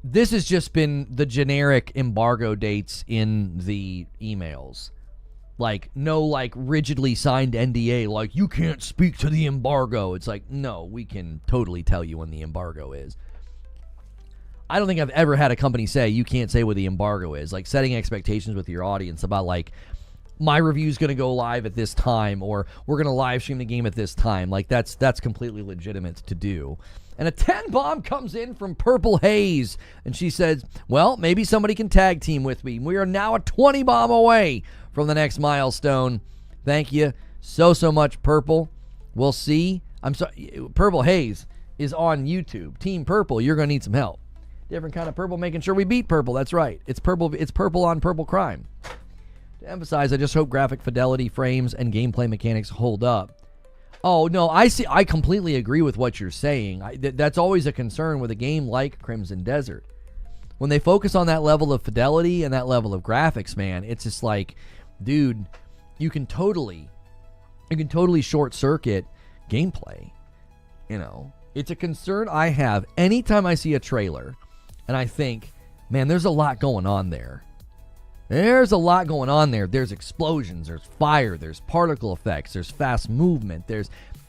This has just been the generic embargo dates in the emails. Like, no, like, rigidly signed NDA, like, you can't speak to the embargo. It's like, no, we can totally tell you when the embargo is. I don't think I've ever had a company say, you can't say what the embargo is. Like, setting expectations with your audience about, like, my review's going to go live at this time, or we're going to live stream the game at this time. Like, that's completely legitimate to do. And a 10 bomb comes in from Purple Haze, and she says, well, maybe somebody can tag team with me. We are now a 20 bomb away from the next milestone. Thank you so much, Purple. We'll see. I'm sorry, Purple Haze is on YouTube. Team Purple, you're going to need some help. Different kind of purple, making sure we beat purple. That's right. It's purple on purple crime. To emphasize, I just hope graphic fidelity, frames, and gameplay mechanics hold up. Oh, no, I completely agree with what you're saying. That's always a concern with a game like Crimson Desert. When they focus on that level of fidelity and that level of graphics, man, it's just like, dude, you can totally short circuit gameplay. You know, it's a concern I have anytime I see a trailer and I think, man, there's a lot going on there. There's a lot going on there. There's explosions, there's fire, there's particle effects, there's fast movement.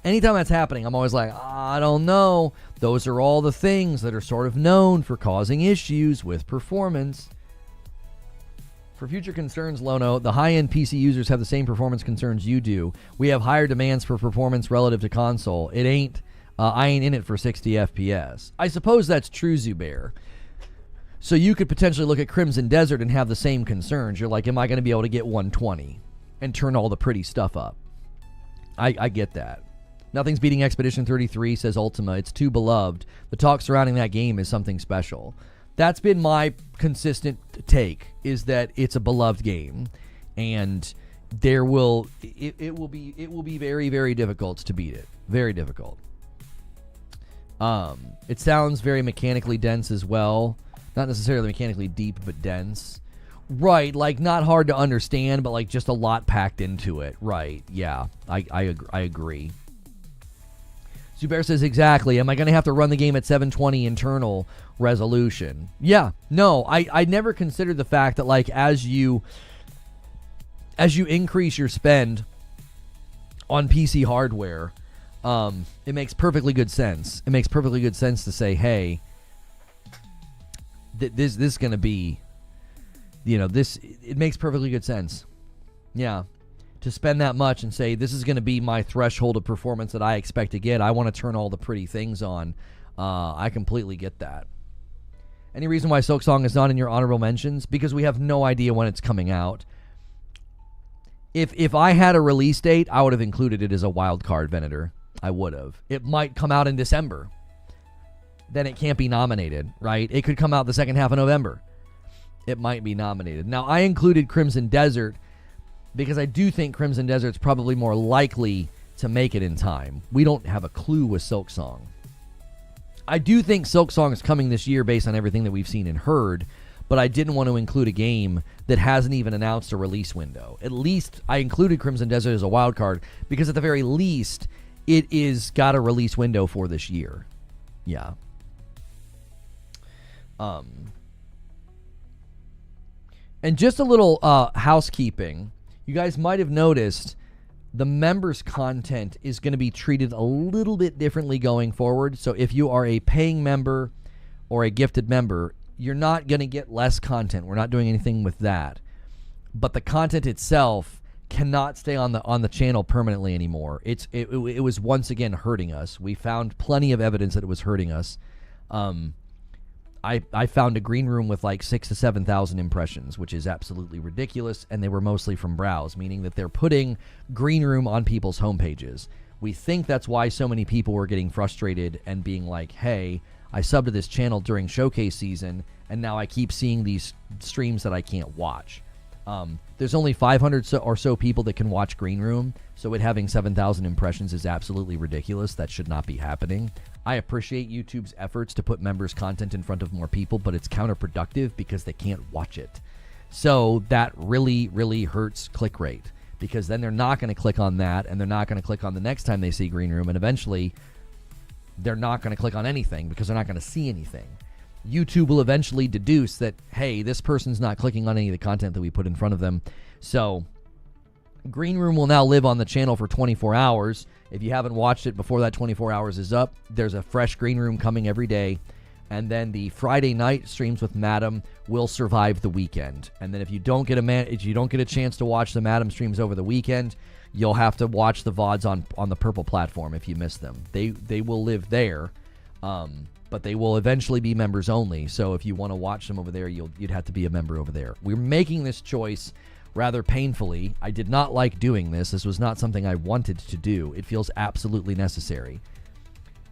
Anytime that's happening, I'm always like, I don't know. Those are all the things that are sort of known for causing issues with performance. For future concerns, Lono, the high-end PC users have the same performance concerns you do. We have higher demands for performance relative to console. I ain't in it for 60 FPS. I suppose that's true, Zubair. So you could potentially look at Crimson Desert and have the same concerns. You're like, am I going to be able to get 120 and turn all the pretty stuff up? I get that. Nothing's beating Expedition 33, says Ultima. It's too beloved. The talk surrounding that game is something special. That's been my consistent take, is that it's a beloved game, and it will be very, very difficult to beat it. Very difficult. It sounds very mechanically dense as well. Not necessarily mechanically deep, but dense. Right, like not hard to understand, but like just a lot packed into it. Right, yeah, I agree. Zubair says, exactly. Am I going to have to run the game at 720 internal resolution? Yeah, no, I never considered the fact that like as you increase your spend on PC hardware, it makes perfectly good sense. It makes perfectly good sense to say, hey, this is going to be, it makes perfectly good sense. Yeah. to spend that much and say, this is going to be my threshold of performance that I expect to get. I want to turn all the pretty things on. I completely get that. Any reason why Silksong is not in your honorable mentions? Because we have no idea when it's coming out. If I had a release date, I would have included it as a wild card, Venator. I would have. It might come out in December. Then it can't be nominated, right? It could come out the second half of November. It might be nominated. Now, I included Crimson Desert because I do think Crimson Desert's probably more likely to make it in time. We don't have a clue with Silksong. I do think Silksong is coming this year based on everything that we've seen and heard, but I didn't want to include a game that hasn't even announced a release window. At least I included Crimson Desert as a wild card because at the very least, it is got a release window for this year. Yeah. And just a little housekeeping. You guys might have noticed the members' content is going to be treated a little bit differently going forward. So if you are a paying member or a gifted member, you're not going to get less content. We're not doing anything with that. But the content itself cannot stay on the channel permanently anymore. It was once again hurting us. We found plenty of evidence that it was hurting us. I found a green room with like 6,000 to 7,000 impressions, which is absolutely ridiculous, and they were mostly from browse, meaning that they're putting green room on people's homepages. We think that's why so many people were getting frustrated and being like, hey, I subbed to this channel during showcase season, and now I keep seeing these streams that I can't watch. There's only 500 or so people that can watch green room, so it having 7,000 impressions is absolutely ridiculous. That should not be happening. I appreciate YouTube's efforts to put members' content in front of more people, but it's counterproductive because they can't watch it. So that really, really hurts click rate because then they're not going to click on that, and they're not going to click on the next time they see green room, and eventually they're not going to click on anything because they're not going to see anything. YouTube will eventually deduce that, hey, this person's not clicking on any of the content that we put in front of them. So green room will now live on the channel for 24 hours. If you haven't watched it before that 24 hours is up, there's a fresh green room coming every day. And then the Friday night streams with Madam will survive the weekend. And then if you don't get a chance to watch the Madam streams over the weekend, you'll have to watch the VODs on the Purple platform if you miss them. They will live there, but they will eventually be members only. So if you want to watch them over there, you'd have to be a member over there. We're making this choice rather painfully. I did not like doing this. This was not something I wanted to do. It feels absolutely necessary.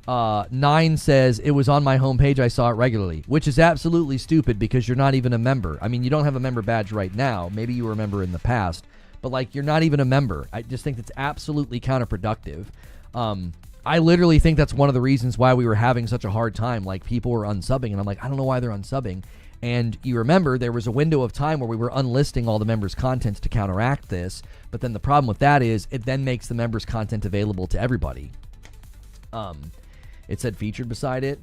9 says, it was on my homepage, I saw it regularly, which is absolutely stupid because you're not even a member. I mean, you don't have a member badge right now. Maybe you were a member in the past, but like, you're not even a member. I just think that's absolutely counterproductive. I literally think that's one of the reasons why we were having such a hard time. Like, people were unsubbing, and I'm like, I don't know why they're unsubbing. And you remember there was a window of time where we were unlisting all the members' content to counteract this. But then the problem with that is it then makes the members' content available to everybody. It said featured beside it.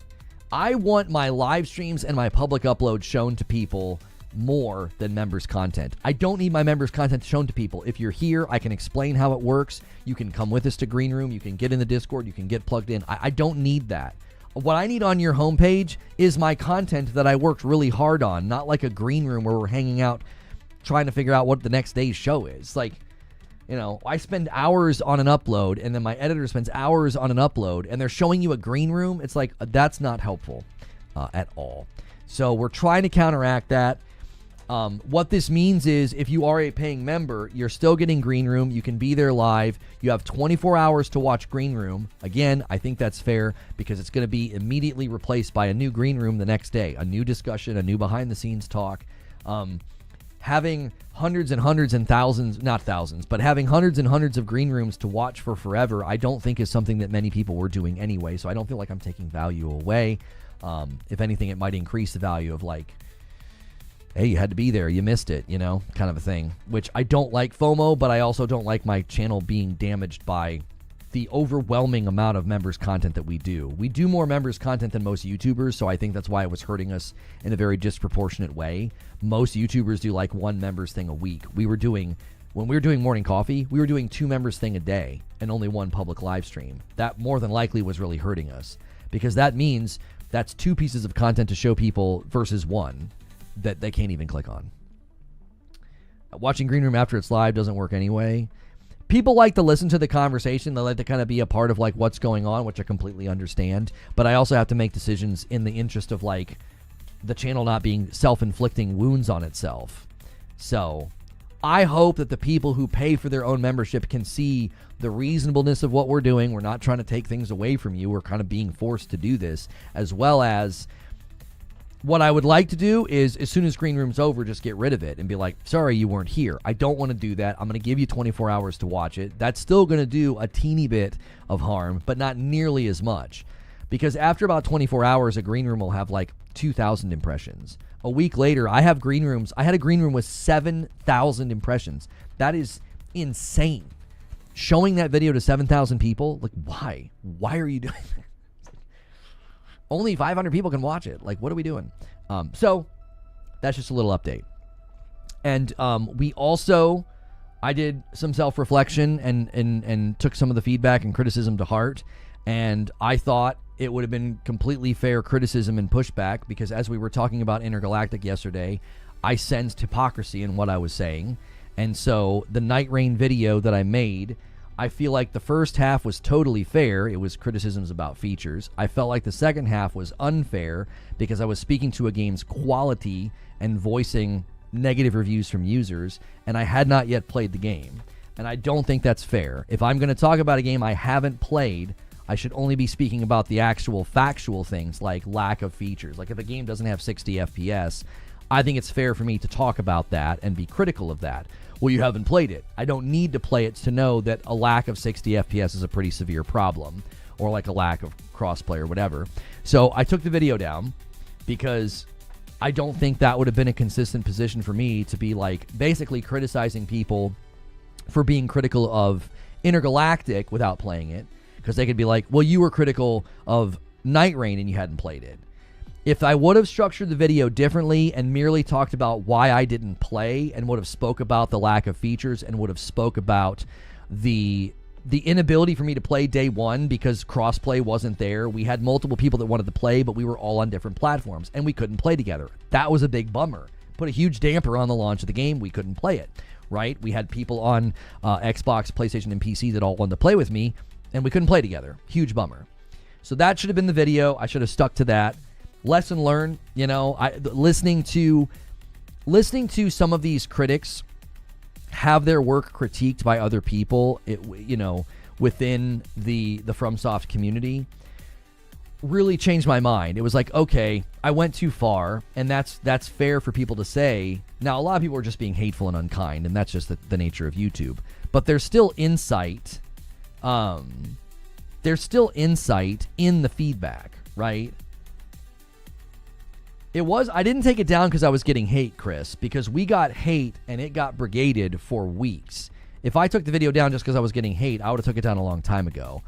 I want my live streams and my public uploads shown to people more than members' content. I don't need my members' content shown to people. If you're here, I can explain how it works. You can come with us to Green Room. You can get in the Discord. You can get plugged in. I don't need that. What I need on your homepage is my content that I worked really hard on, not like a green room where we're hanging out trying to figure out what the next day's show is. Like, you know, I spend hours on an upload, and then my editor spends hours on an upload, and they're showing you a green room. It's like, that's not helpful at all. So we're trying to counteract that. What this means is if you are a paying member, you're still getting Green Room. You can be there live. You have 24 hours to watch Green Room. Again, I think that's fair because it's going to be immediately replaced by a new Green Room the next day, a new discussion, a new behind-the-scenes talk. Having hundreds and hundreds and thousands, not thousands, but having hundreds and hundreds of Green Rooms to watch for forever, I don't think is something that many people were doing anyway, so I don't feel like I'm taking value away. If anything, it might increase the value of, like, hey, you had to be there, you missed it, you know, kind of a thing, which I don't like FOMO, but I also don't like my channel being damaged by the overwhelming amount of members content that we do. We do more members content than most YouTubers, so I think that's why it was hurting us in a very disproportionate way. Most YouTubers do like one members thing a week. When we were doing Morning Coffee, we were doing 2 members thing a day and only 1 public live stream. That more than likely was really hurting us because that means that's 2 pieces of content to show people versus 1 that they can't even click on. Watching Green Room after it's live doesn't work anyway. people like to listen to the conversation. They like to kind of be a part of like what's going on, which I completely understand. But I also have to make decisions in the interest of like the channel not being self-inflicting wounds on itself. So I hope that the people who pay for their own membership can see the reasonableness of what we're doing. We're not trying to take things away from you. We're kind of being forced to do this, as well as what I would like to do is, as soon as Green Room's over, just get rid of it and be like, sorry, you weren't here. I don't want to do that. I'm going to give you 24 hours to watch it. That's still going to do a teeny bit of harm, but not nearly as much. Because after about 24 hours, a Green Room will have like 2,000 impressions. A week later, I have Green Rooms. I had a Green Room with 7,000 impressions. That is insane. Showing that video to 7,000 people, like, why? Why are you doing that? Only 500 people can watch it. Like, what are we doing? So that's just a little update. And I did some self-reflection and took some of the feedback and criticism to heart. And I thought it would have been completely fair criticism and pushback, because as we were talking about Intergalactic yesterday, I sensed hypocrisy in what I was saying. And so the Night Rain video that I made, I feel like the first half was totally fair. It was criticisms about features. I felt like the second half was unfair because I was speaking to a game's quality and voicing negative reviews from users, and I had not yet played the game. And I don't think that's fair. If I'm going to talk about a game I haven't played, I should only be speaking about the actual factual things like lack of features. Like if a game doesn't have 60 FPS, I think it's fair for me to talk about that and be critical of that. Well, you haven't played it. I don't need to play it to know that a lack of 60 FPS is a pretty severe problem, or like a lack of crossplay or whatever. So I took the video down because I don't think that would have been a consistent position for me to be like basically criticizing people for being critical of Intergalactic without playing it. Because they could be like, well, you were critical of Night Rain and you hadn't played it. If I would have structured the video differently and merely talked about why I didn't play, and would have spoke about the lack of features, and would have spoke about the inability for me to play day one because crossplay wasn't there. We had multiple people that wanted to play, but we were all on different platforms and we couldn't play together. That was a big bummer. Put a huge damper on the launch of the game. We couldn't play it, right? We had people on Xbox, PlayStation, and PC that all wanted to play with me, and we couldn't play together. Huge bummer. So that should have been the video. I should have stuck to that. Lesson learned, listening to some of these critics have their work critiqued by other people, within the FromSoft community, really changed my mind. It was like, okay, I went too far, and that's fair for people to say. Now, a lot of people are just being hateful and unkind, and that's just the nature of YouTube. But there's still insight. There's still insight in the feedback, right? I didn't take it down because I was getting hate, Chris, because we got hate and it got brigaded for weeks. If I took the video down just because I was getting hate, I would have took it down a long time ago.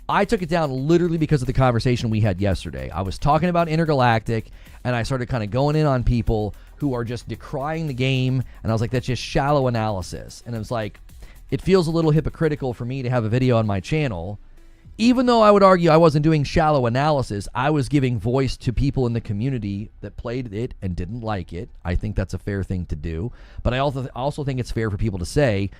I took it down literally because of the conversation we had yesterday. I was talking about Intergalactic, and I started kind of going in on people who are just decrying the game, and I was like, that's just shallow analysis. And it was like, it feels a little hypocritical for me to have a video on my channel. Even though I would argue I wasn't doing shallow analysis, I was giving voice to people in the community that played it and didn't like it. I think that's a fair thing to do. But I also think it's fair for people to say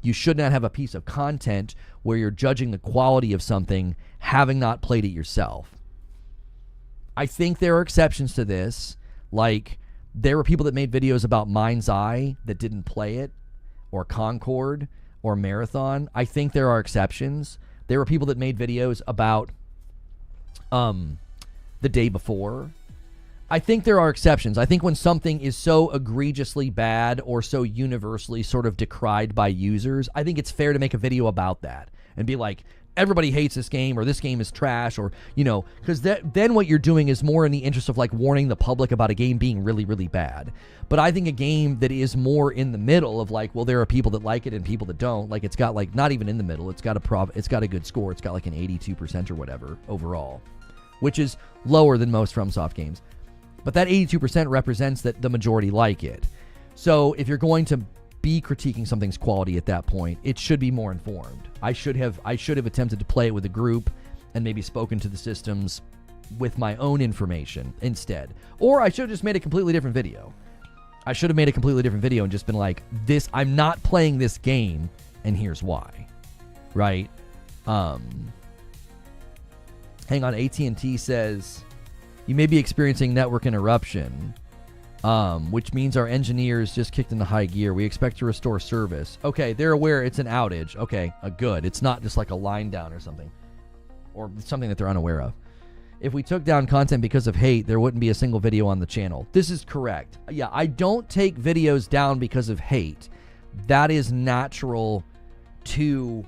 you should not have a piece of content where you're judging the quality of something having not played it yourself. I think there are exceptions to this. Like, there were people that made videos about Mind's Eye that didn't play it, or Concord, or Marathon. I think there are exceptions. There were people that made videos about The Day Before. I think there are exceptions. I think when something is so egregiously bad or so universally sort of decried by users, I think it's fair to make a video about that and be like, everybody hates this game, or this game is trash, or, because then what you're doing is more in the interest of like warning the public about a game being really, really bad. But I think a game that is more in the middle of like, well, there are people that like it and people that don't, like, it's got like not even in the middle. It's got a good score. It's got like an 82% or whatever overall, which is lower than most FromSoft games. But that 82% represents that the majority like it. So if you're going to be critiquing something's quality at that point, it should be more informed. I should have attempted to play it with a group and maybe spoken to the systems with my own information instead. Or I should have just made a completely different video. I should have made a completely different video and just been like, I'm not playing this game and here's why, right? Hang on, AT&T says, you may be experiencing network interruption, which means our engineers just kicked into high gear. We expect to restore service. Okay, they're aware it's an outage. Okay, good. It's not just like a line down or something, or something that they're unaware of. If we took down content because of hate, there wouldn't be a single video on the channel. This is correct. Yeah, I don't take videos down because of hate. That is natural to,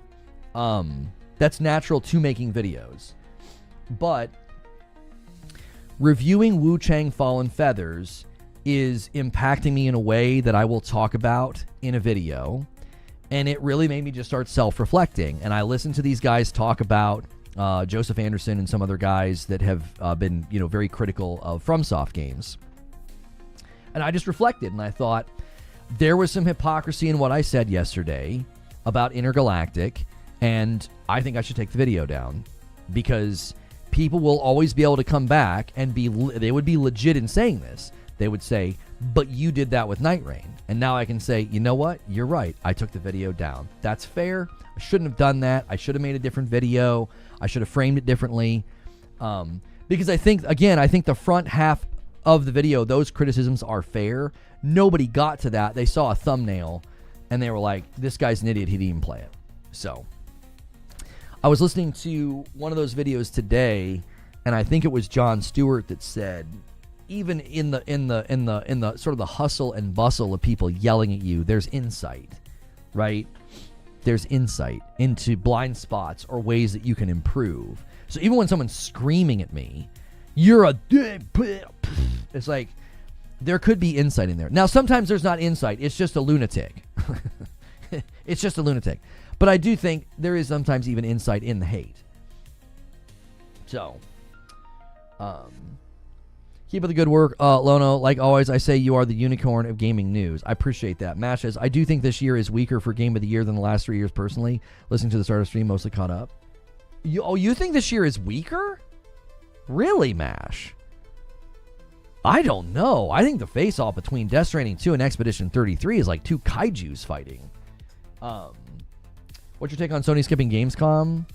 that's natural to making videos. But reviewing Wu Chang Fallen Feathers is impacting me in a way that I will talk about in a video. And it really made me just start self-reflecting. And I listened to these guys talk about Joseph Anderson and some other guys that have been, very critical of FromSoft games. And I just reflected, and I thought there was some hypocrisy in what I said yesterday about Intergalactic, and I think I should take the video down because people will always be able to come back and they would be legit in saying this. They would say, but you did that with Night Rain. And now I can say, you know what? You're right. I took the video down. That's fair. I shouldn't have done that. I should have made a different video. I should have framed it differently. Because I think the front half of the video, those criticisms are fair. Nobody got to that. They saw a thumbnail and they were like, this guy's an idiot. He didn't even play it. So I was listening to one of those videos today, and I think it was Jon Stewart that said, even in the sort of the hustle and bustle of people yelling at you, there's insight, right? There's insight into blind spots or ways that you can improve. So even when someone's screaming at me, you're a dick, it's like there could be insight in there. Now, sometimes there's not insight. It's just a lunatic. It's just a lunatic. But I do think there is sometimes even insight in the hate. So, keep up the good work, Lono. Like always, I say you are the unicorn of gaming news. I appreciate that. Mash says, I do think this year is weaker for Game of the Year than the last 3 years personally. Listening to the start of stream, mostly caught up. You think this year is weaker? Really, Mash? I don't know. I think the face-off between Death Stranding 2 and Expedition 33 is like two kaijus fighting. What's your take on Sony skipping Gamescom?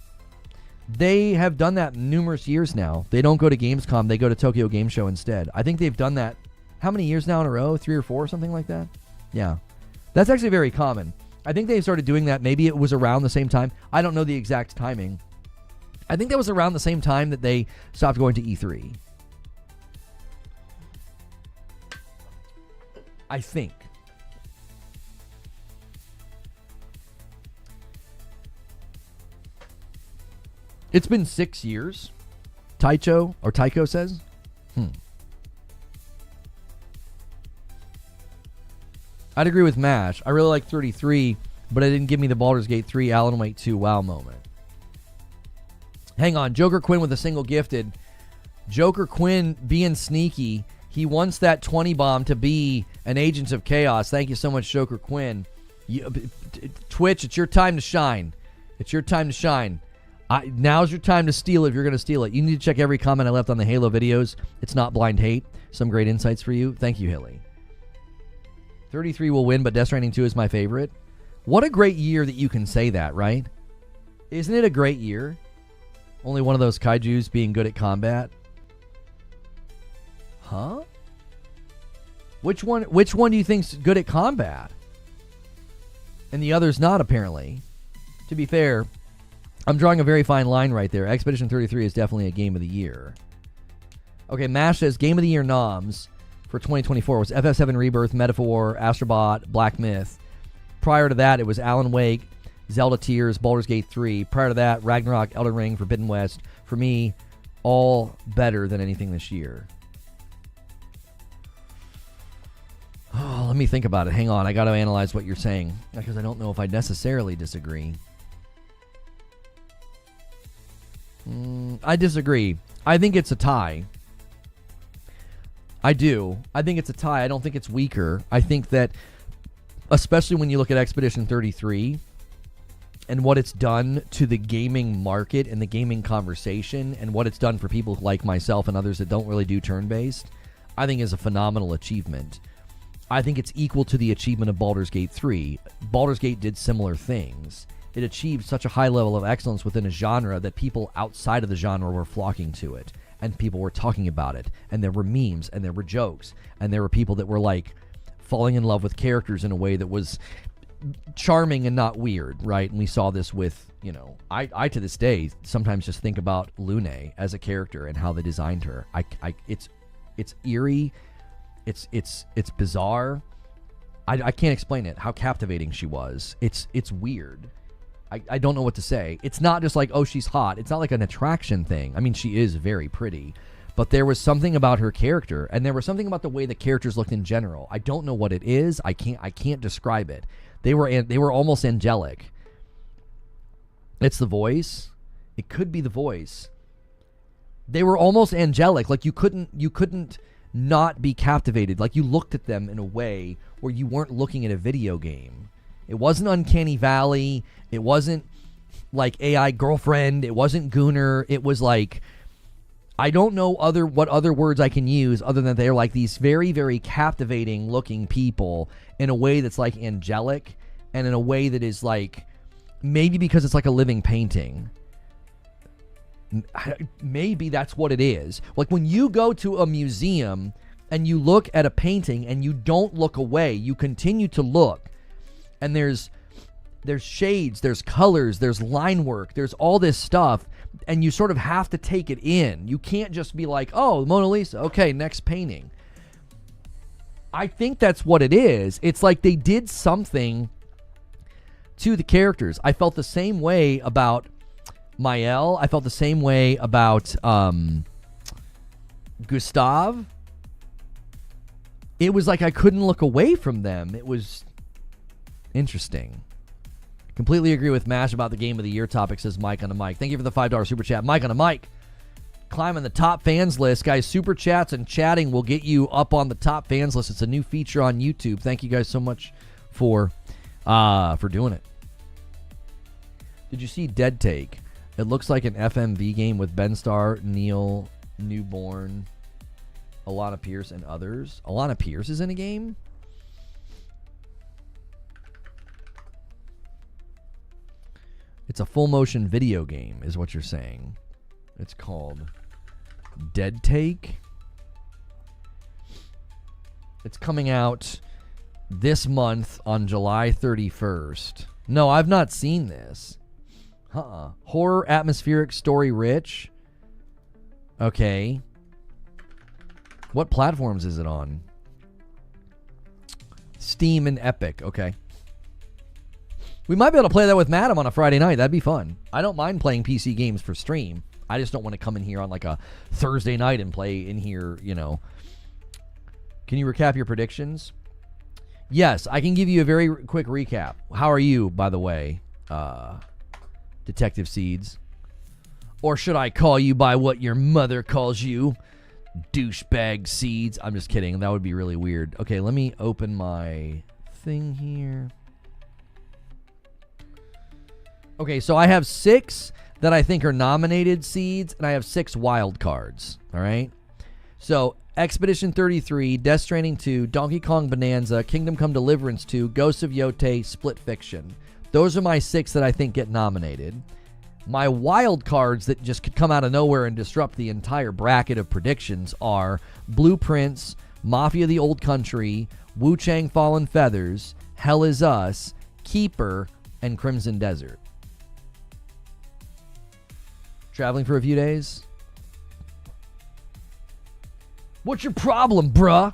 They have done that numerous years now. They don't go to Gamescom. They go to Tokyo Game Show instead. I think they've done that how many years now in a row? 3 or 4, something like that? Yeah. That's actually very common. I think they started doing that. Maybe it was around the same time. I don't know the exact timing. I think that was around the same time that they stopped going to E3. I think. It's been 6 years, Tycho says. I'd agree with Mash. I really like 33, but it didn't give me the Baldur's Gate 3 Alan Wake 2 wow moment. Hang on, Joker Quinn with a single gifted. Joker Quinn being sneaky. He wants that 20 bomb to be an Agents of Chaos. Thank you so much, Joker Quinn. Twitch, it's your time to shine. It's your time to shine. Now's your time to steal it if you're going to steal it. You need to check every comment I left on the Halo videos. It's not blind hate. Some great insights for you. Thank you, Hilly. 33 will win, but Death Stranding 2 is my favorite. What a great year that you can say that, right? Isn't it a great year? Only one of those kaijus being good at combat. Huh? Which one do you think's good at combat? And the other's not, apparently. To be fair, I'm drawing a very fine line right there. Expedition 33 is definitely a game of the year. Okay, Mash says game of the year noms for 2024 was FF7 Rebirth, Metaphor, Astrobot, Black Myth. Prior to that, it was Alan Wake, Zelda Tears, Baldur's Gate 3. Prior to that, Ragnarok, Elden Ring, Forbidden West. For me, all better than anything this year. Oh, let me think about it. Hang on, I got to analyze what you're saying because I don't know if I necessarily disagree. I disagree. I think it's a tie. I do. I think it's a tie. I don't think it's weaker. I think that, especially when you look at Expedition 33 and what it's done to the gaming market and the gaming conversation and what it's done for people like myself and others that don't really do turn-based, I think is a phenomenal achievement. I think it's equal to the achievement of Baldur's Gate 3. Baldur's Gate did similar things. It achieved such a high level of excellence within a genre that people outside of the genre were flocking to it, and people were talking about it, and there were memes, and there were jokes, and there were people that were like falling in love with characters in a way that was charming and not weird, right? And we saw this with, you know, I to this day sometimes just think about Lune as a character and how they designed her. It's eerie, it's bizarre. I can't explain it. How captivating she was. It's weird. I don't know what to say. It's not just like, oh, she's hot. It's not like an attraction thing. I mean, she is very pretty, but there was something about her character, and there was something about the way the characters looked in general. I don't know what it is. I can't describe it. They were almost angelic. It's the voice. It could be the voice. They were almost angelic. Like you couldn't not be captivated. Like you looked at them in a way where you weren't looking at a video game. It wasn't Uncanny Valley. It wasn't like AI Girlfriend. It wasn't Gooner. It was like, I don't know what other words I can use other than they're like these very, very captivating looking people in a way that's like angelic, and in a way that is like, maybe because it's like a living painting. Maybe that's what it is. Like when you go to a museum and you look at a painting and you don't look away, you continue to look, and there's shades, there's colors, there's line work, there's all this stuff, and you sort of have to take it in. You can't just be like, oh, Mona Lisa, okay, next painting. I think that's what it is. It's like they did something to the characters. I felt the same way about Mael. I felt the same way about Gustav. It was like I couldn't look away from them. It was interesting. Completely agree with Mash about the Game of the Year topic, says Mike on the mic. Thank you for the $5 super chat. Mike on the mic. Climbing the top fans list. Guys, super chats and chatting will get you up on the top fans list. It's a new feature on YouTube. Thank you guys so much for doing it. Did you see Dead Take? It looks like an FMV game with Ben Starr, Neil, Newborn, Alana Pierce, and others. Alana Pierce is in a game? It's a full motion video game, is what you're saying. It's called Dead Take. It's coming out this month on July 31st. No, I've not seen this. Horror, atmospheric, story rich. Okay. What platforms is it on? Steam and Epic. Okay. We might be able to play that with Madam on a Friday night. That'd be fun. I don't mind playing PC games for stream. I just don't want to come in here on like a Thursday night and play in here, you know. Can you recap your predictions? Yes, I can give you a very quick recap. How are you, by the way, Detective Seeds? Or should I call you by what your mother calls you? Douchebag Seeds. I'm just kidding. That would be really weird. Okay, let me open my thing here. Okay, so I have 6 that I think are nominated seeds, and I have 6 wild cards. All right? So, Expedition 33, Death Stranding 2, Donkey Kong Bonanza, Kingdom Come Deliverance 2, Ghosts of Yotei, Split Fiction. Those are my 6 that I think get nominated. My wild cards that just could come out of nowhere and disrupt the entire bracket of predictions are Blueprints, Mafia the Old Country, Wu Chang Fallen Feathers, Hell Is Us, Keeper, and Crimson Desert. Traveling for a few days? What's your problem, bruh?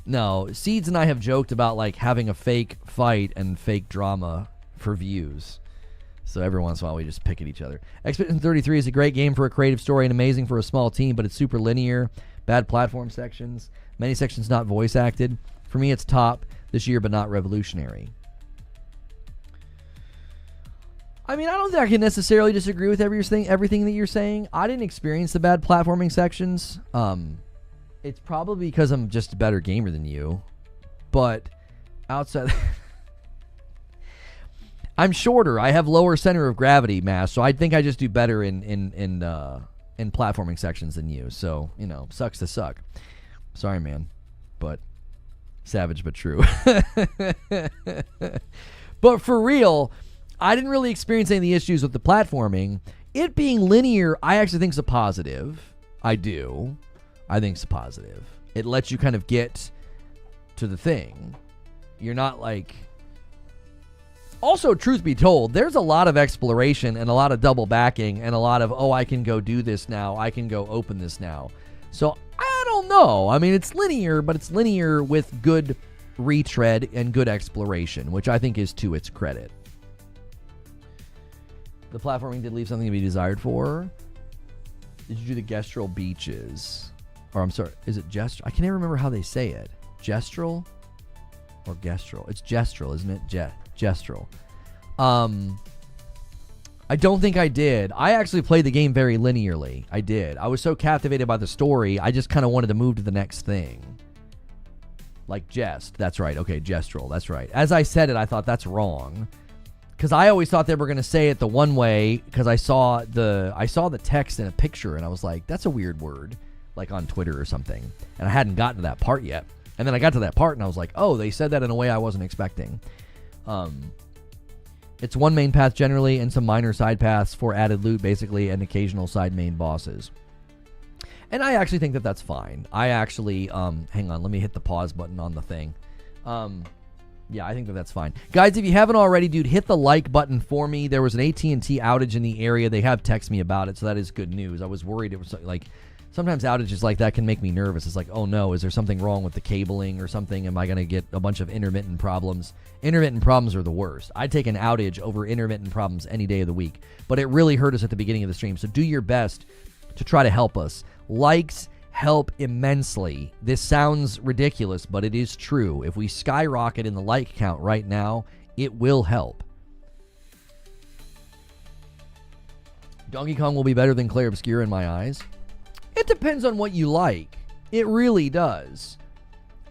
No, Seeds and I have joked about like having a fake fight and fake drama for views. So every once in a while we just pick at each other. Expedition 33 is a great game for a creative story and amazing for a small team, but it's super linear. Bad platform sections. Many sections not voice acted. For me, it's top this year, but not revolutionary. I mean, I don't think I can necessarily disagree with everything that you're saying. I didn't experience the bad platforming sections. It's probably because I'm just a better gamer than you. But outside... I'm shorter. I have lower center of gravity mass, so I think I just do better in platforming sections than you. So, you know, sucks to suck. Sorry, man. But Savage but true. But for real, I didn't really experience any of the issues with the platforming. It being linear, I actually think is a positive. I do. I think it's a positive. It lets you kind of get to the thing. You're not like... Also, truth be told, there's a lot of exploration and a lot of double backing and a lot of, oh, I can go do this now. I can go open this now. So, I don't know. I mean, it's linear, but it's linear with good retread and good exploration, which I think is to its credit. The platforming did leave something to be desired for. Did you do the Gestural Beaches? Or I'm sorry, is it Gestural? I can't even remember how they say it. Gestural or Gestural? It's Gestural, isn't it? Gestural. I don't think I did. I actually played the game very linearly. I did. I was so captivated by the story, I just kind of wanted to move to the next thing. Like Jest. That's right. Okay, Gestural. That's right. As I said it, I thought that's wrong. Because I always thought they were going to say it the one way, because I saw the text in a picture, and I was like, that's a weird word, like on Twitter or something. And I hadn't gotten to that part yet. And then I got to that part, and I was like, oh, they said that in a way I wasn't expecting. It's one main path generally, and some minor side paths for added loot, basically, and occasional side main bosses. And I actually think that that's fine. I actually, hang on, let me hit the pause button on the thing. Yeah, I think that that's fine. Guys, if you haven't already, dude, hit the like button for me. There was an AT&T outage in the area. They have texted me about it, so that is good news. I was worried it was like, sometimes outages like that can make me nervous. It's like, oh no, is there something wrong with the cabling or something? Am I going to get a bunch of intermittent problems? Intermittent problems are the worst. I'd take an outage over intermittent problems any day of the week. But it really hurt us at the beginning of the stream, so do your best to try to help us. Likes help immensely. This sounds ridiculous, but it is true. If we skyrocket in the like count right now, it will help. Donkey Kong will be better than Clair Obscur in my eyes. It depends on what you like. It really does.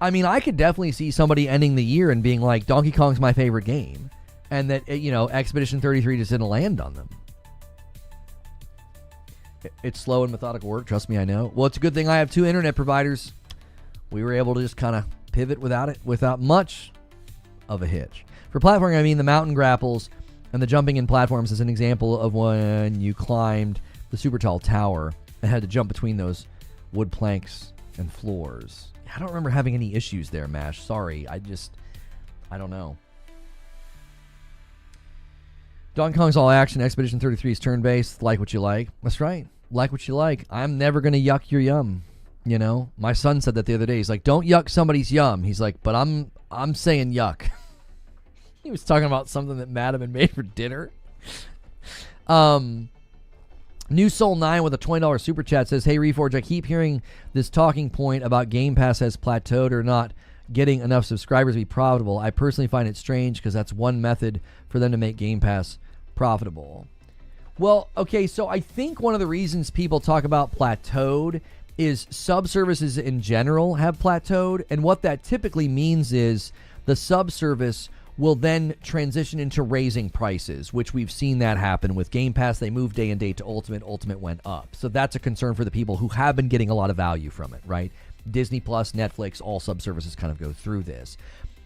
I mean, I could definitely see somebody ending the year and being like, Donkey Kong's my favorite game. And that, Expedition 33 just didn't land on them. It's slow and methodical work. Trust me, I know. Well, it's a good thing I have two internet providers. We were able to just kind of pivot without much of a hitch. For platforming, I mean the mountain grapples and the jumping in platforms is an example of when you climbed the super tall tower and had to jump between those wood planks and floors. I don't remember having any issues there, Mash. Sorry. I don't know. Donkey Kong's all action. Expedition 33 is turn-based. Like what you like. That's right. Like what you like. I'm never going to yuck your yum. My son said that the other day. He's like, don't yuck somebody's yum. He's like, but I'm saying yuck. He was talking about something that Madam had made for dinner. New Soul 9 with a $20 super chat says, hey, Reforge, I keep hearing this talking point about Game Pass has plateaued or not getting enough subscribers to be profitable. I personally find it strange because that's one method for them to make Game Pass profitable. Well, okay, so I think one of the reasons people talk about plateaued is subservices in general have plateaued, and what that typically means is the subservice will then transition into raising prices, which we've seen that happen with Game Pass. They moved day and date to Ultimate. Ultimate went up. So that's a concern for the people who have been getting a lot of value from it, right? Disney Plus, Netflix, all subservices kind of go through this.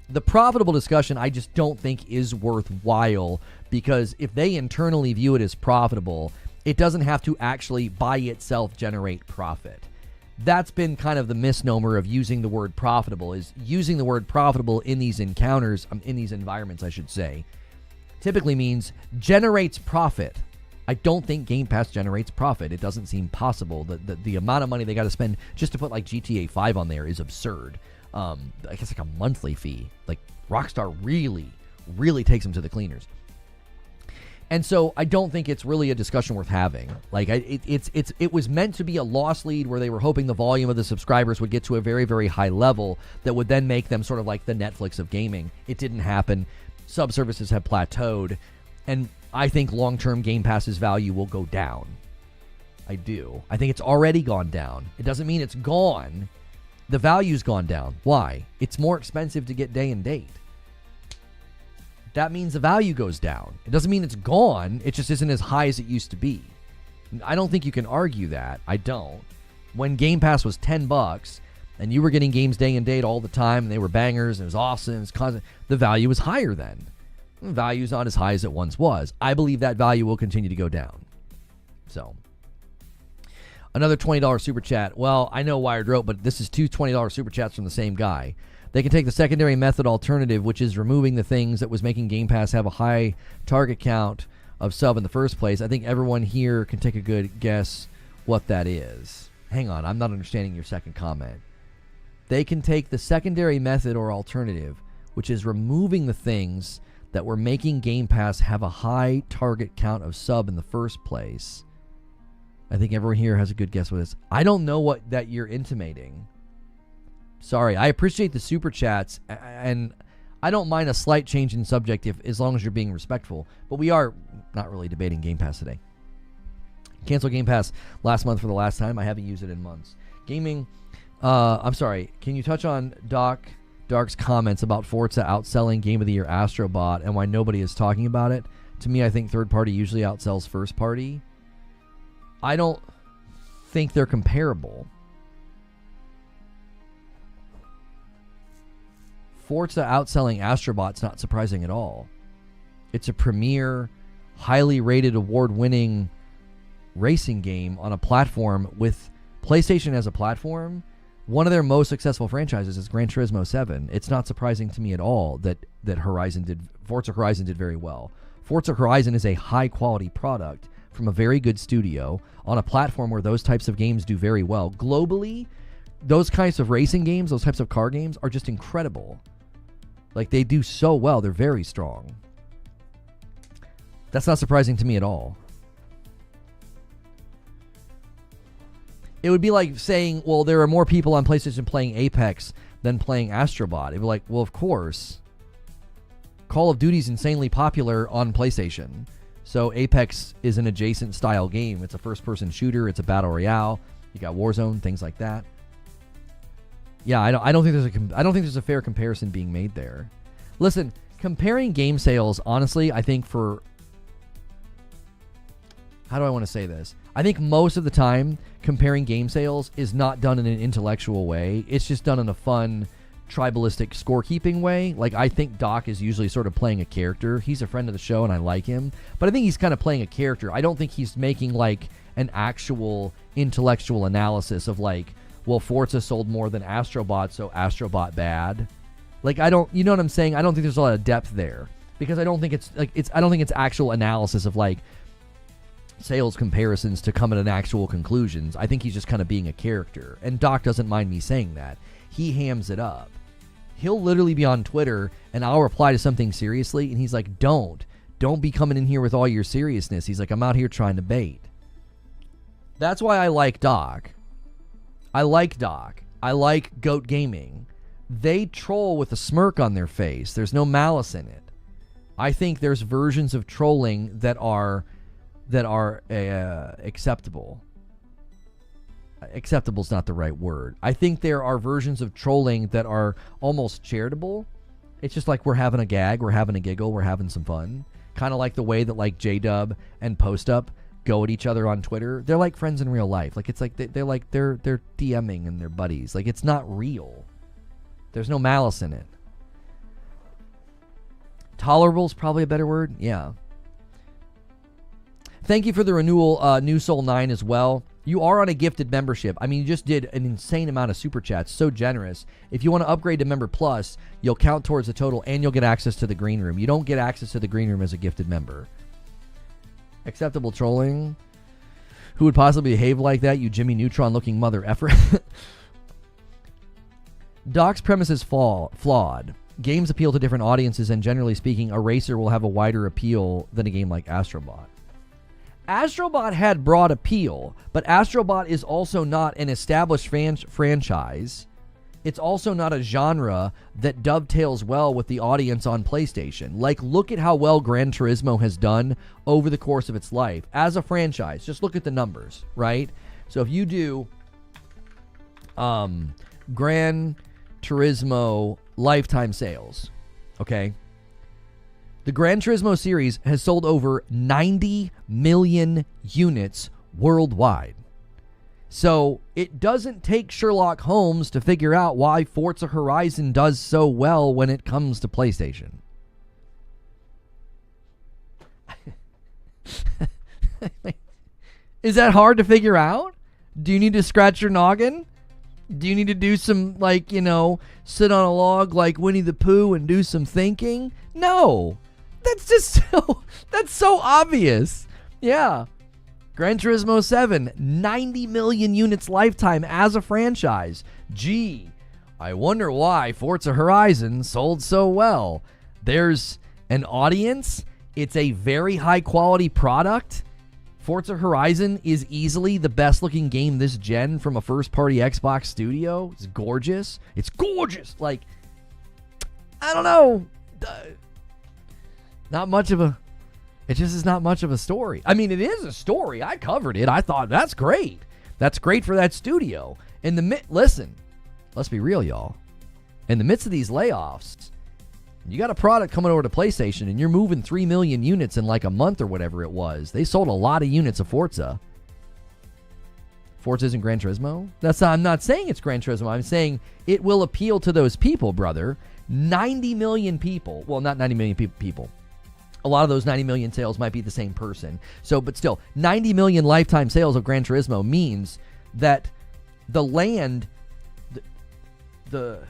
The profitable discussion, I just don't think is worthwhile, because if they internally view it as profitable, it doesn't have to actually by itself generate profit. That's been kind of the misnomer of using the word profitable, is using the word profitable in these encounters, in these environments, I should say, typically means generates profit. I don't think Game Pass generates profit. It doesn't seem possible. The amount of money they got to spend just to put like GTA 5 on there is absurd. I guess like a monthly fee. Like Rockstar really takes them to the cleaners. And so I don't think it's really a discussion worth having. Like it was meant to be a loss lead where they were hoping the volume of the subscribers would get to a very, very high level that would then make them sort of like the Netflix of gaming. It didn't happen. Subservices have plateaued, and I think long-term Game Pass's value will go down. I do. I think it's already gone down. It doesn't mean it's gone. The value's gone down. Why? It's more expensive to get day and date. That means the value goes down. It doesn't mean it's gone. It just isn't as high as it used to be. I don't think you can argue that. I don't. When Game Pass was $10, and you were getting games day and date all the time, and they were bangers, and it was awesome, it was constant, the value was higher then. The value is not as high as it once was. I believe that value will continue to go down. So, another $20 super chat. Well, I know Wired wrote, but this is two $20 super chats from the same guy. They can take the secondary method alternative, which is removing the things that was making Game Pass have a high target count of sub in the first place. I think everyone here can take a good guess what that is. Hang on, I'm not understanding your second comment. They can take the secondary method or alternative, which is removing the things that were making Game Pass have a high target count of sub in the first place. I think everyone here has a good guess what it is. I don't know what that you're intimating. Sorry, I appreciate the super chats, and I don't mind a slight change in subject as long as you're being respectful. But we are not really debating Game Pass today. Cancel Game Pass last month for the last time. I haven't used it in months. Gaming, I'm sorry. Can you touch on Dark's comments about Forza outselling Game of the Year Astrobot and why nobody is talking about it? To me, I think third party usually outsells first party. I don't think they're comparable. Forza outselling Astrobot's not surprising at all. It's a premier, highly rated, award-winning racing game on a platform with PlayStation as a platform. One of their most successful franchises is Gran Turismo 7. It's not surprising to me at all that Forza Horizon did very well. Forza Horizon is a high-quality product from a very good studio on a platform where those types of games do very well. Globally, those kinds of racing games, those types of car games are just incredible. Like, they do so well. They're very strong. That's not surprising to me at all. It would be like saying, well, there are more people on PlayStation playing Apex than playing Astrobot. It'd be like, well, of course. Call of Duty's insanely popular on PlayStation. So Apex is an adjacent style game. It's a first-person shooter. It's a battle royale. You got Warzone, things like that. Yeah, I don't think there's a fair comparison being made there. Listen, comparing game sales, honestly, I think for... How do I want to say this? I think most of the time, comparing game sales is not done in an intellectual way. It's just done in a fun, tribalistic scorekeeping way. Like, I think Doc is usually sort of playing a character. He's a friend of the show, and I like him. But I think he's kind of playing a character. I don't think he's making, like, an actual intellectual analysis of, like, well, Forza sold more than Astrobot, so Astrobot bad. Like, I don't, you know what I'm saying? I don't think there's a lot of depth there. Because I don't think I don't think it's actual analysis of, like, sales comparisons to come at an actual conclusions. I think he's just kind of being a character. And Doc doesn't mind me saying that. He hams it up. He'll literally be on Twitter, and I'll reply to something seriously, and he's like, don't be coming in here with all your seriousness. He's like, I'm out here trying to bait. That's why I like Doc. I like Doc. I like Goat Gaming. They troll with a smirk on their face. There's no malice in it. I think there's versions of trolling that are acceptable. Acceptable's not the right word. I think there are versions of trolling that are almost charitable. It's just like we're having a gag, we're having a giggle, we're having some fun. Kind of like the way that like J-Dub and Post-Up go at each other on Twitter. They're like friends in real life. Like, it's like they're DMing and they're buddies. Like, it's not real. There's no malice in it. Tolerable is probably a better word. Yeah. Thank you for the renewal, New Soul 9 as well. You are on a gifted membership. I mean, you just did an insane amount of super chats. So generous. If you want to upgrade to Member Plus, you'll count towards the total and you'll get access to the green room. You don't get access to the green room as a gifted member. Acceptable trolling. Who would possibly behave like that, you Jimmy Neutron-looking mother effer? Doc's premise is flawed. Games appeal to different audiences, and generally speaking, a racer will have a wider appeal than a game like Astrobot. Astrobot had broad appeal, but Astrobot is also not an established franchise. It's also not a genre that dovetails well with the audience on PlayStation. Like, look at how well Gran Turismo has done over the course of its life. As a franchise, just look at the numbers, right? So if you do Gran Turismo lifetime sales, okay? The Gran Turismo series has sold over 90 million units worldwide. So it doesn't take Sherlock Holmes to figure out why Forza Horizon does so well when it comes to PlayStation. Is that hard to figure out? Do you need to scratch your noggin? Do you need to do some, like, you know, sit on a log like Winnie the Pooh and do some thinking? No. That's just that's so obvious. Yeah. Gran Turismo 7, 90 million units lifetime as a franchise. Gee, I wonder why Forza Horizon sold so well. There's an audience. It's a very high quality product. Forza Horizon is easily the best looking game this gen from a first party Xbox studio. It's gorgeous. It's gorgeous. Like, I don't know. Not much of a... It just is not much of a story. I mean, it is a story. I covered it. I thought, that's great. That's great for that studio. Listen, let's be real, y'all. In the midst of these layoffs, you got a product coming over to PlayStation, and you're moving 3 million units in like a month or whatever it was. They sold a lot of units of Forza. Forza isn't Gran Turismo? I'm not saying it's Gran Turismo. I'm saying it will appeal to those people, brother. 90 million people. Well, not 90 million people. A lot of those 90 million sales might be the same person. So, but still, 90 million lifetime sales of Gran Turismo means that the land, the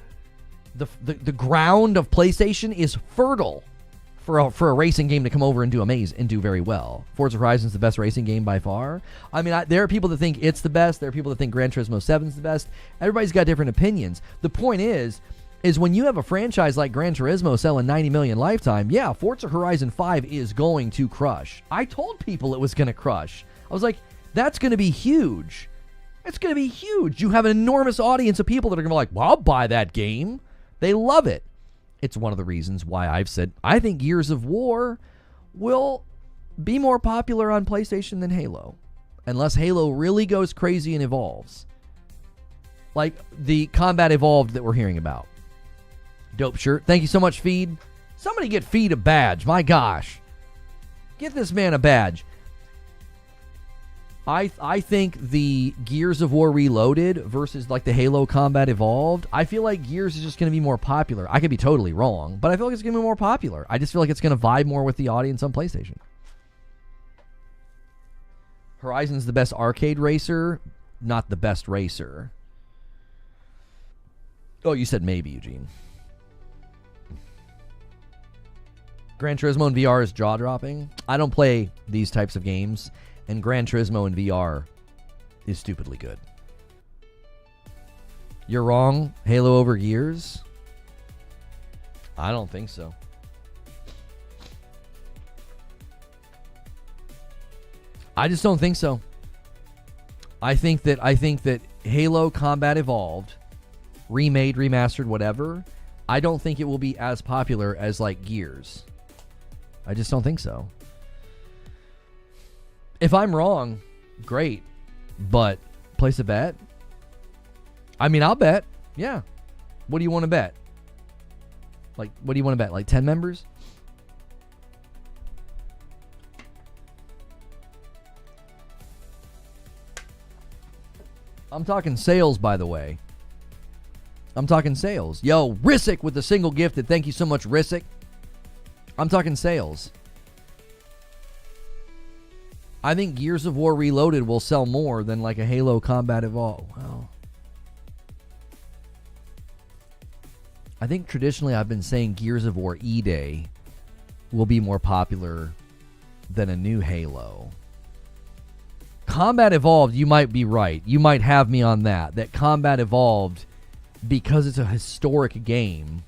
ground of PlayStation is fertile for a racing game to come over and do very well. Forza Horizon is the best racing game by far. I mean, there are people that think it's the best. There are people that think Gran Turismo 7 is the best. Everybody's got different opinions. The point is when you have a franchise like Gran Turismo selling 90 million lifetime, yeah, Forza Horizon 5 is going to crush. I told people it was going to crush. I was like, that's going to be huge. It's going to be huge. You have an enormous audience of people that are going to be like, well, I'll buy that game. They love it. It's one of the reasons why I've said I think Gears of War will be more popular on PlayStation than Halo. Unless Halo really goes crazy and evolves. Like the Combat Evolved that we're hearing about. Dope shirt. Thank you so much, Feed. Somebody get Feed a badge. My gosh. Get this man a badge. I think the Gears of War Reloaded versus like the Halo Combat Evolved, I feel like Gears is just going to be more popular. I could be totally wrong, but I feel like it's going to be more popular. I just feel like it's going to vibe more with the audience on PlayStation. Horizon's the best arcade racer, not the best racer. Oh, you said maybe, Eugene. Gran Turismo in VR is jaw-dropping. I don't play these types of games, and Gran Turismo in VR is stupidly good. You're wrong. Halo over Gears? I don't think so. I just don't think so. I think that Halo Combat Evolved, remade, remastered, whatever, I don't think it will be as popular as like Gears. I just don't think so. If I'm wrong, great. But place a bet? I mean, I'll bet. Yeah. What do you want to bet? Like, what do you want to bet? Like 10 members? I'm talking sales, by the way. I'm talking sales. Yo, Rissick with the single gifted. Thank you so much, Rissick. I'm talking sales. I think Gears of War Reloaded will sell more than like a Halo Combat Evolved. Well, I think traditionally I've been saying Gears of War E-Day will be more popular than a new Halo. Combat Evolved, you might be right. You might have me on that. That Combat Evolved, because it's a historic game,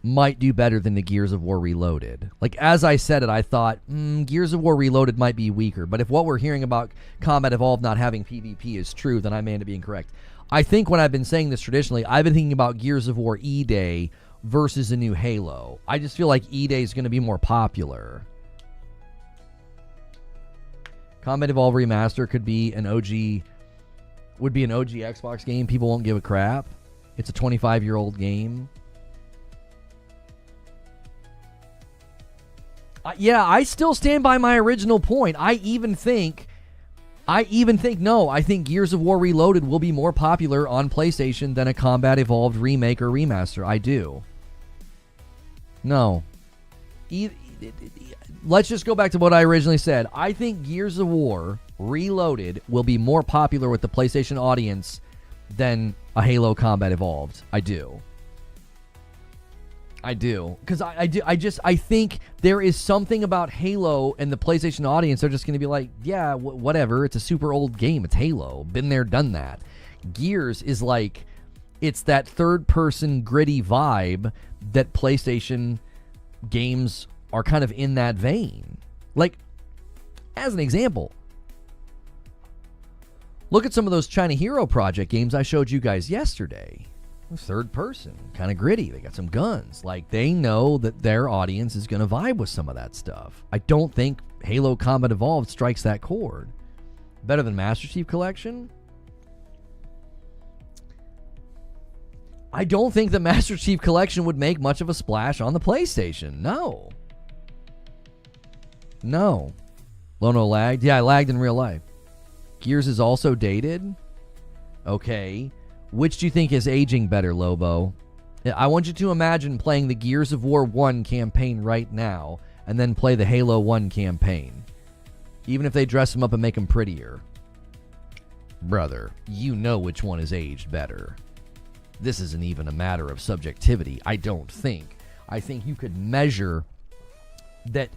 might do better than the Gears of War Reloaded. Like, as I said it, I thought, Gears of War Reloaded might be weaker. But if what we're hearing about Combat Evolved not having PvP is true, then I may end up being correct. I think when I've been saying this traditionally, I've been thinking about Gears of War E-Day versus a new Halo. I just feel like E-Day is going to be more popular. Combat Evolved Remaster could be an OG, would be an OG Xbox game. People won't give a crap. It's a 25-year-old game. Yeah, I still stand by my original point. I even think I even think, no, I think Gears of War Reloaded will be more popular on PlayStation than a Combat Evolved remake or remaster. I do. No. Let's just go back to what I originally said. I think Gears of War Reloaded will be more popular with the PlayStation audience than a Halo Combat Evolved. I do. Because I think there is something about Halo and the PlayStation audience. They're just going to be like, yeah, whatever. It's a super old game. It's Halo. Been there, done that. Gears is like, it's that third-person gritty vibe that PlayStation games are kind of in that vein. Like, as an example, look at some of those China Hero Project games I showed you guys yesterday. Third person, kind of gritty. They got some guns. Like, they know that their audience is going to vibe with some of that stuff. I don't think Halo Combat Evolved strikes that chord. Better than Master Chief Collection? I don't think the Master Chief Collection would make much of a splash on the PlayStation. No. Lono lagged? Yeah, I lagged in real life. Gears is also dated? Okay. Which do you think is aging better, Lobo? I want you to imagine playing the Gears of War 1 campaign right now and then play the Halo 1 campaign. Even if they dress them up and make them prettier. Brother, you know which one is aged better. This isn't even a matter of subjectivity, I don't think. I think you could measure that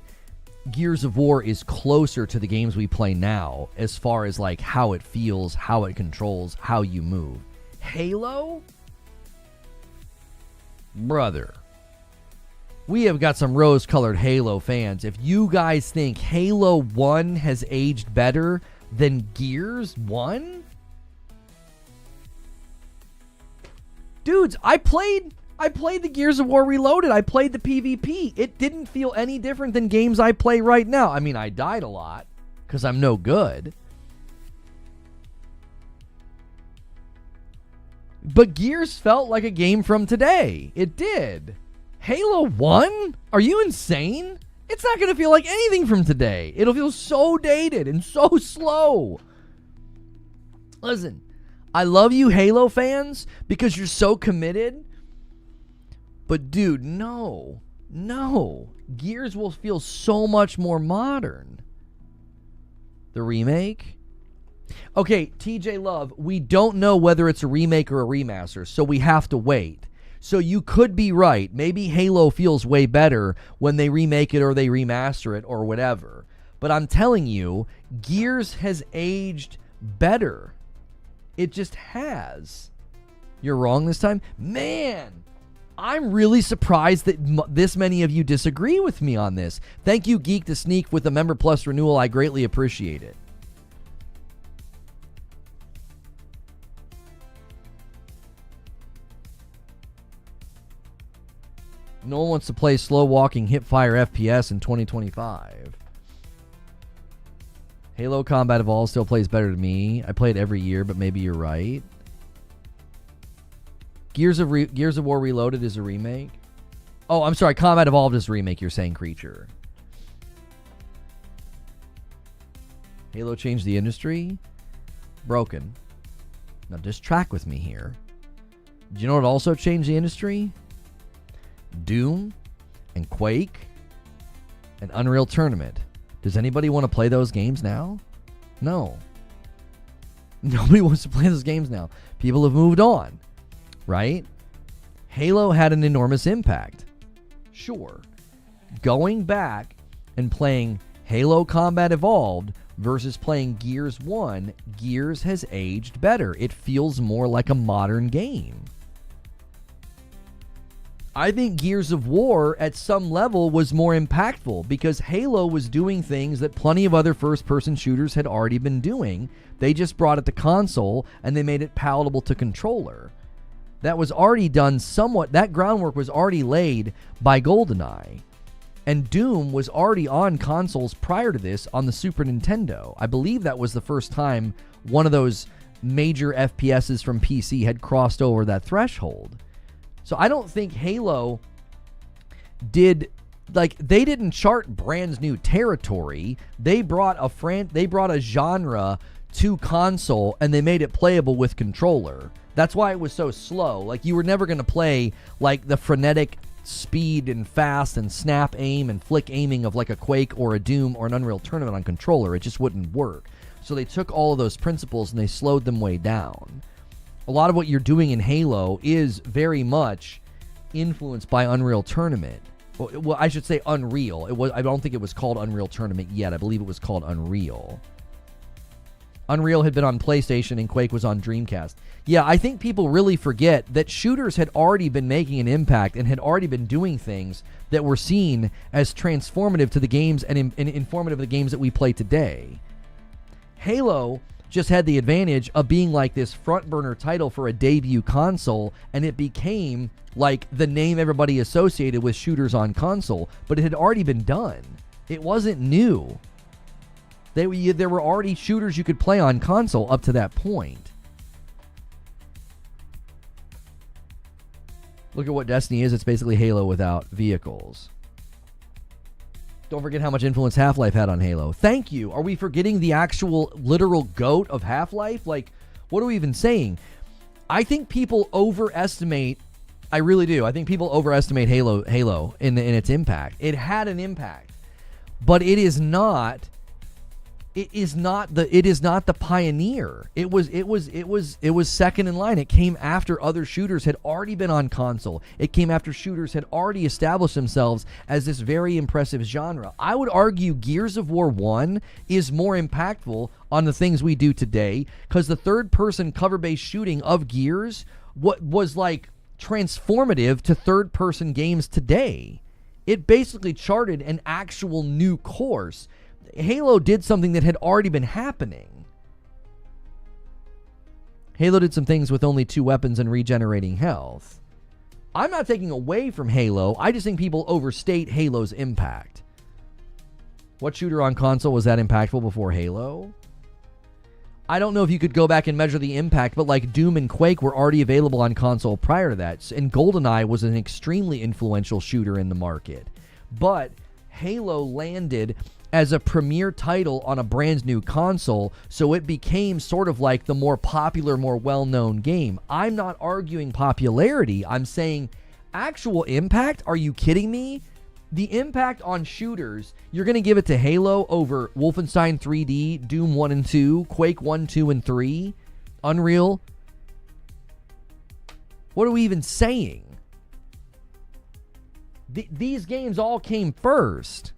Gears of War is closer to the games we play now as far as like how it feels, how it controls, how you move. Halo? Brother, we have got some rose-colored Halo fans. If you guys think Halo 1 has aged better than Gears 1? Dudes, I played the Gears of War Reloaded. I played the PvP. It didn't feel any different than games I play right now. I mean, I died a lot because I'm no good. But Gears felt like a game from today. It did. Halo 1? Are you insane? It's not going to feel like anything from today. It'll feel so dated and so slow. Listen, I love you Halo fans because you're so committed. But dude, no. Gears will feel so much more modern. The remake? Okay, TJ Love, we don't know whether it's a remake or a remaster, so we have to wait. So you could be right. Maybe Halo feels way better when they remake it or they remaster it or whatever. But I'm telling you, Gears has aged better. It just has. You're wrong this time? Man, I'm really surprised that this many of you disagree with me on this. Thank you, Geek to Sneak, with the Member Plus renewal. I greatly appreciate it. No one wants to play slow-walking hip-fire FPS in 2025. Halo Combat Evolved still plays better to me. I play it every year, but maybe you're right. Gears of War Reloaded is a remake. Oh, I'm sorry. Combat Evolved is a remake, you're saying, Creature. Halo changed the industry? Broken. Now, just track with me here. Do you know what also changed the industry? Doom and Quake and Unreal Tournament. Does anybody want to play those games now? No. Nobody wants to play those games now. People have moved on, right? Halo had an enormous impact. Sure. Going back and playing Halo Combat Evolved versus playing Gears 1, Gears has aged better. It feels more like a modern game. I think Gears of War, at some level, was more impactful because Halo was doing things that plenty of other first-person shooters had already been doing. They just brought it to console, and they made it palatable to controller. That was already done somewhat. That groundwork was already laid by GoldenEye. And Doom was already on consoles prior to this on the Super Nintendo. I believe that was the first time one of those major FPSs from PC had crossed over that threshold. So I don't think Halo did like, they didn't chart brand new territory. They brought a genre to console, and they made it playable with controller. That's why it was so slow. Like, you were never going to play like the frenetic speed and fast and snap aim and flick aiming of like a Quake or a Doom or an Unreal Tournament on controller. It just wouldn't work. So they took all of those principles and they slowed them way down. A lot of what you're doing in Halo is very much influenced by Unreal Tournament. Well, I should say Unreal. I don't think it was called Unreal Tournament yet. I believe it was called Unreal. Unreal had been on PlayStation and Quake was on Dreamcast. Yeah, I think people really forget that shooters had already been making an impact and had already been doing things that were seen as transformative to the games and informative of the games that we play today. Halo just had the advantage of being like this front burner title for a debut console, and it became like the name everybody associated with shooters on console, but it had already been done. It wasn't new. There were already shooters you could play on console up to that point. Look at what Destiny is. It's basically Halo without vehicles. Don't forget how much influence Half-Life had on Halo. Thank you. Are we forgetting the actual literal GOAT of Half-Life? Like, what are we even saying? I think people overestimate. I really do. I think people overestimate Halo in its impact. It had an impact, but it is not. It is not the pioneer. It was second in line. It came after other shooters had already been on console. It came after shooters had already established themselves as this very impressive genre. I would argue Gears of War 1 is more impactful on the things we do today, because the third-person cover-based shooting of Gears was like transformative to third-person games today. It basically charted an actual new course. Halo did something that had already been happening. Halo did some things with only 2 weapons and regenerating health. I'm not taking away from Halo. I just think people overstate Halo's impact. What shooter on console was that impactful before Halo? I don't know if you could go back and measure the impact, but like Doom and Quake were already available on console prior to that. And GoldenEye was an extremely influential shooter in the market. But Halo landed as a premier title on a brand new console, so it became sort of like the more popular, more well-known game. I'm not arguing popularity. I'm saying actual impact. Are you kidding me? The impact on shooters, you're going to give it to Halo over Wolfenstein 3D, Doom 1 and 2, Quake 1, 2, and 3, Unreal. What are we even saying? These games all came first.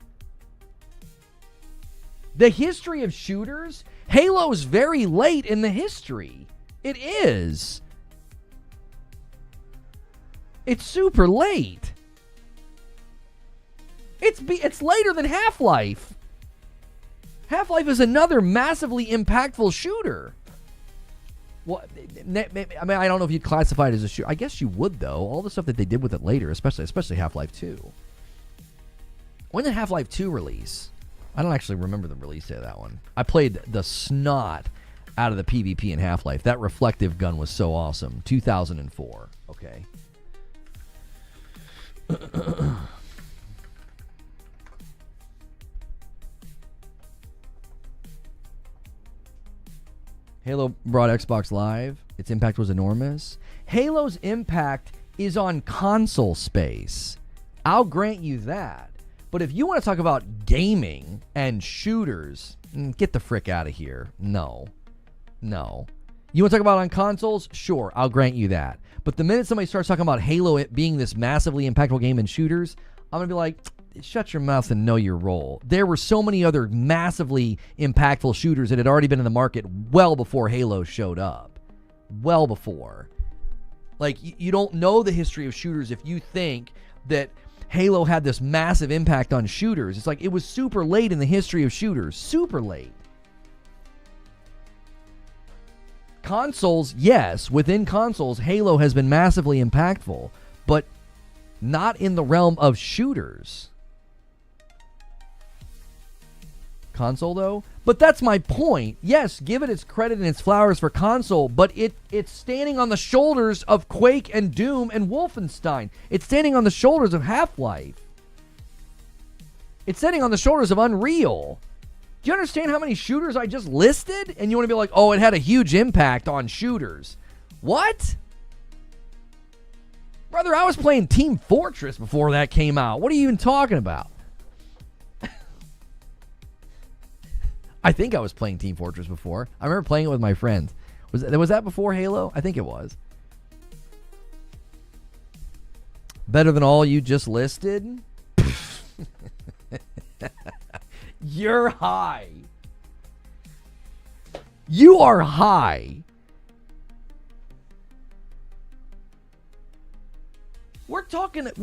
The history of shooters, Halo's very late in the history. It is. It's super late. It's later than Half-Life. Half-Life is another massively impactful shooter. Well, I mean, I don't know if you'd classify it as a shooter. I guess you would, though. All the stuff that they did with it later, especially Half-Life 2. When did Half-Life 2 release? I don't actually remember the release date of that one. I played the snot out of the PvP in Half-Life. That reflective gun was so awesome. 2004. Okay. Halo brought Xbox Live. Its impact was enormous. Halo's impact is on console space. I'll grant you that. But if you want to talk about gaming and shooters, get the frick out of here. No. You want to talk about on consoles? Sure, I'll grant you that. But the minute somebody starts talking about Halo it being this massively impactful game in shooters, I'm going to be like, shut your mouth and know your role. There were so many other massively impactful shooters that had already been in the market well before Halo showed up. Well before. Like, you don't know the history of shooters if you think that Halo had this massive impact on shooters. It's like it was super late in the history of shooters. Super late. Consoles, yes. Within consoles, Halo has been massively impactful, but not in the realm of shooters. Console, though? But that's my point. Yes, give it its credit and its flowers for console, but it's standing on the shoulders of Quake and Doom and Wolfenstein. It's standing on the shoulders of Half-Life. It's standing on the shoulders of Unreal. Do you understand how many shooters I just listed? And you want to be like, oh, it had a huge impact on shooters. What? Brother, I was playing Team Fortress before that came out. What are you even talking about? I think I was playing Team Fortress before. I remember playing it with my friends. Was that before Halo? I think it was. Better than all you just listed? You're high. You are high. We're talking about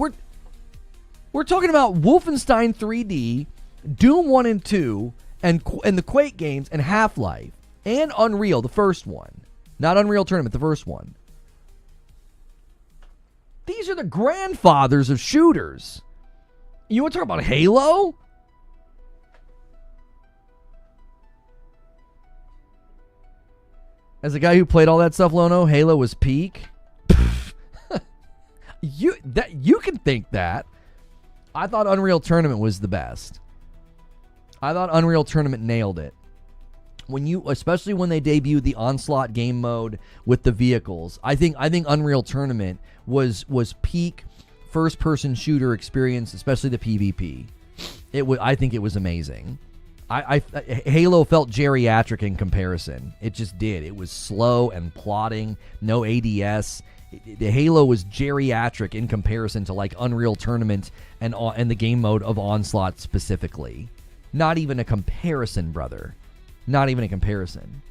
Wolfenstein 3D, Doom 1 and 2, and the Quake games, and Half-Life, and Unreal, the first one. Not Unreal Tournament, the first one. These are the grandfathers of shooters. You want to talk about Halo? As a guy who played all that stuff, Lono, Halo was peak. You can think that. I thought Unreal Tournament was the best. I thought Unreal Tournament nailed it. Especially when they debuted the Onslaught game mode with the vehicles, I think Unreal Tournament was peak first person shooter experience, especially the PvP. I think it was amazing. Halo felt geriatric in comparison. It just did. It was slow and plodding, no ADS. Halo was geriatric in comparison to like Unreal Tournament and the game mode of Onslaught specifically. Not even a comparison, brother. Not even a comparison.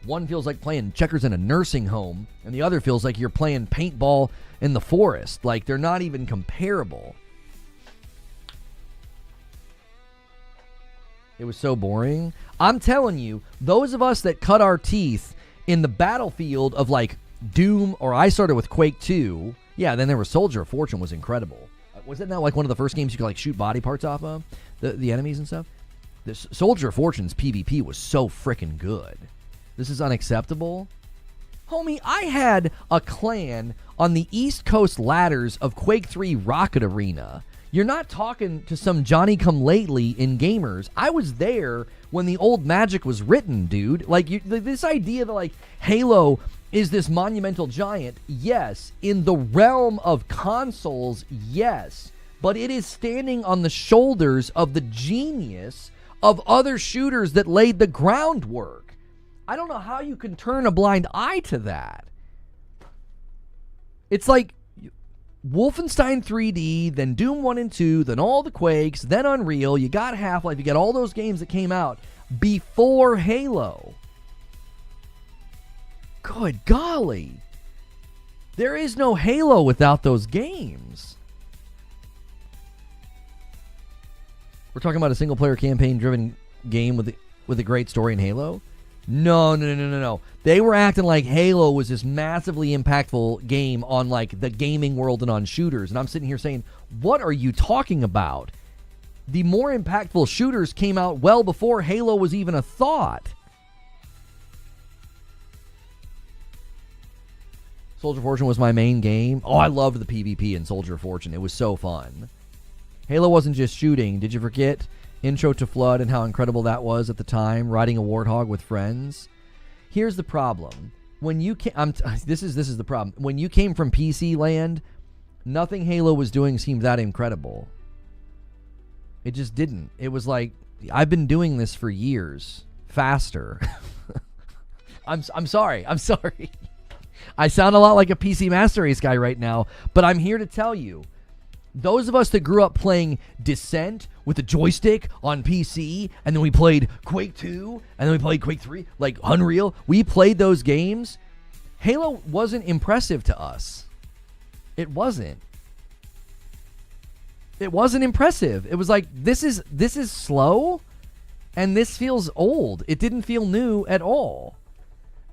One feels like playing checkers in a nursing home, and the other feels like you're playing paintball in the forest. Like, they're not even comparable. It was so boring. I'm telling you, those of us that cut our teeth in the battlefield of, like, Doom, or I started with Quake 2. Yeah, then there was Soldier of Fortune was incredible. Wasn't that, like, one of the first games you could, like, shoot body parts off of? The enemies and stuff? This Soldier of Fortune's PvP was so freaking good. This is unacceptable. Homie, I had a clan on the East Coast ladders of Quake 3 Rocket Arena. You're not talking to some Johnny-come-lately in gamers. I was there when the old magic was written, dude. Like, this idea that, like, Halo is this monumental giant, yes. In the realm of consoles, yes. But it is standing on the shoulders of the genius of other shooters that laid the groundwork. I don't know how you can turn a blind eye to that. It's like Wolfenstein 3D, then Doom 1 and 2, then all the Quakes, then Unreal, you got Half-Life, you got all those games that came out before Halo. Good golly. There is no Halo without those games. We're talking about a single-player campaign-driven game with a great story in Halo? No. They were acting like Halo was this massively impactful game on, like, the gaming world and on shooters. And I'm sitting here saying, what are you talking about? The more impactful shooters came out well before Halo was even a thought. Soldier of Fortune was my main game. Oh, I loved the PvP in Soldier of Fortune. It was so fun. Halo wasn't just shooting. Did you forget Intro to Flood and how incredible that was at the time, riding a warthog with friends? Here's the problem. When you this is the problem. When you came from PC land, nothing Halo was doing seemed that incredible. It just didn't. It was like, I've been doing this for years. Faster. I'm sorry. I sound a lot like a PC Master Race guy right now, but I'm here to tell you, those of us that grew up playing Descent with a joystick on PC, and then we played Quake 2, and then we played Quake 3, like Unreal, we played those games. Halo wasn't impressive to us. It wasn't. It wasn't impressive. It was like, this is slow, and this feels old. It didn't feel new at all.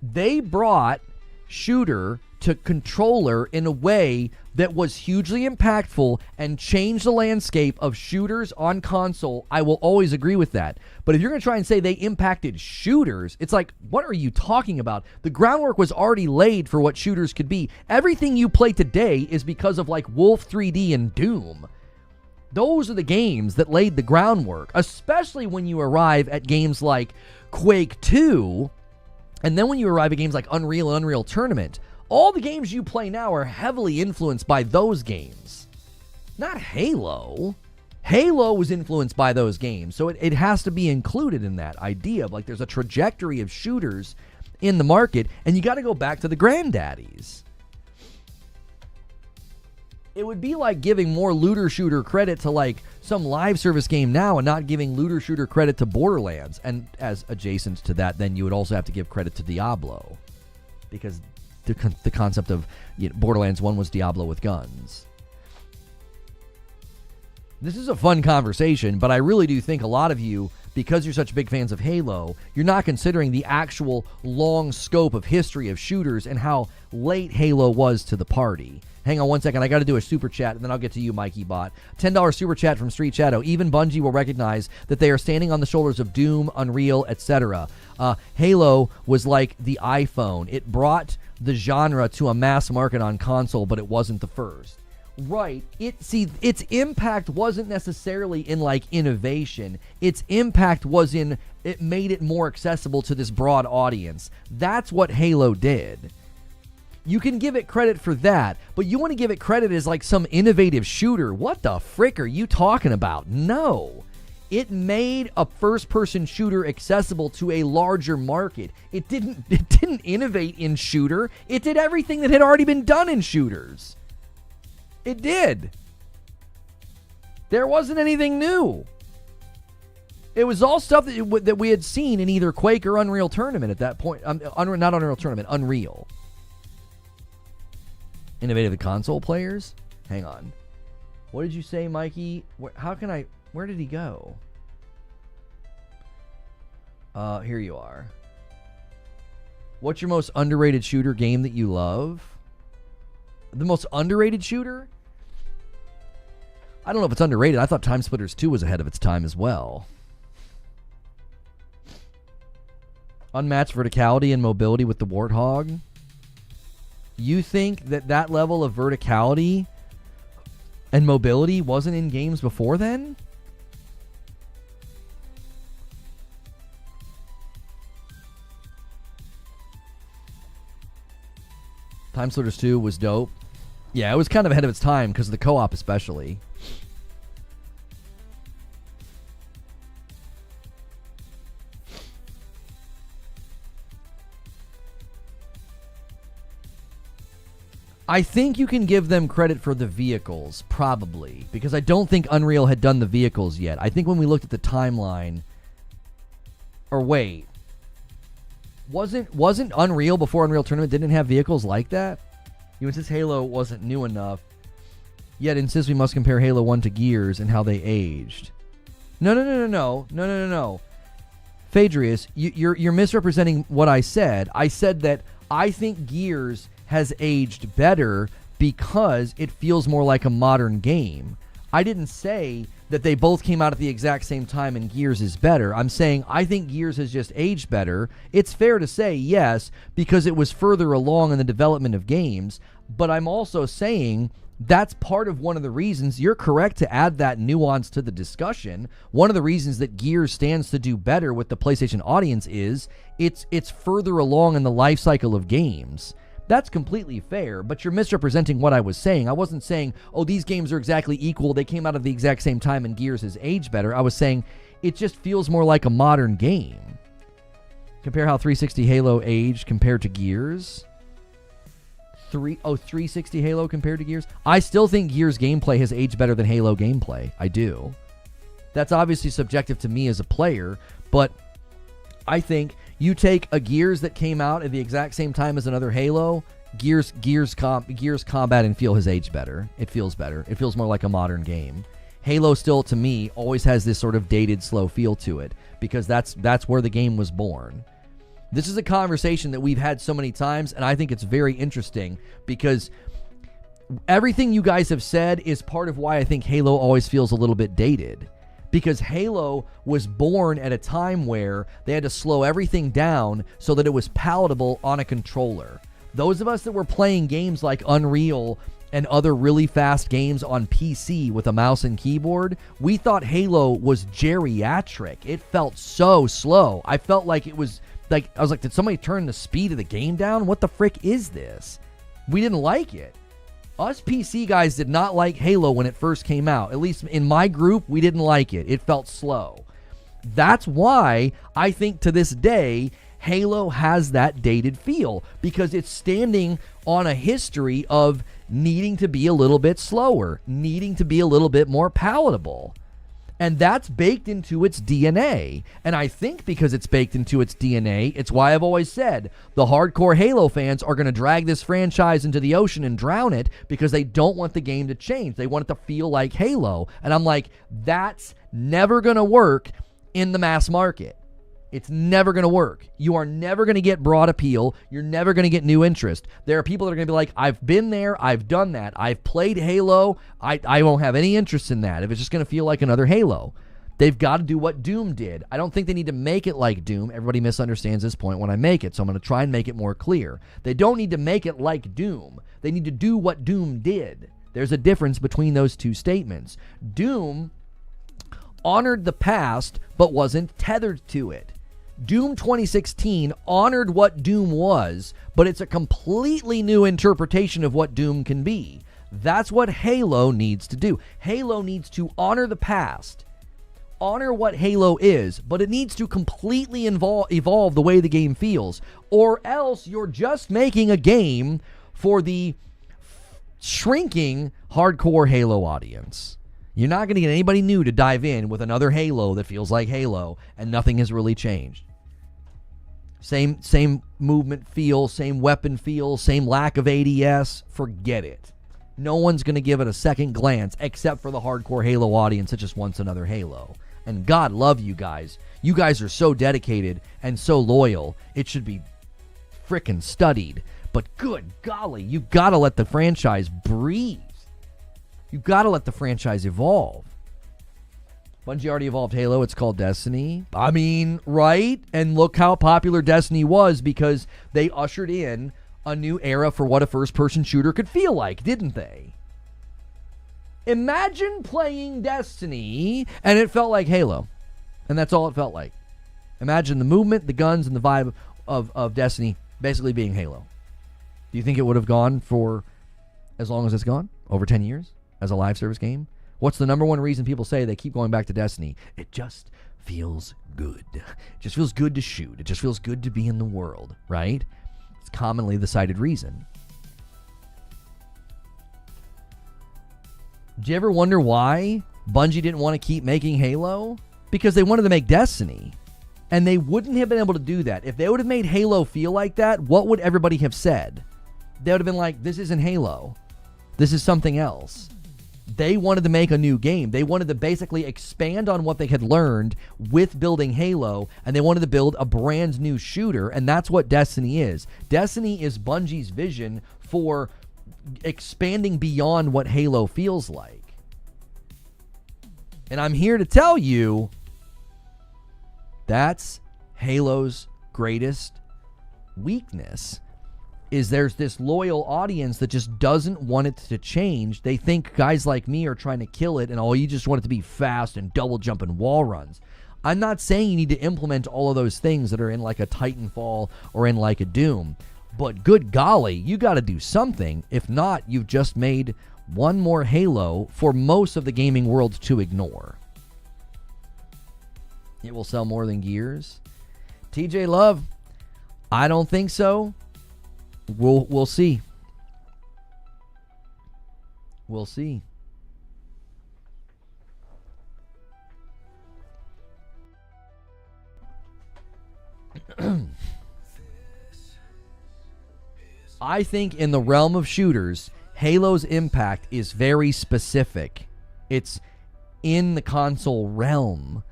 They brought shooter to controller in a way that was hugely impactful and changed the landscape of shooters on console. I will always agree with that. But if you're going to try and say they impacted shooters, it's like, what are you talking about? The groundwork was already laid for what shooters could be. Everything you play today is because of, like, Wolf 3D and Doom. Those are the games that laid the groundwork, especially when you arrive at games like Quake 2, and then when you arrive at games like Unreal and Unreal Tournament. All the games you play now are heavily influenced by those games. Not Halo. Halo was influenced by those games, so it has to be included in that idea of, like, there's a trajectory of shooters in the market, and you got to go back to the granddaddies. It would be like giving more looter shooter credit to, like, some live service game now and not giving looter shooter credit to Borderlands. And as adjacent to that, then you would also have to give credit to Diablo, because the concept of, you know, Borderlands 1 was Diablo with guns. This is a fun conversation, but I really do think a lot of you, because you're such big fans of Halo, you're not considering the actual long scope of history of shooters and how late Halo was to the party. Hang on one second, I got to do a super chat, and then I'll get to you, Mikey Bot. $10 super chat from Street Shadow. Even Bungie will recognize that they are standing on the shoulders of Doom, Unreal, etc. Halo was like the iPhone. It brought the genre to a mass market on console, but it wasn't the first. Right. Its impact wasn't necessarily in, like, innovation. Its impact was in, it made it more accessible to this broad audience. That's what Halo did. You can give it credit for that, but you want to give it credit as, like, some innovative shooter. What the frick are you talking about? No. It made a first-person shooter accessible to a larger market. It didn't innovate in shooter. It did everything that had already been done in shooters. It did. There wasn't anything new. It was all stuff that we had seen in either Quake or Unreal Tournament at that point. Not Unreal Tournament, Unreal. Innovative the console players? Hang on. What did you say, Mikey? Where did he go? Here you are. What's your most underrated shooter game that you love? The most underrated shooter? I don't know if it's underrated. I thought Time Splitters 2 was ahead of its time as well. Unmatched verticality and mobility with the Warthog. You think that level of verticality and mobility wasn't in games before then? Time Splitters 2 was dope. Yeah, it was kind of ahead of its time because of the co-op especially. I think you can give them credit for the vehicles, probably, because I don't think Unreal had done the vehicles yet. I think when we looked at the timeline, or wait, wasn't Unreal before Unreal Tournament didn't have vehicles like that? You insist Halo wasn't new enough, yet insist we must compare Halo 1 to Gears and how they aged. No. Phaedrius, you're misrepresenting what I said. I said that I think Gears has aged better because it feels more like a modern game. I didn't say that they both came out at the exact same time and Gears is better. I'm saying I think Gears has just aged better. It's fair to say yes, because it was further along in the development of games, but I'm also saying that's part of one of the reasons. You're correct to add that nuance to the discussion. One of the reasons that Gears stands to do better with the PlayStation audience is it's further along in the life cycle of games. That's completely fair, but you're misrepresenting what I was saying. I wasn't saying, oh, these games are exactly equal. They came out at the exact same time and Gears has aged better. I was saying it just feels more like a modern game. Compare how 360 Halo aged compared to Gears. 360 Halo compared to Gears. I still think Gears gameplay has aged better than Halo gameplay. I do. That's obviously subjective to me as a player, but I think you take a Gears that came out at the exact same time as another Halo, Gears combat and feel has aged better. It feels better. It feels more like a modern game. Halo still, to me, always has this sort of dated, slow feel to it because that's where the game was born. This is a conversation that we've had so many times, and I think it's very interesting because everything you guys have said is part of why I think Halo always feels a little bit dated. Because Halo was born at a time where they had to slow everything down so that it was palatable on a controller. Those of us that were playing games like Unreal and other really fast games on PC with a mouse and keyboard, we thought Halo was geriatric. It felt so slow. I felt like it was like, I was like, did somebody turn the speed of the game down? What the frick is this? We didn't like it. Us PC guys did not like Halo when it first came out. At least in my group, we didn't like it. It felt slow. That's why I think to this day, Halo has that dated feel, because it's standing on a history of needing to be a little bit slower, needing to be a little bit more palatable. And that's baked into its DNA. And I think because it's baked into its DNA, it's why I've always said the hardcore Halo fans are going to drag this franchise into the ocean and drown it, because they don't want the game to change. They want it to feel like Halo. And I'm like, that's never going to work in the mass market. It's never going to work. You are never going to get broad appeal. You're never going to get new interest. There are people that are going to be like, I've been there. I've done that. I've played Halo. I won't have any interest in that if it's just going to feel like another Halo. They've got to do what Doom did. I don't think they need to make it like Doom. Everybody misunderstands this point when I make it, so I'm going to try and make it more clear. They don't need to make it like Doom. They need to do what Doom did. There's a difference between those two statements. Doom honored the past, but wasn't tethered to it. Doom 2016 honored what Doom was, but it's a completely new interpretation of what Doom can be. That's what Halo needs to do. Halo needs to honor the past, honor what Halo is, but it needs to completely evolve the way the game feels, or else you're just making a game for the shrinking hardcore Halo audience. You're not going to get anybody new to dive in with another Halo that feels like Halo, and nothing has really changed. Same movement feel, same weapon feel, same lack of ADS. Forget it. No one's going to give it a second glance except for the hardcore Halo audience that just wants another Halo. And God love you guys. You guys are so dedicated and so loyal. It should be frickin' studied. But good golly, you got to let the franchise breathe. You got to let the franchise evolve. Bungie already evolved Halo. It's called Destiny. I mean, right? And look how popular Destiny was, because they ushered in a new era for what a first-person shooter could feel like, didn't they? Imagine playing Destiny and it felt like Halo. And that's all it felt like. Imagine the movement, the guns, and the vibe of Destiny basically being Halo. Do you think it would have gone for as long as it's gone? Over 10 years? As a live service game? What's the number one reason people say they keep going back to Destiny? It just feels good. It just feels good to shoot. It just feels good to be in the world, right? It's commonly the cited reason. Do you ever wonder why Bungie didn't want to keep making Halo? Because they wanted to make Destiny. And they wouldn't have been able to do that. If they would have made Halo feel like that, what would everybody have said? They would have been like, this isn't Halo. This is something else. They wanted to make a new game. They wanted to basically expand on what they had learned with building Halo, and they wanted to build a brand new shooter, and that's what Destiny is. Destiny is Bungie's vision for expanding beyond what Halo feels like. And I'm here to tell you, that's Halo's greatest weakness. Is there's this loyal audience that just doesn't want it to change. They think guys like me are trying to kill it, and you just want it to be fast and double jump and wall runs. I'm not saying you need to implement all of those things that are in like a Titanfall or in like a Doom, but good golly, you got to do something. If not, you've just made one more Halo for most of the gaming world to ignore. It will sell more than Gears. TJ Love, I don't think so. We'll see. We'll see. I think in the realm of shooters, Halo's impact is very specific. It's in the console realm.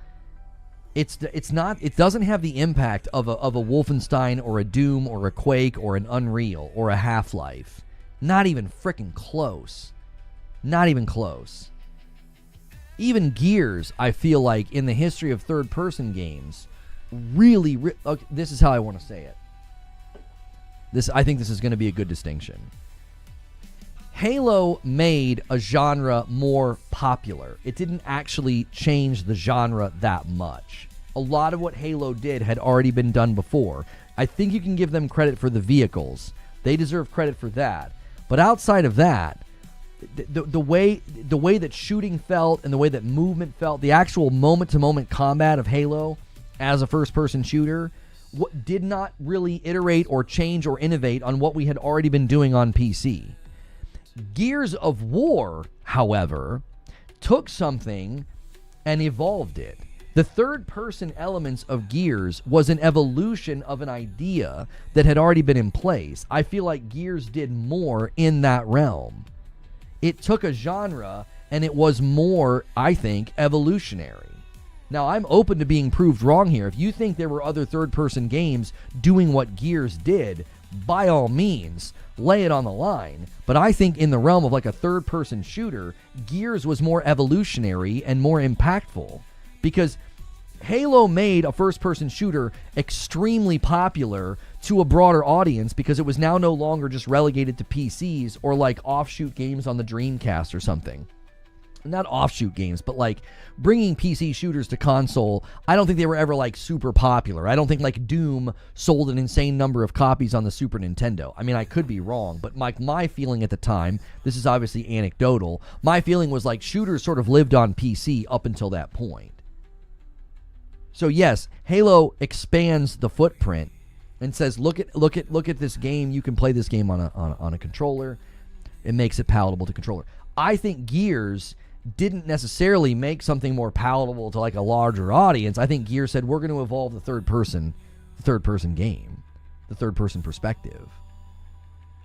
It's not. It doesn't have the impact of a Wolfenstein or a Doom or a Quake or an Unreal or a Half-Life. Not even freaking close. Not even close. Even Gears, I feel like, in the history of third-person games, really. Okay, this is how I want to say it. I think this is going to be a good distinction. Halo made a genre more popular. It didn't actually change the genre that much. A lot of what Halo did had already been done before. I think you can give them credit for the vehicles. They deserve credit for that. But outside of that, the way that shooting felt and the way that movement felt, the actual moment-to-moment combat of Halo as a first-person shooter did not really iterate or change or innovate on what we had already been doing on PC. Gears of War, however, took something and evolved it. The third-person elements of Gears was an evolution of an idea that had already been in place. I feel like Gears did more in that realm. It took a genre, and it was more, I think, evolutionary. Now, I'm open to being proved wrong here. If you think there were other third-person games doing what Gears did, by all means, lay it on the line. But I think in the realm of like a third-person shooter, Gears was more evolutionary and more impactful. Because Halo made a first-person shooter extremely popular to a broader audience because it was now no longer just relegated to PCs or like offshoot games on the Dreamcast or something. Not offshoot games, but like bringing PC shooters to console. I don't think they were ever like super popular. I don't think like Doom sold an insane number of copies on the Super Nintendo. I mean, I could be wrong, but my feeling at the time, this is obviously anecdotal, my feeling was like shooters sort of lived on PC up until that point. So yes, Halo expands the footprint and says, look at this game. You can play this game on a controller. It makes it palatable to controller. I think Gears didn't necessarily make something more palatable to like a larger audience. I think Gears said we're going to evolve the third person game, the third person perspective.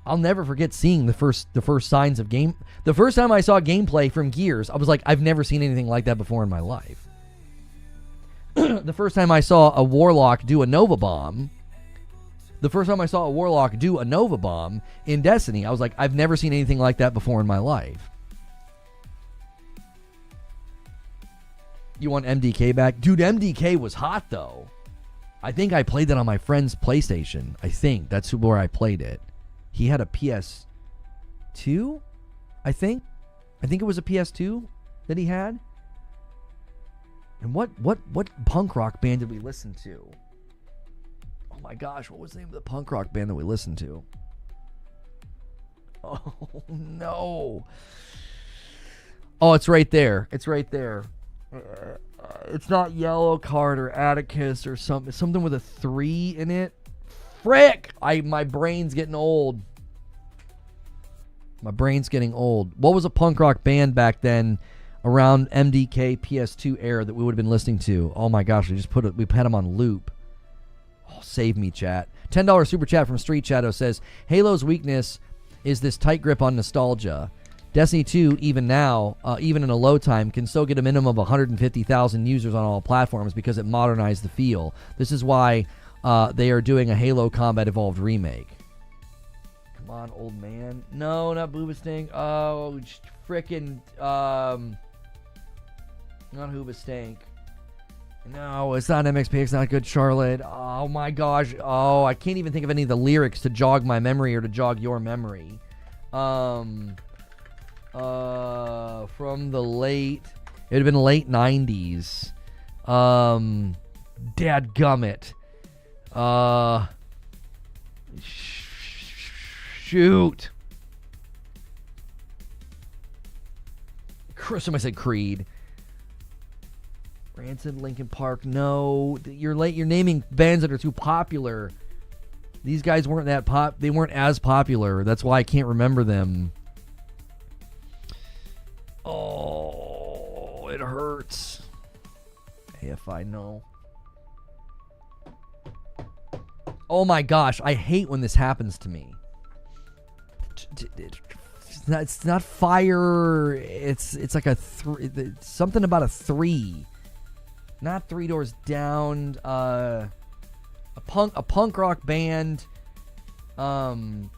I'll never forget seeing the first signs of game. The first time I saw gameplay from Gears, I was like, I've never seen anything like that before in my life. The first time I saw a Warlock do a Nova Bomb, in Destiny, I was like, I've never seen anything like that before in my life. You want MDK back? Dude, MDK was hot, though. I think I played that on my friend's PlayStation. I think that's where I played it. He had a PS2, I think. I think it was a PS2 that he had. And what punk rock band did we listen to? Oh my gosh, what was the name of the punk rock band that we listened to? Oh no. Oh, it's right there. It's right there. It's not Yellow Card or Atticus or something with a 3 in it. Frick! My brain's getting old. My brain's getting old. What was a punk rock band back then around MDK PS2 era that we would have been listening to? We had them on loop. Oh, save me, chat. $10 super chat from Street Shadow says, Halo's weakness is this tight grip on nostalgia. Destiny 2, even now, even in a low time, can still get a minimum of 150,000 users on all platforms because it modernized the feel. This is why they are doing a Halo Combat Evolved remake. Come on, old man. No, not Boobastank. Oh, frickin', not Hoobastank. No, it's not MXP. It's not Good Charlotte. Oh my gosh. Oh, I can't even think of any of the lyrics to jog my memory or to jog your memory. From the late, it would have been late 90s. Dadgummit. Shoot. Somebody said Creed. Rancid, Linkin Park. No, you're late. You're naming bands that are too popular. These guys weren't they weren't as popular. That's why I can't remember them. Oh, it hurts. If I know. Oh my gosh, I hate when this happens to me. It's not fire. It's like something about a 3. Not Three Doors Down. A punk rock band. Oh,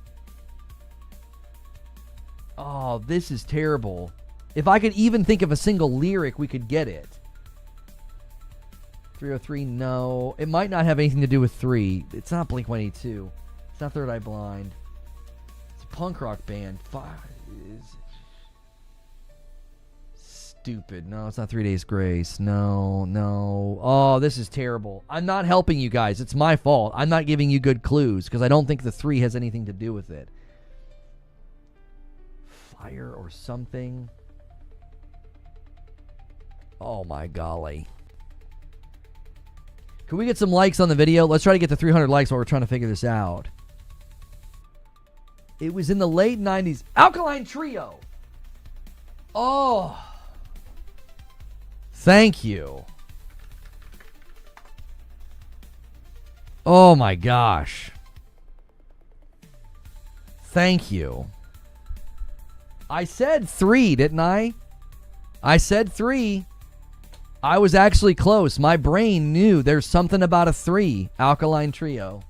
this is terrible. If I could even think of a single lyric, we could get it. 303, no. It might not have anything to do with 3. It's not Blink-182. It's not Third Eye Blind. It's a punk rock band. Stupid. No, it's not 3 Days Grace. No, no. Oh, this is terrible. I'm not helping you guys. It's my fault. I'm not giving you good clues because I don't think the 3 has anything to do with it. Fire or something. Oh, my golly. Can we get some likes on the video? Let's try to get to 300 likes while we're trying to figure this out. It was in the late 90s. Alkaline Trio. Oh. Thank you. Oh my gosh. Thank you. I said 3, didn't I? I said 3. I was actually close. My brain knew there's something about a 3. Alkaline Trio.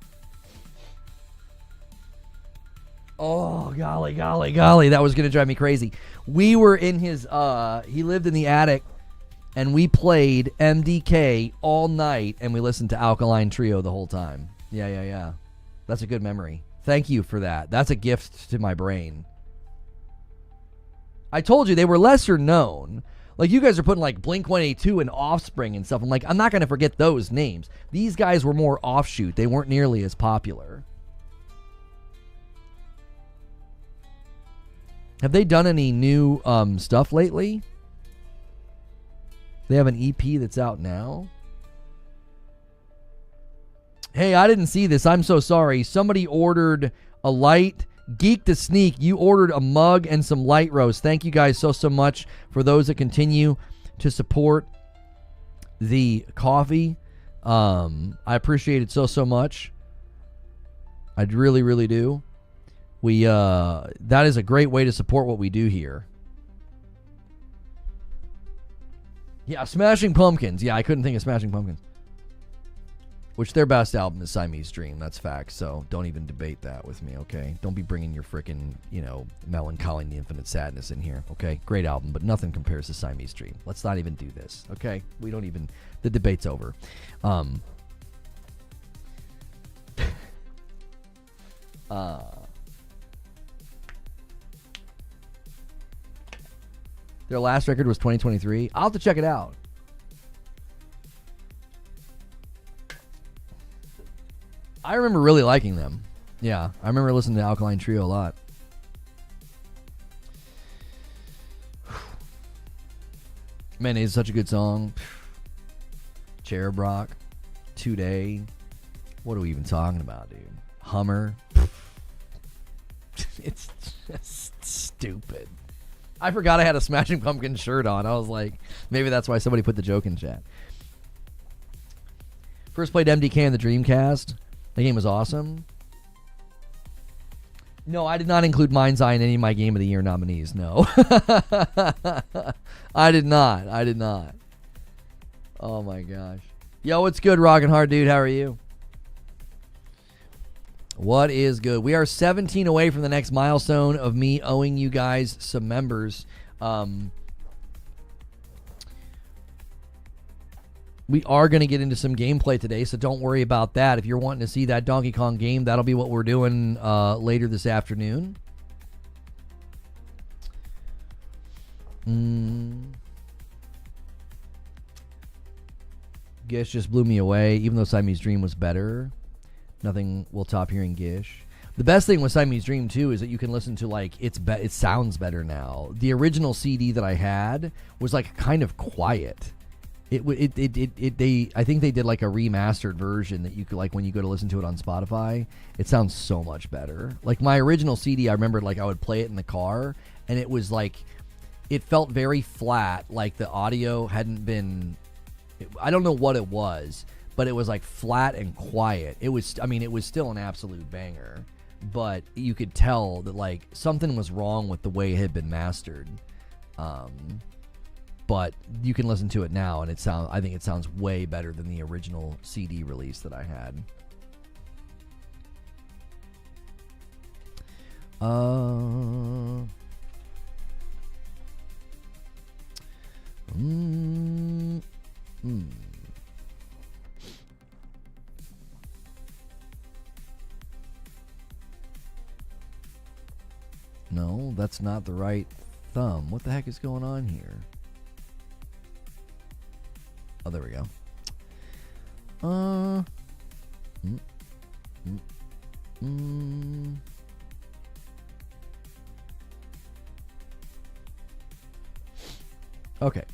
Oh, golly, golly, golly. That was going to drive me crazy. We were in his, he lived in the attic, and we played MDK all night, and we listened to Alkaline Trio the whole time. Yeah. That's a good memory. Thank you for that. That's a gift to my brain. I told you they were lesser known. Like, you guys are putting, like, Blink-182 and Offspring and stuff. I'm like, I'm not going to forget those names. These guys were more offshoot. They weren't nearly as popular. Have they done any new stuff lately? They have an EP that's out now. Hey, I didn't see this. I'm so sorry. Somebody ordered a light. Geek to Sneak, you ordered a mug and some light roast. Thank you guys so much for those that continue to support the coffee. I appreciate it so much. I really, really do. That is a great way to support what we do here. Yeah, Smashing Pumpkins. Yeah, I couldn't think of Smashing Pumpkins. Which their best album is Siamese Dream. That's fact. So don't even debate that with me, okay? Don't be bringing your frickin', Melancholy and the Infinite Sadness in here, okay? Great album, but nothing compares to Siamese Dream. Let's not even do this, okay? We don't even... The debate's over. Their last record was 2023. I'll have to check it out. I remember really liking them. Yeah, I remember listening to Alkaline Trio a lot. Man, it's such a good song. Cherub Rock. Today. What are we even talking about, dude? Hummer. It's just stupid. I forgot I had a Smashing Pumpkins shirt on. I was like, maybe that's why somebody put the joke in chat. First played MDK on the Dreamcast. The game was awesome. No, I did not include Mind's Eye in any of my Game of the Year nominees. No. I did not. Oh, my gosh. Yo, what's good, Rockin' Hard Dude? How are you? What is good? We are 17 away from the next milestone of me owing you guys some members. We are going to get into some gameplay today, so don't worry about that. If you're wanting to see that Donkey Kong game, that'll be what we're doing later this afternoon. Gish just blew me away, even though Siamese Dream was better. Nothing will top hearing Gish. The best thing with Siamese Dream, too, is that you can listen to, like, it sounds better now. The original CD that I had was, like, kind of quiet. I think they did like a remastered version that you could, like, when you go to listen to it on Spotify, it sounds so much better. Like my original CD, I remember, like, I would play it in the car and it was like, it felt very flat. Like the audio hadn't been, I don't know what it was, but it was like flat and quiet. It was still an absolute banger, but you could tell that like something was wrong with the way it had been mastered. But you can listen to it now, and I think it sounds way better than the original CD release that I had. No, No, that's not the right thumb. What the heck is going on here? Oh, there we go. Okay.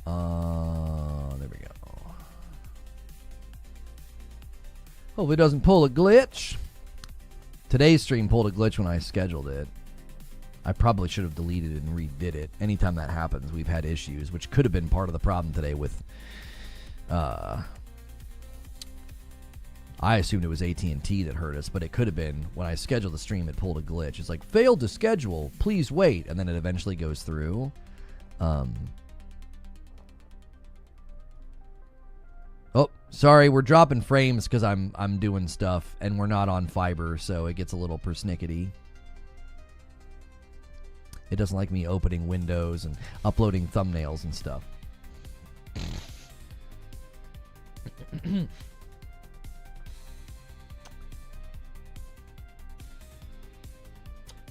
There we go. Hope it doesn't pull a glitch. Today's stream pulled a glitch when I scheduled it. I probably should have deleted it and redid it. Anytime that happens, we've had issues, which could have been part of the problem today with... I assumed it was AT&T that hurt us, but it could have been when I scheduled the stream, it pulled a glitch. It's like, failed to schedule, please wait. And then it eventually goes through. Oh, sorry, we're dropping frames because I'm doing stuff, and we're not on fiber, so it gets a little persnickety. It doesn't like me opening windows and uploading thumbnails and stuff.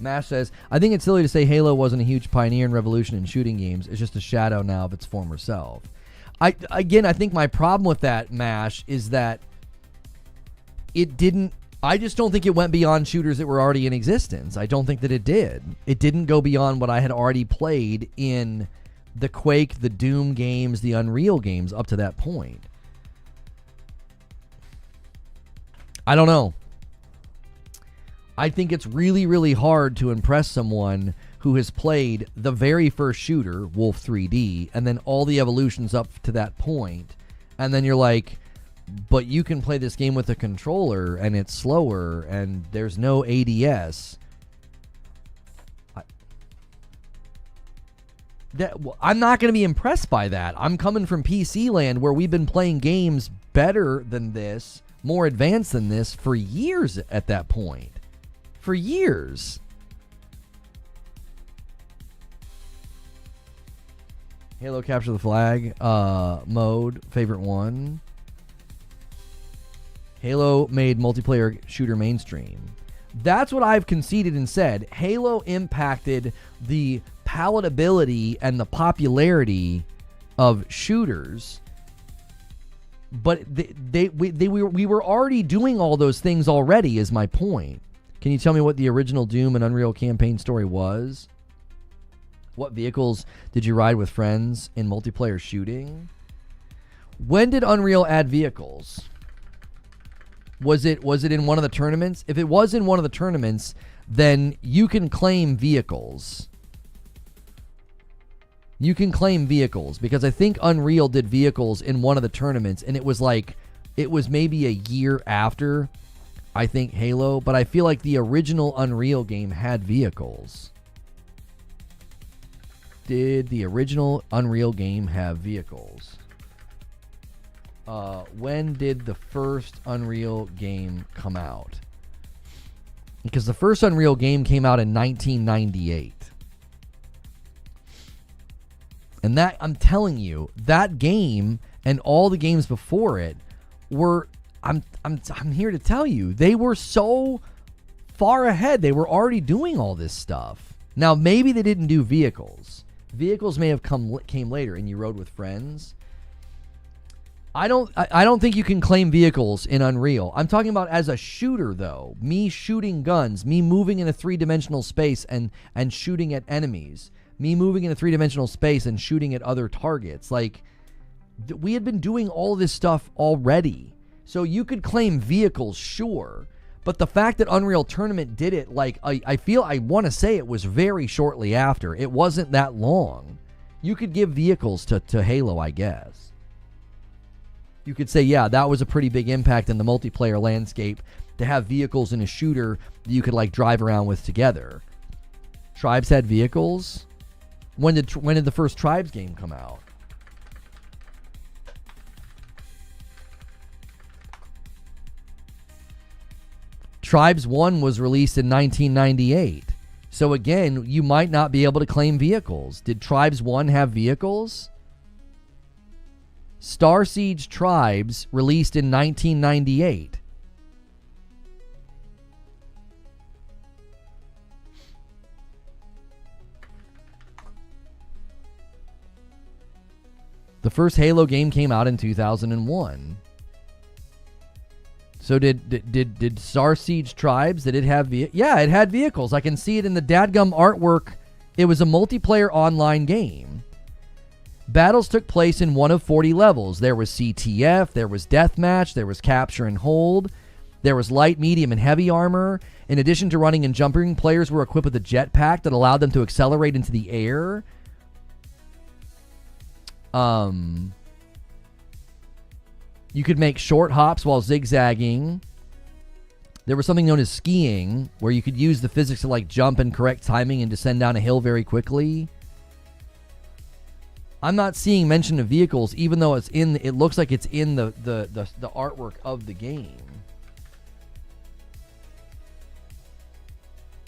Mash says, I think it's silly to say Halo wasn't a huge pioneer and revolution in shooting games. It's just a shadow now of its former self. I think my problem with that, Mash, is that it didn't... I just don't think it went beyond shooters that were already in existence. I don't think that it did. It didn't go beyond what I had already played in the Quake, the Doom games, the Unreal games up to that point. I don't know. I think it's really, really hard to impress someone who has played the very first shooter, Wolf 3D, and then all the evolutions up to that point, and then you're like, but you can play this game with a controller, and it's slower, and there's no ADS. I'm not going to be impressed by that. I'm coming from PC land where we've been playing games better than this, more advanced than this, for years at that point. For years. Halo Capture the Flag mode, favorite one. Halo made multiplayer shooter mainstream. That's what I've conceded and said. Halo impacted the palatability and the popularity of shooters. But we were already doing all those things already, is my point. Can you tell me what the original Doom and Unreal campaign story was? What vehicles did you ride with friends in multiplayer shooting? When did Unreal add vehicles? Was it in one of the tournaments? If it was in one of the tournaments, then you can claim vehicles. You can claim vehicles because I think Unreal did vehicles in one of the tournaments, and it was maybe a year after, I think, Halo, but I feel like the original Unreal game had vehicles. Did the original Unreal game have vehicles? When did the first Unreal game come out? Because the first Unreal game came out in 1998. And that, I'm telling you, that game and all the games before it were... I'm here to tell you, they were so far ahead. They were already doing all this stuff. Now, maybe they didn't do vehicles. Vehicles may have came later, and you rode with friends. I don't think you can claim vehicles in Unreal. I'm talking about as a shooter, though. Me shooting guns, me moving in a three-dimensional space and shooting at enemies, me moving in a three-dimensional space and shooting at other targets. Like, we had been doing all this stuff already. So you could claim vehicles, sure, but the fact that Unreal Tournament did it, like, I want to say it was very shortly after. It wasn't that long. You could give vehicles to Halo, I guess. You could say, yeah, that was a pretty big impact in the multiplayer landscape to have vehicles in a shooter that you could, like, drive around with together. Tribes had vehicles? When did the first Tribes game come out? Tribes 1 was released in 1998. So again, you might not be able to claim vehicles. Did Tribes 1 have vehicles? Star Siege Tribes, released in 1998. The first Halo game came out in 2001. So did Star Siege Tribes, did it have yeah, it had vehicles. I can see it in the dadgum artwork. It was a multiplayer online game. Battles took place in one of 40 levels. There was CTF, there was Deathmatch, there was Capture and Hold, there was light, medium, and heavy armor. In addition to running and jumping, players were equipped with a jetpack that allowed them to accelerate into the air. You could make short hops while zigzagging. There was something known as skiing, where you could use the physics to like jump and correct timing and descend down a hill very quickly. I'm not seeing mention of vehicles, even though it's in. It looks like it's in the artwork of the game.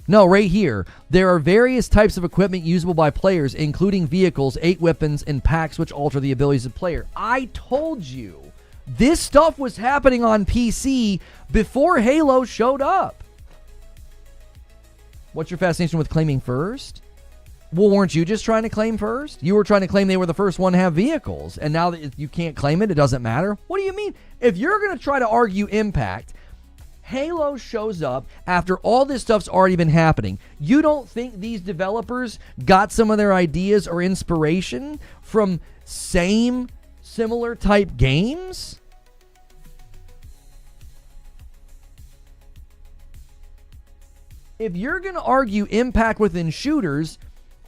No, right here. There are various types of equipment usable by players, including vehicles, 8 weapons, and packs which alter the abilities of the player. I told you. This stuff was happening on PC before Halo showed up. What's your fascination with claiming first? Well, weren't you just trying to claim first? You were trying to claim they were the first one to have vehicles, and now that you can't claim it, it doesn't matter? What do you mean? If you're going to try to argue impact, Halo shows up after all this stuff's already been happening. You don't think these developers got some of their ideas or inspiration from similar type games? If you're going to argue impact within shooters,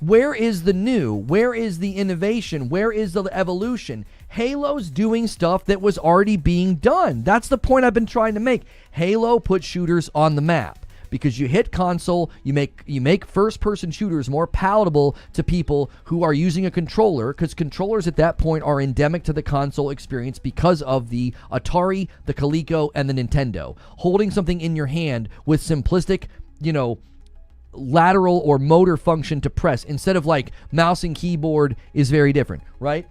where is the new? Where is the innovation? Where is the evolution? Halo's doing stuff that was already being done. That's the point I've been trying to make. Halo put shooters on the map. Because you hit console, you make first-person shooters more palatable to people who are using a controller, because controllers at that point are endemic to the console experience because of the Atari, the Coleco, and the Nintendo. Holding something in your hand with simplistic, lateral or motor function to press instead of like mouse and keyboard is very different, right?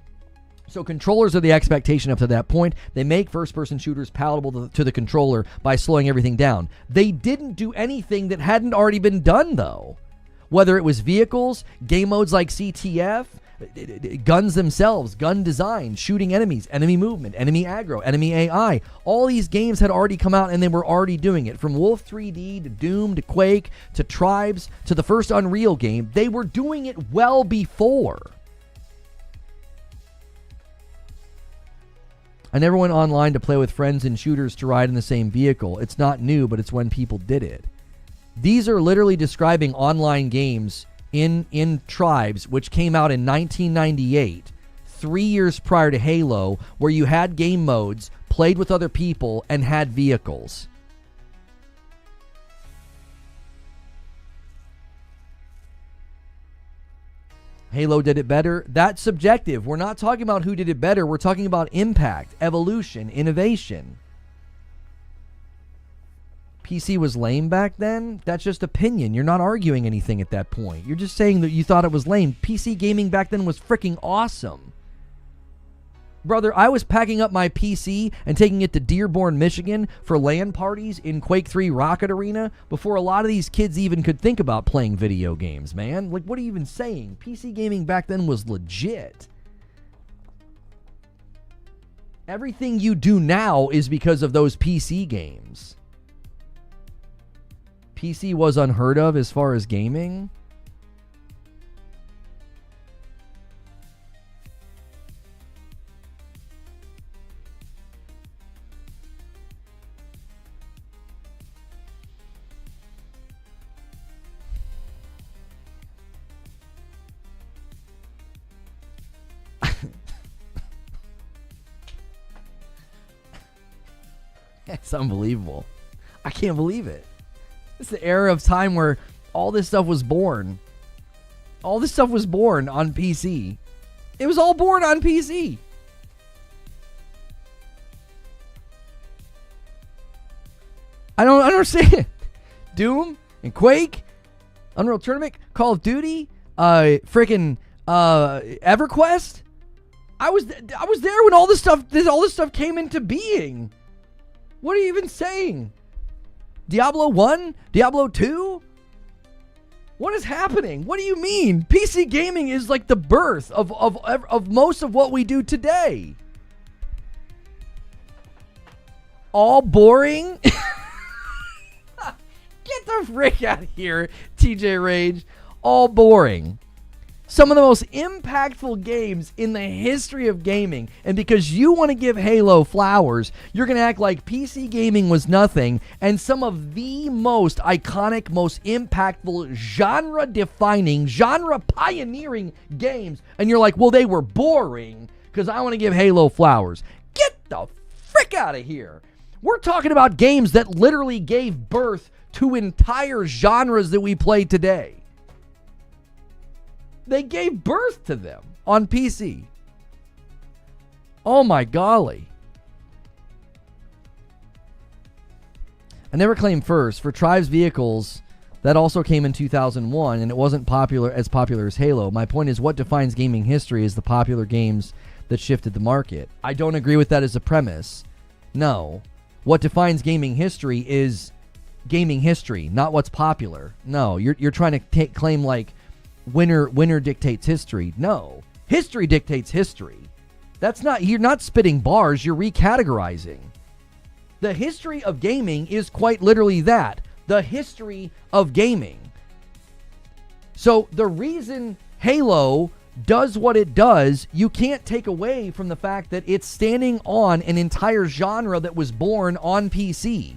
So controllers are the expectation up to that point. They make first-person shooters palatable to the controller by slowing everything down. They didn't do anything that hadn't already been done, though. Whether it was vehicles, game modes like CTF, guns themselves, gun design, shooting enemies, enemy movement, enemy aggro, enemy AI. All these games had already come out and they were already doing it. From Wolf 3D to Doom to Quake to Tribes to the first Unreal game, they were doing it well before. I never went online to play with friends in shooters to ride in the same vehicle. It's not new, but it's when people did it. These are literally describing online games in Tribes, which came out in 1998, 3 years prior to Halo, where you had game modes, played with other people, and had vehicles. Halo did it better. That's subjective. We're not talking about who did it better. We're talking about impact, evolution, innovation. PC was lame back then? That's just opinion. You're not arguing anything at that point. You're just saying that you thought it was lame. PC gaming back then was freaking awesome. Brother, I was packing up my PC and taking it to Dearborn, Michigan for LAN parties in Quake 3 Rocket Arena before a lot of these kids even could think about playing video games, man. Like, what are you even saying? PC gaming back then was legit. Everything you do now is because of those PC games. PC was unheard of as far as gaming. It's unbelievable. I can't believe it. It's the era of time where all this stuff was born. All this stuff was born on PC. It was all born on PC. I don't understand. Doom and Quake, Unreal Tournament, Call of Duty, freaking EverQuest. I was there when all this stuff came into being. What are you even saying? Diablo 1? Diablo 2? What is happening? What do you mean? PC gaming is like the birth of most of what we do today. All boring? Get the frick out of here, TJ Rage. All boring. Some of the most impactful games in the history of gaming. And because you want to give Halo flowers, you're going to act like PC gaming was nothing. And some of the most iconic, most impactful, genre-defining, genre-pioneering games. And you're like, well, they were boring because I want to give Halo flowers. Get the frick out of here. We're talking about games that literally gave birth to entire genres that we play today. They gave birth to them on PC. Oh my golly. I never claimed first. For Tribe's vehicles, that also came in 2001, and it wasn't as popular as Halo. My point is, what defines gaming history is the popular games that shifted the market. I don't agree with that as a premise. No. What defines gaming history is gaming history, not what's popular. No, you're trying to claim like winner dictates history. No. History dictates history. You're not spitting bars, you're recategorizing. The history of gaming is quite literally that. The history of gaming. So the reason Halo does what it does, you can't take away from the fact that it's standing on an entire genre that was born on PC.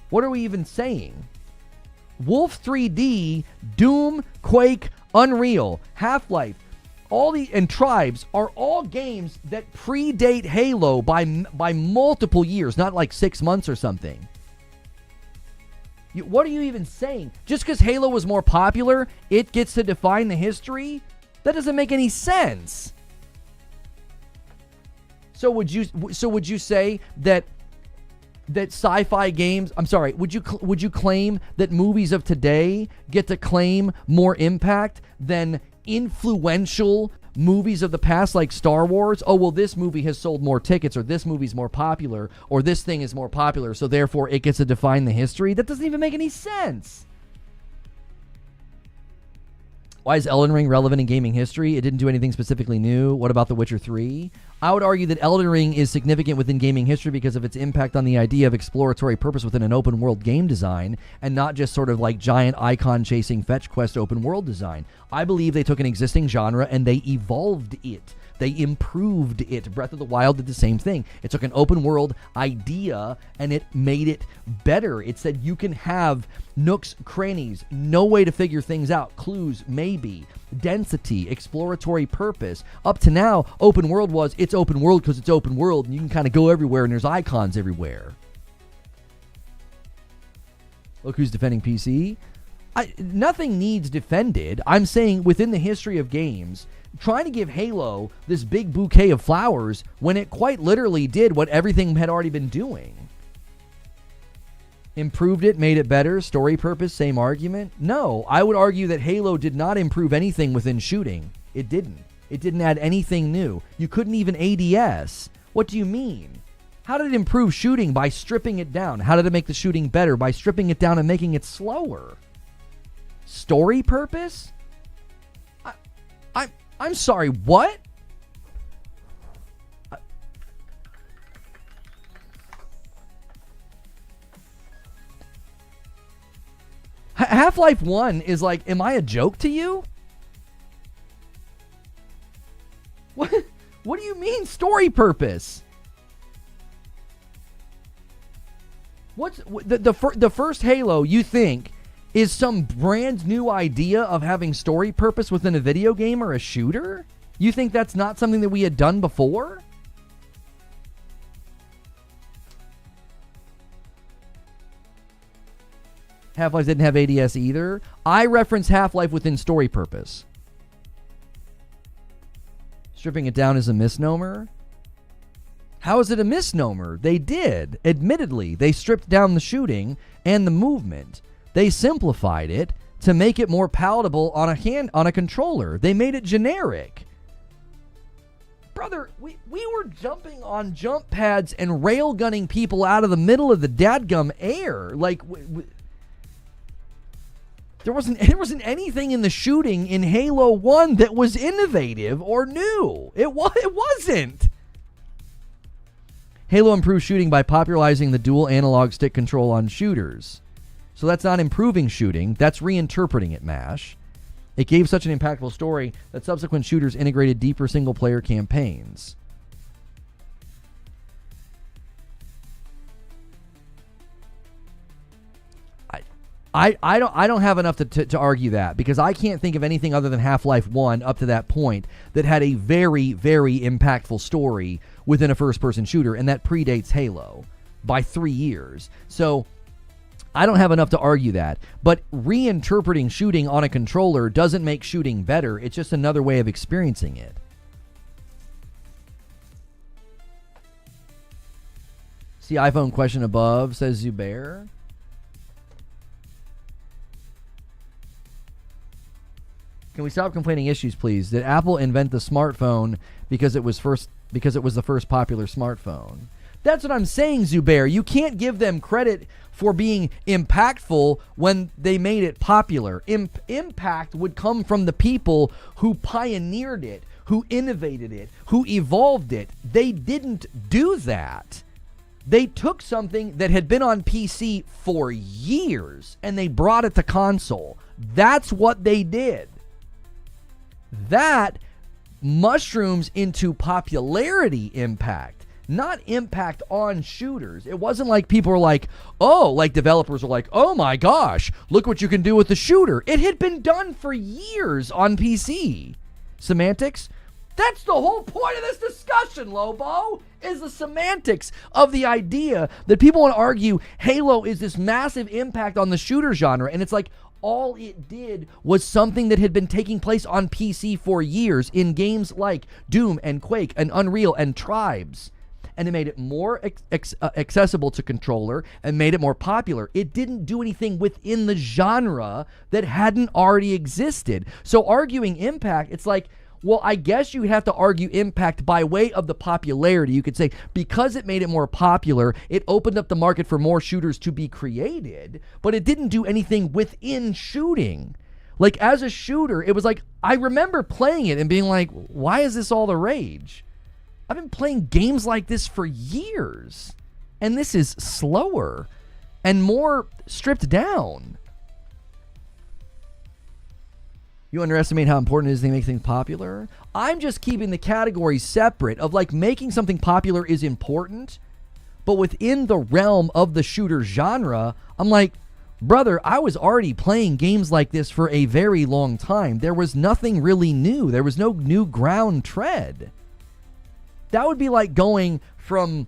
What are we even saying? Wolf 3D, Doom, Quake, Unreal, Half-Life, and Tribes are all games that predate Halo by multiple years, not like 6 months or something. What are you even saying? Just because Halo was more popular, it gets to define the history? That doesn't make any sense. So would you say that sci-fi games, would you claim that movies of today get to claim more impact than influential movies of the past like Star Wars? Oh, well, this movie has sold more tickets, or this movie's more popular, or this thing is more popular, so therefore it gets to define the history? That doesn't even make any sense. Why is Elden Ring relevant in gaming history? It didn't do anything specifically new. What about The Witcher 3? I would argue that Elden Ring is significant within gaming history because of its impact on the idea of exploratory purpose within an open world game design, and not just sort of like giant icon chasing fetch quest open world design. I believe they took an existing genre and they evolved it. They improved it. Breath of the Wild did the same thing. It took an open world idea and it made it better. It said you can have nooks, crannies, no way to figure things out, clues, maybe, density, exploratory purpose. Up to now, open world was, it's open world because it's open world and you can kind of go everywhere and there's icons everywhere. Look who's defending PC. Nothing needs defended. I'm saying within the history of games, trying to give Halo this big bouquet of flowers when it quite literally did what everything had already been doing. Improved it, made it better, story purpose, same argument? No, I would argue that Halo did not improve anything within shooting. It didn't. It didn't add anything new. You couldn't even ADS. What do you mean? How did it improve shooting? By stripping it down. How did it make the shooting better? By stripping it down and making it slower. Story purpose? I'm sorry, what? Half-Life 1 is like, am I a joke to you? What do you mean story purpose? What's the first Halo you think is some brand new idea of having story purpose within a video game or a shooter? You think that's not something that we had done before? Half-Life didn't have ADS either. I reference Half-Life within story purpose. Stripping it down is a misnomer? How is it a misnomer? They did. Admittedly, they stripped down the shooting and the movement. They simplified it to make it more palatable on a controller. They made it generic. Brother, we were jumping on jump pads and railgunning people out of the middle of the dadgum air. Like, there wasn't anything in the shooting in Halo 1 that was innovative or new. It wasn't. Halo improved shooting by popularizing the dual analog stick control on shooters. So that's not improving shooting, that's reinterpreting it, MASH. It gave such an impactful story that subsequent shooters integrated deeper single-player campaigns. I don't have enough to argue that, because I can't think of anything other than Half-Life 1 up to that point that had a very, very impactful story within a first-person shooter, and that predates Halo by 3 years. So I don't have enough to argue that. But reinterpreting shooting on a controller doesn't make shooting better. It's just another way of experiencing it. See iPhone question above, says Zubair. Can we stop complaining issues, please? Did Apple invent the smartphone because it was the first popular smartphone? That's what I'm saying, Zubair. You can't give them credit for being impactful when they made it popular. Impact would come from the people who pioneered it, who innovated it, who evolved it. They didn't do that. They took something that had been on PC for years and they brought it to console. That's what they did. That mushrooms into popularity impact, not impact on shooters. It wasn't like people were like, oh, like developers were like, oh my gosh, look what you can do with the shooter. It had been done for years on PC. Semantics? That's the whole point of this discussion, Lobo, is the semantics of the idea that people want to argue Halo is this massive impact on the shooter genre. And it's like, all it did was something that had been taking place on PC for years in games like Doom and Quake and Unreal and Tribes. And it made it more accessible to controller and made it more popular. It didn't do anything within the genre that hadn't already existed. So arguing impact, it's like, well, I guess you have to argue impact by way of the popularity. You could say because it made it more popular, it opened up the market for more shooters to be created, but it didn't do anything within shooting. Like as a shooter, it was like, I remember playing it and being like, why is this all the rage? I've been playing games like this for years, and this is slower and more stripped down. You underestimate how important it is to make things popular? I'm just keeping the categories separate of like making something popular is important, but within the realm of the shooter genre, I'm like, brother, I was already playing games like this for a very long time. There was nothing really new. There was no new ground tread. That would be like going from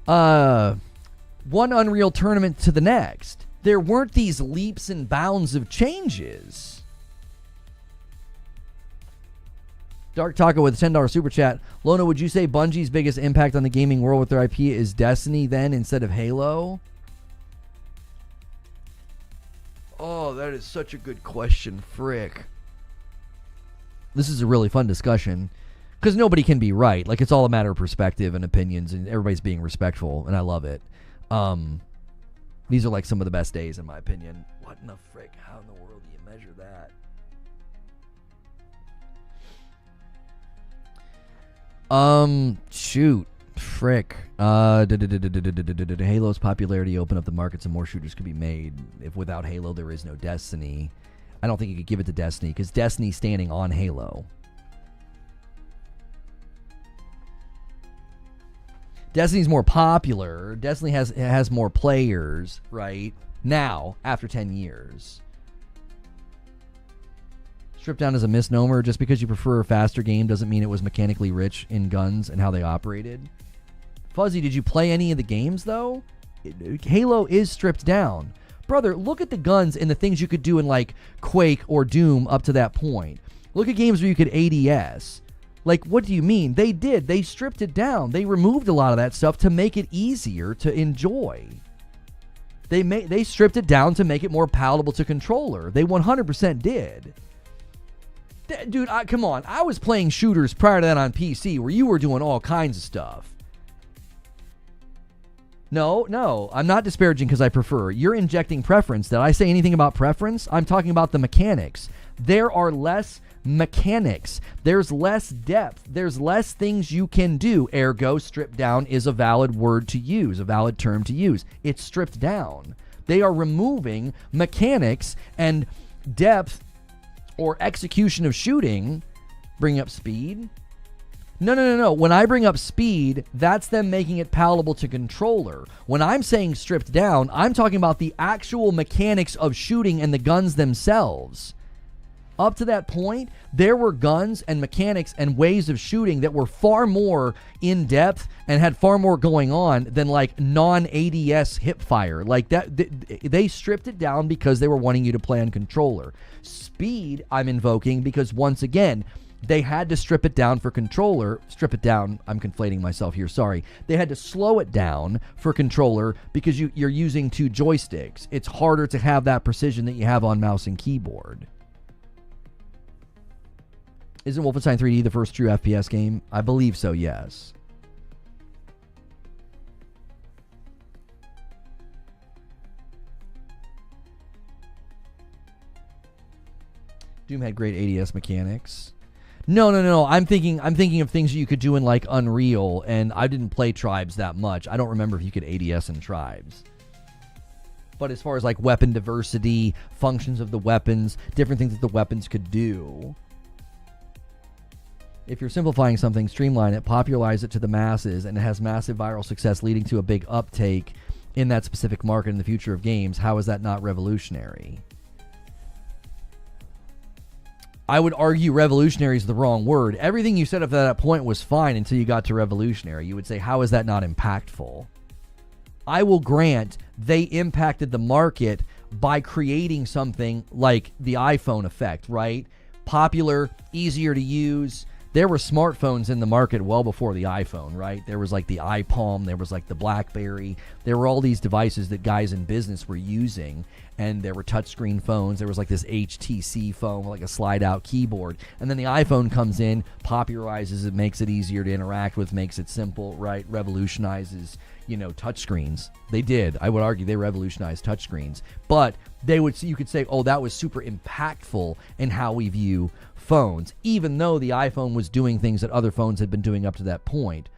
one Unreal tournament to the next. There weren't these leaps and bounds of changes. Dark Taco with a $10 super chat. Lona, would you say Bungie's biggest impact on the gaming world with their IP is Destiny then instead of Halo? Oh, that is such a good question, frick. This is a really fun discussion because nobody can be right. Like, it's all a matter of perspective and opinions, and everybody's being respectful, and I love it. These are like some of the best days, in my opinion. What in the frick? How in the world do you measure that? Shoot. Frick. Halo's popularity opened up the market so more shooters could be made. If without Halo, there is no Destiny. I don't think you could give it to Destiny, because Destiny's standing on Halo. Destiny's more popular. Destiny has more players right now after 10 years. Stripped down is a misnomer. Just because you prefer a faster game doesn't mean it was mechanically rich in guns and how they operated. Fuzzy, did you play any of the games though? Halo is stripped down. Brother, look at the guns and the things you could do in like Quake or Doom up to that point. Look at games where you could ADS. Like, what do you mean? They did. They stripped it down. They removed a lot of that stuff to make it easier to enjoy. They stripped it down to make it more palatable to controller. They 100% did. Dude, come on. I was playing shooters prior to that on PC where you were doing all kinds of stuff. No, I'm not disparaging because I prefer. You're injecting preference. Did I say anything about preference? I'm talking about the mechanics. There are less mechanics. There's less depth. There's less things you can do. Ergo, stripped down is a valid word to use, a valid term to use. It's stripped down. They are removing mechanics and depth or execution of shooting. Bring up speed. No. When I bring up speed, that's them making it palatable to controller. When I'm saying stripped down, I'm talking about the actual mechanics of shooting and the guns themselves. Up to that point, there were guns and mechanics and ways of shooting that were far more in depth and had far more going on than like non-ADS hip fire. Like that, they stripped it down because they were wanting you to play on controller. Speed, I'm invoking because once again, they had to strip it down for controller. Strip it down. I'm conflating myself here. Sorry. They had to slow it down for controller because you're using two joysticks. It's harder to have that precision that you have on mouse and keyboard. Isn't Wolfenstein 3D the first true FPS game? I believe so, yes. Doom had great ADS mechanics. No. I'm thinking of things that you could do in like Unreal, and I didn't play Tribes that much. I don't remember if you could ADS in Tribes. But as far as like weapon diversity, functions of the weapons, different things that the weapons could do. If you're simplifying something, streamline it, popularize it to the masses, and it has massive viral success leading to a big uptake in that specific market in the future of games, how is that not revolutionary? I would argue revolutionary is the wrong word. Everything you said up to that point was fine until you got to revolutionary. You would say, how is that not impactful? I will grant they impacted the market by creating something like the iPhone effect, right? Popular, easier to use. There were smartphones in the market well before the iPhone, right? There was like the iPalm, there was like the BlackBerry. There were all these devices that guys in business were using, and there were touchscreen phones. There was like this HTC phone, like a slide-out keyboard. And then the iPhone comes in, popularizes it, makes it easier to interact with, makes it simple, right? Revolutionizes, touchscreens. They did. I would argue they revolutionized touchscreens. But you could say, oh, that was super impactful in how we view phones. Even though the iPhone was doing things that other phones had been doing up to that point,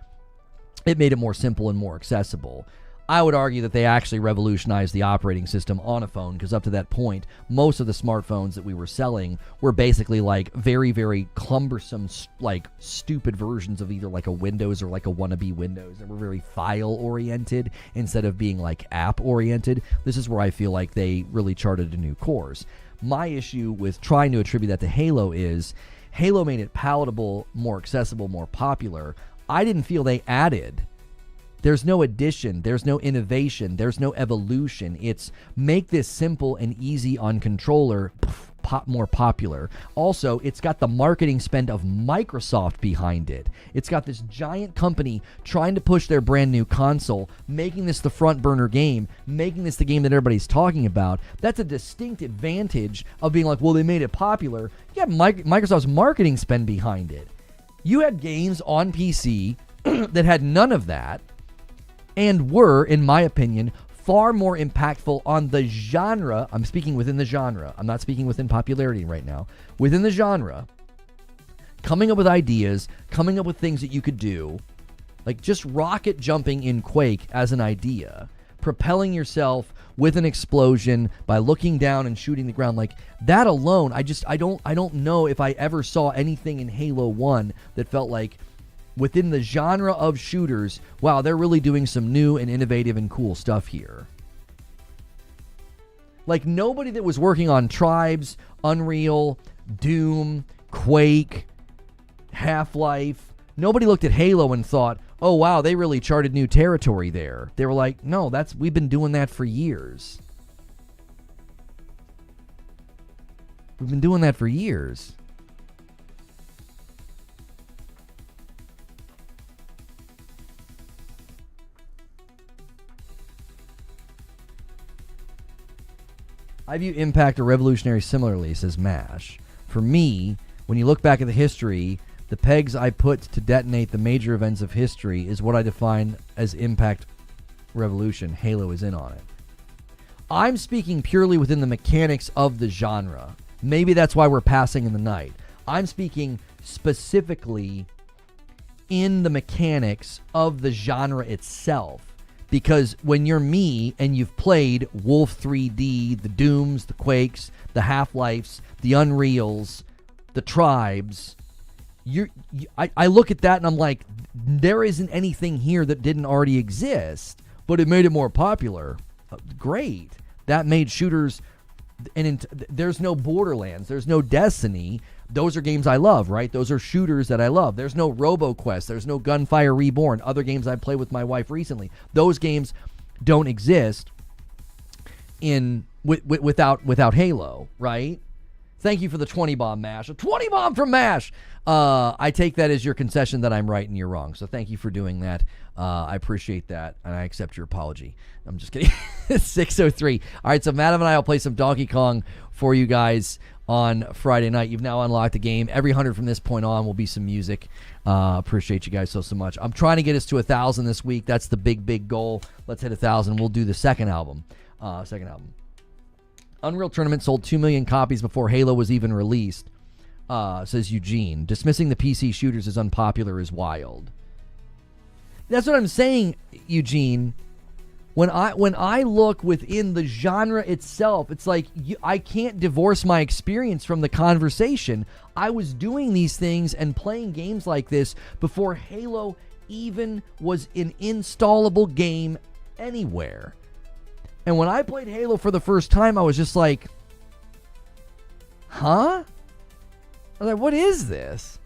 it made it more simple and more accessible. I would argue that they actually revolutionized the operating system on a phone, because up to that point, most of the smartphones that we were selling were basically like very, very cumbersome, like stupid versions of either like a Windows or like a wannabe Windows that were very file-oriented instead of being like app-oriented. This is where I feel like they really charted a new course. My issue with trying to attribute that to Halo is Halo made it palatable, more accessible, more popular. I didn't feel they added. There's no addition. There's no innovation. There's no evolution. It's make this simple and easy on controller, more popular. Also, it's got the marketing spend of Microsoft behind it. It's got this giant company trying to push their brand new console, making this the front burner game, making this the game that everybody's talking about. That's a distinct advantage of being like, well, they made it popular. You have Microsoft's marketing spend behind it. You had games on PC that had none of that, and were, in my opinion, far more impactful on the genre. I'm speaking within the genre. I'm not speaking within popularity right now. Within the genre, coming up with ideas, coming up with things that you could do, like just rocket jumping in Quake as an idea, propelling yourself with an explosion by looking down and shooting the ground, like that alone, I don't know if I ever saw anything in Halo 1 that felt like, within the genre of shooters, wow, they're really doing some new and innovative and cool stuff here. Like nobody that was working on Tribes, Unreal, Doom, Quake, Half-Life, nobody looked at Halo and thought, oh wow, they really charted new territory there. They were like, no, we've been doing that for years. We've been doing that for years. I view Impact or Revolutionary similarly, says MASH. For me, When you look back at the history, the pegs I put to detonate the major events of history is what I define as impact revolution. Halo is in on it. I'm speaking purely within the mechanics of the genre. Maybe that's why we're passing in the night. I'm speaking specifically in the mechanics of the genre itself. Because when you're me and you've played Wolf 3D, the Dooms, the Quakes, the Half-Lifes, the Unreals, the Tribes, I look at that and I'm like, there isn't anything here that didn't already exist, but it made it more popular. Great. That made shooters, and there's no Borderlands, there's no Destiny. Those are games I love, right? Those are shooters that I love. There's no RoboQuest. There's no Gunfire Reborn. Other games I played with my wife recently. Those games don't exist without Halo, right? Thank you for the 20 bomb, Mash. A 20 bomb from Mash. I take that as your concession that I'm right and you're wrong. So thank you for doing that. I appreciate that, and I accept your apology. I'm just kidding. 6:03. All right, so Madam and I will play some Donkey Kong for you guys on Friday night. You've now unlocked the game. Every 100 from this point on will be some music. Appreciate you guys so much. I'm trying to get us to 1,000 this week. That's the big goal. Let's hit 1,000. We'll do the second album. Unreal Tournament sold 2 million copies before Halo was even released, says Eugene. Dismissing the PC shooters as unpopular is wild. That's what I'm saying, Eugene. When I look within the genre itself, it's like I can't divorce my experience from the conversation. I was doing these things and playing games like this before Halo even was an installable game anywhere. And when I played Halo for the first time, I was just like, huh? I was like, what is this?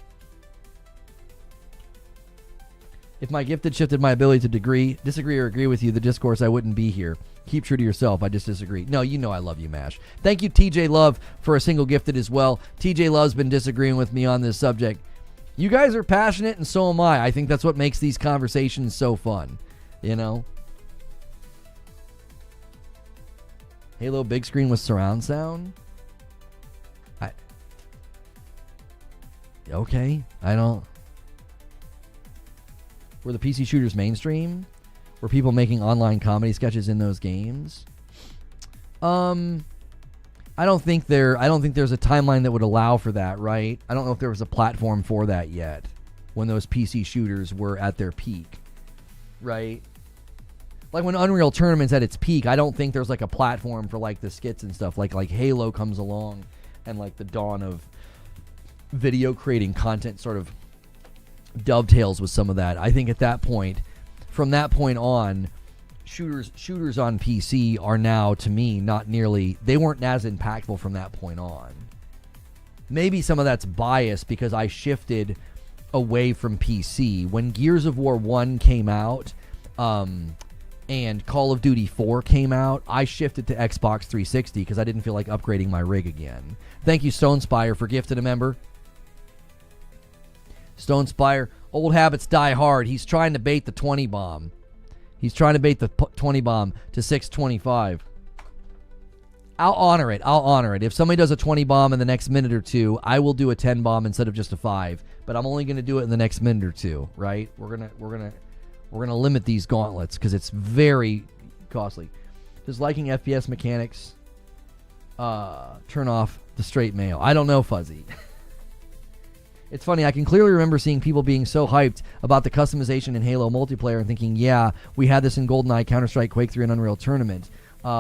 If my gift had shifted my ability to disagree or agree with you, the discourse, I wouldn't be here. Keep true to yourself. I just disagree. No, you know I love you, Mash. Thank you, TJ Love, for a single gifted as well. TJ Love's been disagreeing with me on this subject. You guys are passionate, and so am I. I think that's what makes these conversations so fun, you know? Halo big screen with surround sound? Okay, I don't... Were the PC shooters mainstream? Were people making online comedy sketches in those games? I don't think there's a timeline that would allow for that, right? I don't know if there was a platform for that yet when those PC shooters were at their peak, right? Like when Unreal Tournament's at its peak, I don't think there's like a platform for like the skits and stuff. Like Halo comes along and like the dawn of video creating content sort of dovetails with some of that. I think at that point, from that point on, shooters on PC are now, to me, not nearly, they weren't as impactful from that point on. Maybe some of that's biased because I shifted away from PC. When Gears of War 1 came out, and Call of Duty 4 came out, I shifted to Xbox 360 because I didn't feel like upgrading my rig again. Thank you, Stonespire, for gifting a member. Stonespire, old habits die hard. He's trying to bait the 20 bomb. He's trying to bait the 20 bomb to 625. I'll honor it. If somebody does a 20 bomb in the next minute or two, I will do a 10 bomb instead of just a 5. But I'm only going to do it in the next minute or two, right? We're gonna limit these gauntlets because it's very costly. Does liking FPS mechanics turn off the straight male? I don't know, Fuzzy. It's funny, I can clearly remember seeing people being so hyped about the customization in Halo multiplayer and thinking, yeah, we had this in GoldenEye, Counter-Strike, Quake 3, and Unreal Tournament.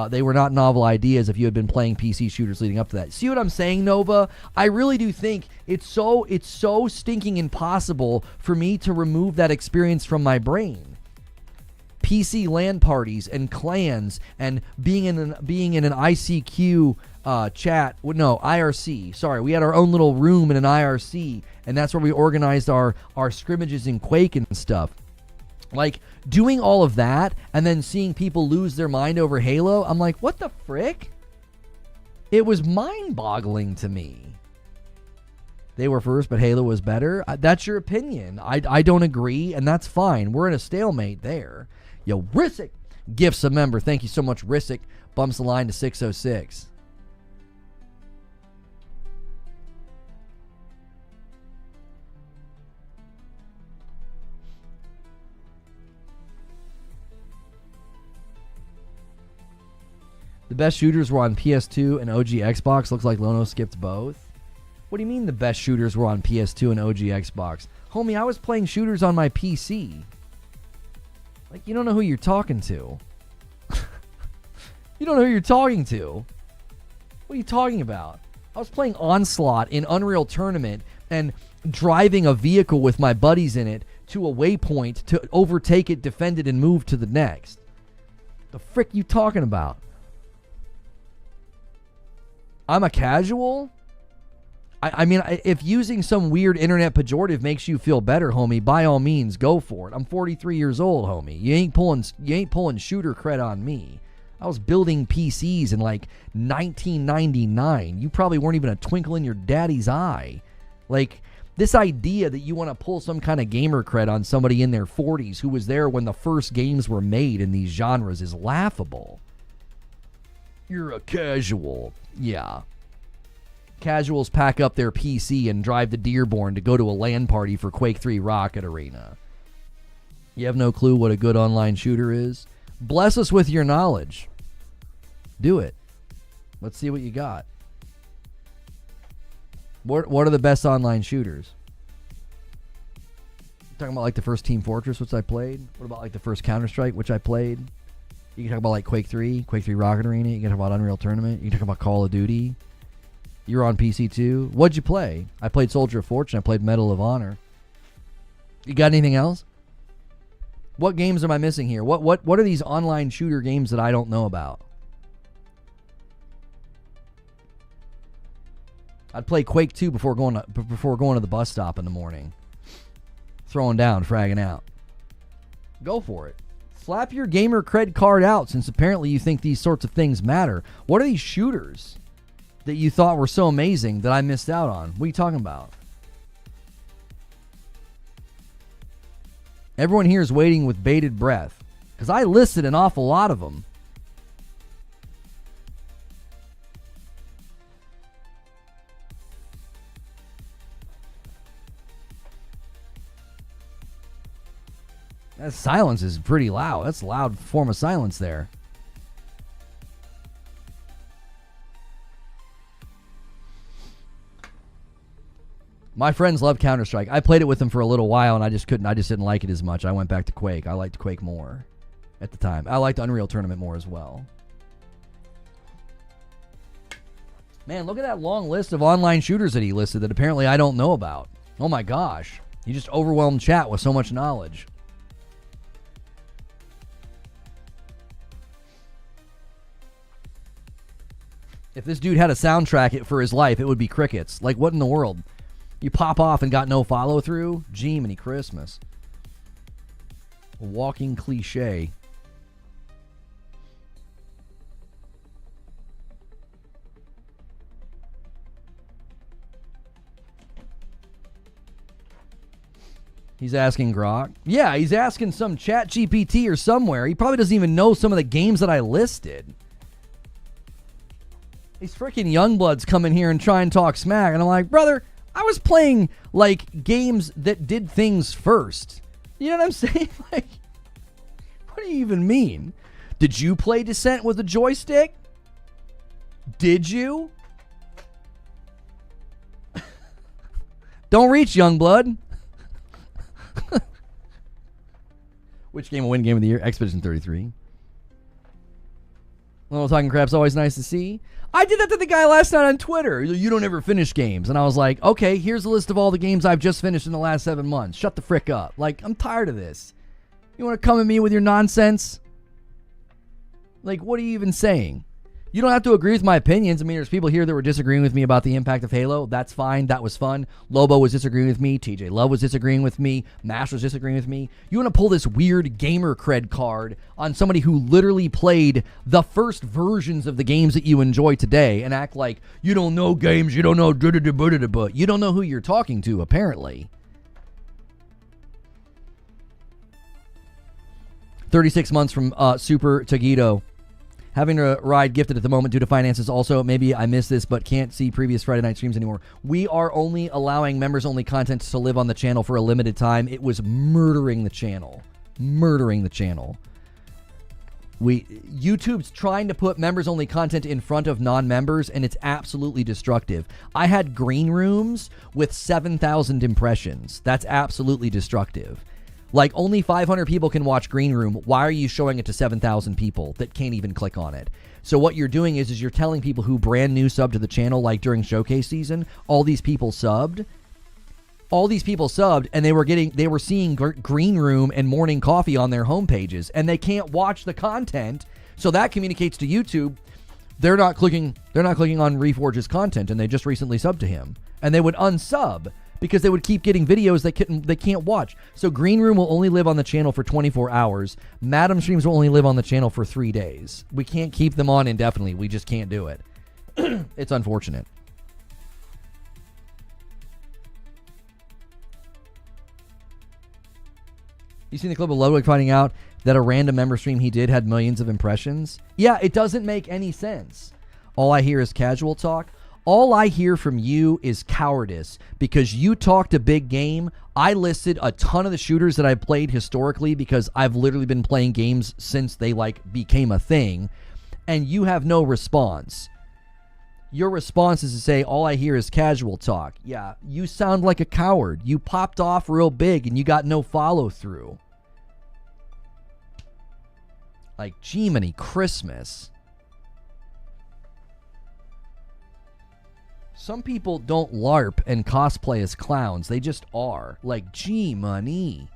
They were not novel ideas if you had been playing PC shooters leading up to that. See what I'm saying, Nova? I really do think it's so stinking impossible for me to remove that experience from my brain. PC LAN parties and clans and being in an ICQ chat. No, IRC. Sorry, we had our own little room in an IRC, and that's where we organized our scrimmages in Quake and stuff. Like, doing all of that and then seeing people lose their mind over Halo, I'm like, what the frick? It was mind-boggling to me. They were first, but Halo was better. That's your opinion. I don't agree, and that's fine. We're in a stalemate there. Yo, Rissick gifts a member. Thank you so much, Rissick. Bumps the line to 606. The best shooters were on PS2 and OG Xbox. Looks like Lono skipped both. What do you mean the best shooters were on PS2 and OG Xbox? Homie, I was playing shooters on my PC. Like, you don't know who you're talking to. You don't know who you're talking to. What are you talking about? I was playing Onslaught in Unreal Tournament and driving a vehicle with my buddies in it to a waypoint to overtake it, defend it, and move to the next. The frick you talking about? I'm a casual? I mean, if using some weird internet pejorative makes you feel better, homie, by all means, go for it. I'm 43 years old, homie. You ain't pulling shooter cred on me. I was building PCs in like 1999. You probably weren't even a twinkle in your daddy's eye. Like, this idea that you want to pull some kind of gamer cred on somebody in their 40s who was there when the first games were made in these genres is laughable. You're a casual. Yeah. Casuals pack up their PC and drive to Dearborn to go to a LAN party for Quake 3 Rocket Arena. You have no clue what a good online shooter is? Bless us with your knowledge. Do it. Let's see what you got. What are the best online shooters? Talking about like the first Team Fortress, which I played. What about like the first Counter-Strike, which I played? You can talk about like Quake 3 Rocket Arena. You can talk about Unreal Tournament. You can talk about Call of Duty. You're on PC too. What'd you play? I played Soldier of Fortune. I played Medal of Honor. You got anything else? What games am I missing here? What are these online shooter games that I don't know about? I'd play Quake 2 before going to the bus stop in the morning. Throwing down, fragging out. Go for it. Slap your gamer cred card out, since apparently you think these sorts of things matter. What are these shooters that you thought were so amazing that I missed out on? What are you talking about? Everyone here is waiting with bated breath, because I listed an awful lot of them. That silence is pretty loud. That's a loud form of silence there. My friends love Counter-Strike. I played it with them for a little while, and I just didn't like it as much. I went back to Quake. I liked Quake more at the time. I liked Unreal Tournament more as well. Man, look at that long list of online shooters that he listed that apparently I don't know about. Oh my gosh. He just overwhelmed chat with so much knowledge. If this dude had a soundtrack for his life, it would be crickets. Like, what in the world? You pop off and got no follow-through? Jiminy Christmas. A walking cliche. He's asking Grok. Yeah, he's asking some chat GPT or somewhere. He probably doesn't even know some of the games that I listed. These freaking youngbloods come in here and try and talk smack. And I'm like, brother, I was playing, like, games that did things first. You know what I'm saying? Like, what do you even mean? Did you play Descent with a joystick? Did you? Don't reach, Youngblood. Which game will win Game of the Year? Expedition 33. Little talking crap's always nice to see. I did that to the guy last night on Twitter. You don't ever finish games. And I was like, okay, here's a list of all the games I've just finished in the last 7 months. Shut the frick up. Like, I'm tired of this. You want to come at me with your nonsense? Like, what are you even saying? You don't have to agree with my opinions. I mean, there's people here that were disagreeing with me about the impact of Halo. That's fine. That was fun. Lobo was disagreeing with me. TJ Love was disagreeing with me. Mash was disagreeing with me. You want to pull this weird gamer cred card on somebody who literally played the first versions of the games that you enjoy today and act like you don't know games, you don't know but you don't know who you're talking to, apparently. 36 months from Super Taguito. Having a ride gifted at the moment due to finances. Also, maybe I missed this, but can't see previous Friday night streams anymore. We are only allowing members-only content to live on the channel for a limited time. It was murdering the channel. Murdering the channel. YouTube's trying to put members-only content in front of non-members, and it's absolutely destructive. I had green rooms with 7,000 impressions. That's absolutely destructive. Like, only 500 people can watch Green Room. Why are you showing it to 7,000 people that can't even click on it? So what you're doing is you're telling people who brand new sub to the channel, like during showcase season, all these people subbed, and they were seeing Green Room and Morning Coffee on their homepages, and they can't watch the content. So that communicates to YouTube they're not clicking on Reforge's content, and they just recently subbed to him, and they would unsub because they would keep getting videos they can't watch. So Green Room will only live on the channel for 24 hours. Madam streams will only live on the channel for 3 days. We can't keep them on indefinitely. We just can't do it. It's unfortunate. You seen the clip of Ludwig finding out that a random member stream he did had millions of impressions? Yeah, it doesn't make any sense. All I hear is casual talk. All I hear from you is cowardice, because you talked a big game. I listed a ton of the shooters that I've played historically because I've literally been playing games since they became a thing, and you have no response. Your response is to say, all I hear is casual talk. Yeah, you sound like a coward. You popped off real big and you got no follow through. Like, Jiminy Christmas. Some people don't LARP and cosplay as clowns. They just are. Like, G-money.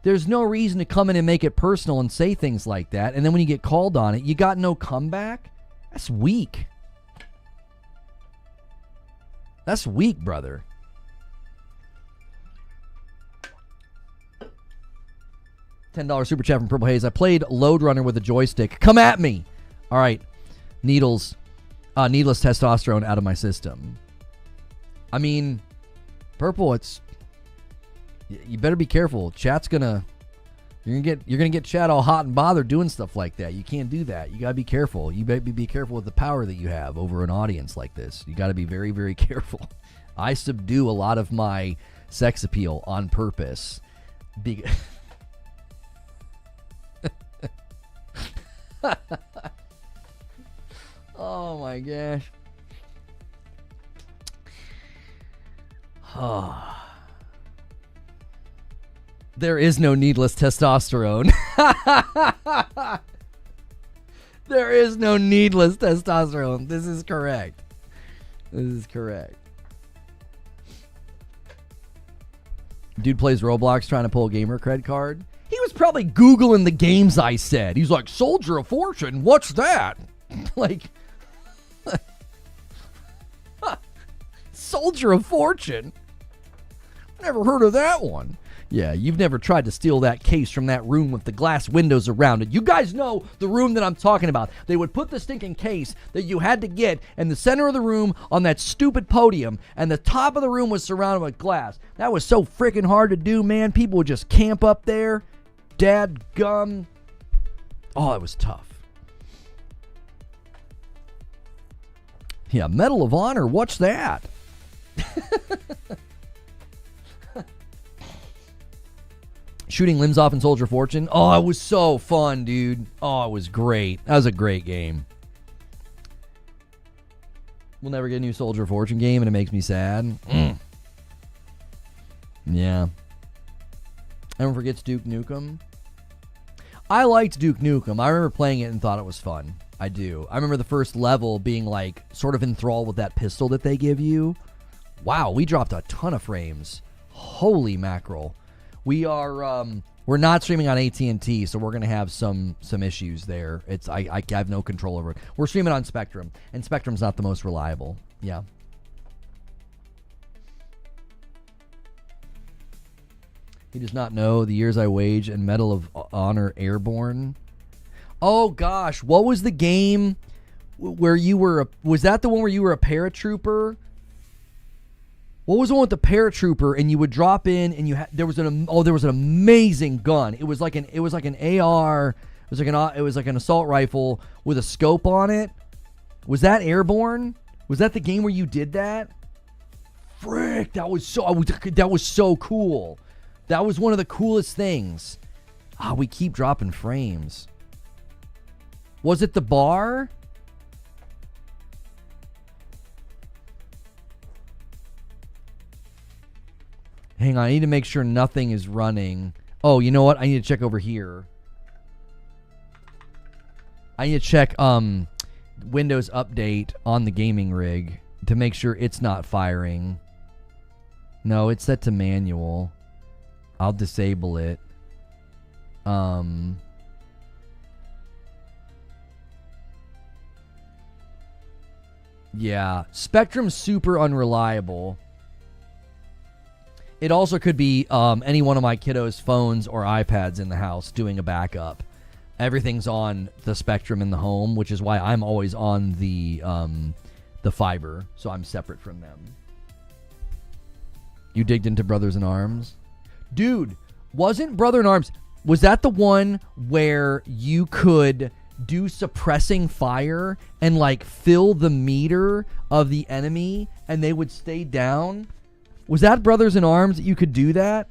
There's no reason to come in and make it personal and say things like that, and then when you get called on it, you got no comeback? That's weak. That's weak, brother. $10 super chat from Purple Haze. I played Load Runner with a joystick. Come at me. All right. Needless testosterone out of my system. I mean, Purple, you better be careful. Chat's you're gonna get chat all hot and bothered doing stuff like that. You can't do that. You gotta be careful. You better be careful with the power that you have over an audience like this. You gotta be very, very careful. I subdue a lot of my sex appeal on purpose. Oh my gosh. There is no needless testosterone. There is no needless testosterone. This is correct. This is correct. Dude plays Roblox trying to pull a gamer cred card. He was probably Googling the games I said. He's like, Soldier of Fortune, what's that? Like, Soldier of Fortune? Never heard of that one. Yeah, you've never tried to steal that case from that room with the glass windows around it. You guys know the room that I'm talking about. They would put the stinking case that you had to get in the center of the room on that stupid podium, and the top of the room was surrounded with glass. That was so freaking hard to do, man. People would just camp up there. Dadgum. Oh, it was tough. Yeah, Medal of Honor, what's that? Shooting limbs off in Soldier of Fortune. Oh, it was so fun, dude. Oh, it was great. That was a great game. We'll never get a new Soldier of Fortune game, and it makes me sad. Yeah. Everyone forgets Duke Nukem. I liked Duke Nukem. I remember playing it and thought it was fun. I do. I remember the first level being like sort of enthralled with that pistol that they give you. Wow, we dropped a ton of frames. Holy mackerel. We're not streaming on AT&T, so we're gonna have some issues there. I have no control over it. We're streaming on Spectrum, and Spectrum's not the most reliable. Yeah. He does not know the years I wage and Medal of Honor Airborne. Oh gosh, what was the game where you were? Was that the one where you were a paratrooper? What was the one with the paratrooper and you would drop in and there was an amazing gun. It was like an AR. It was like an assault rifle with a scope on it. Was that Airborne? Was that the game where you did that? Frick, that was so cool. That was one of the coolest things. We keep dropping frames. Was it the bar? Hang on, I need to make sure nothing is running. Oh, you know what? I need to check over here. I need to check Windows Update on the gaming rig to make sure it's not firing. No, it's set to manual. I'll disable it. Yeah, Spectrum's super unreliable. It also could be any one of my kiddos' phones or iPads in the house doing a backup. Everything's on the Spectrum in the home, which is why I'm always on the fiber, so I'm separate from them. You digged into Brothers in Arms? Dude, wasn't Brother in Arms, was that the one where you could do suppressing fire and like fill the meter of the enemy and they would stay down? Was that Brothers in Arms that you could do that?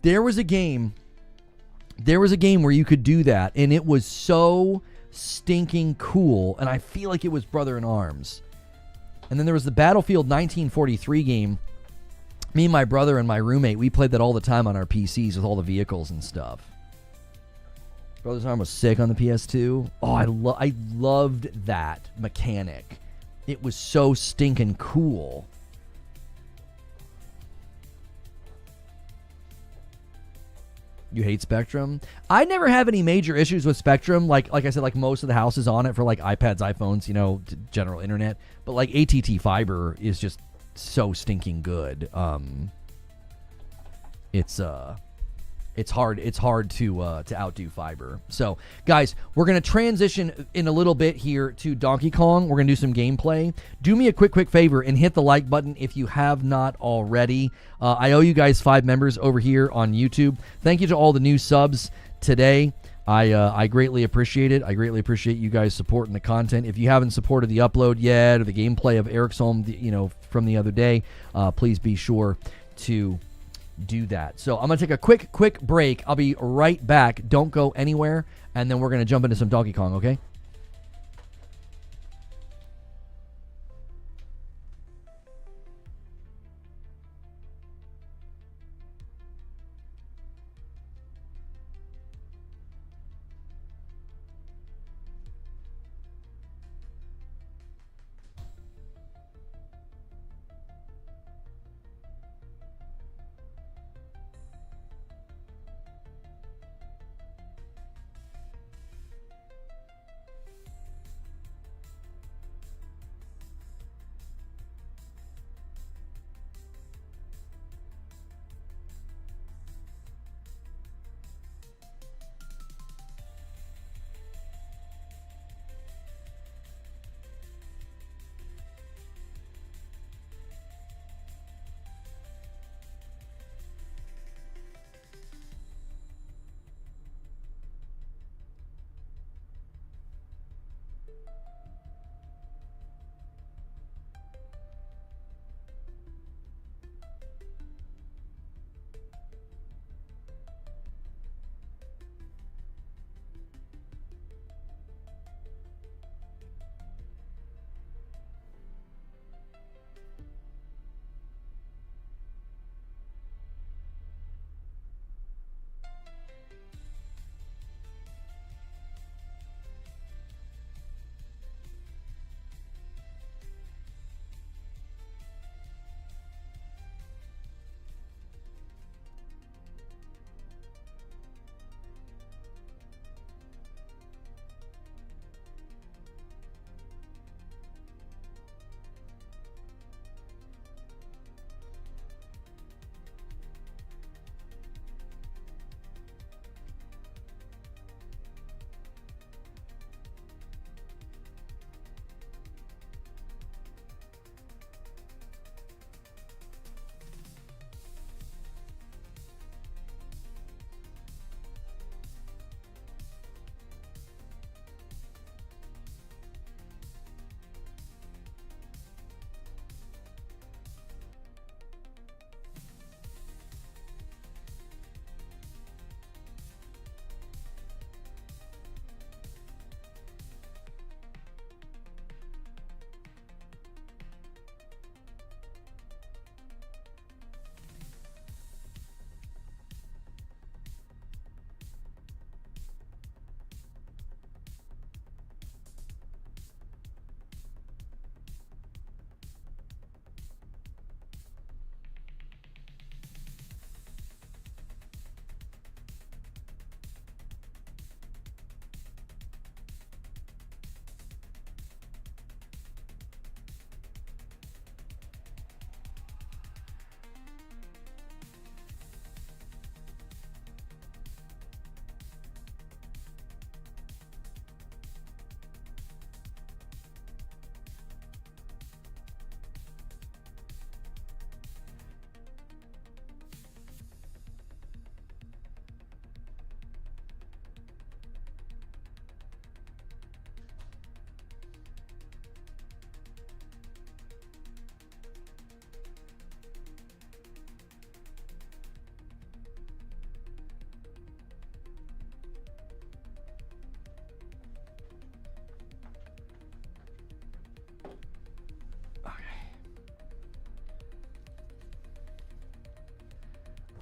There was a game where you could do that, and it was so stinking cool, and I feel like it was Brother in Arms. And then there was the Battlefield 1943 game. Me and my brother and my roommate, we played that all the time on our PCs with all the vehicles and stuff. Brothers in Arms was sick on the PS2. Oh, I loved that mechanic. It was so stinking cool. You hate Spectrum? I never have any major issues with Spectrum. Like I said, like most of the houses on it for like iPads, iPhones, you know, general internet. But like ATT fiber is just so stinking good. It's hard to outdo fiber. So, guys, we're going to transition in a little bit here to Donkey Kong. We're going to do some gameplay. Do me a quick favor and hit the like button if you have not already. I owe you guys 5 members over here on YouTube. Thank you to all the new subs today. I greatly appreciate it. I greatly appreciate you guys supporting the content. If you haven't supported the upload yet or the gameplay of Eric's Home, from the other day, please be sure to do that. So I'm going to take a quick break. I'll be right back. Don't go anywhere. And then we're going to jump into some Donkey Kong, okay?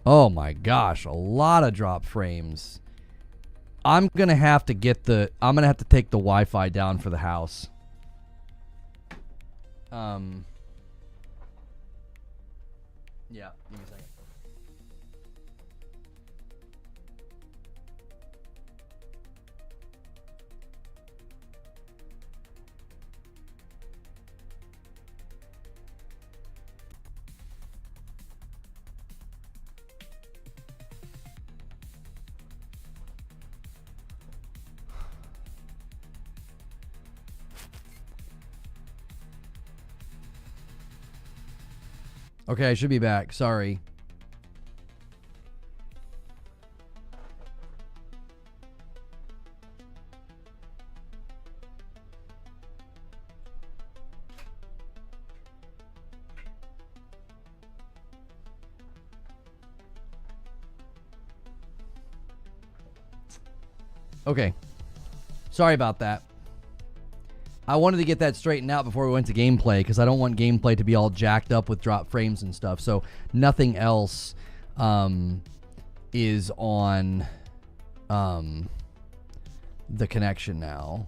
Oh my gosh, a lot of drop frames. I'm going to have to take the Wi-Fi down for the house. Yeah, give me a second. Okay, I should be back. Sorry. Okay. Sorry about that. I wanted to get that straightened out before we went to gameplay because I don't want gameplay to be all jacked up with drop frames and stuff. So nothing else is on the connection now.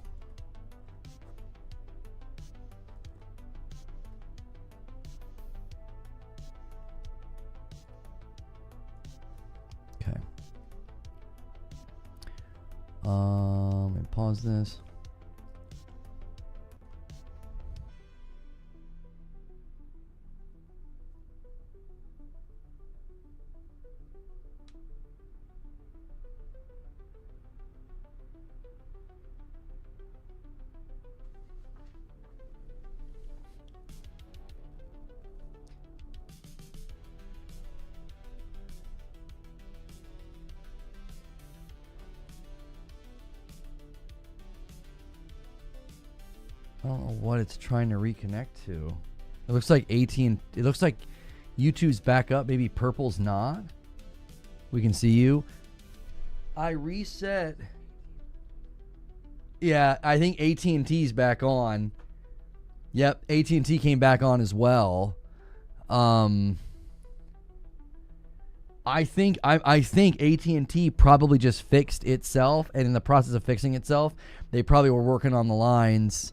Okay. Let me pause this. I don't know what it's trying to reconnect to. It looks like it looks like YouTube's back up. Maybe purple's not. We can see you. I reset. Yeah, I think AT&T's back on. Yep, AT&T came back on as well. I think AT&T probably just fixed itself, and in the process of fixing itself, they probably were working on the lines.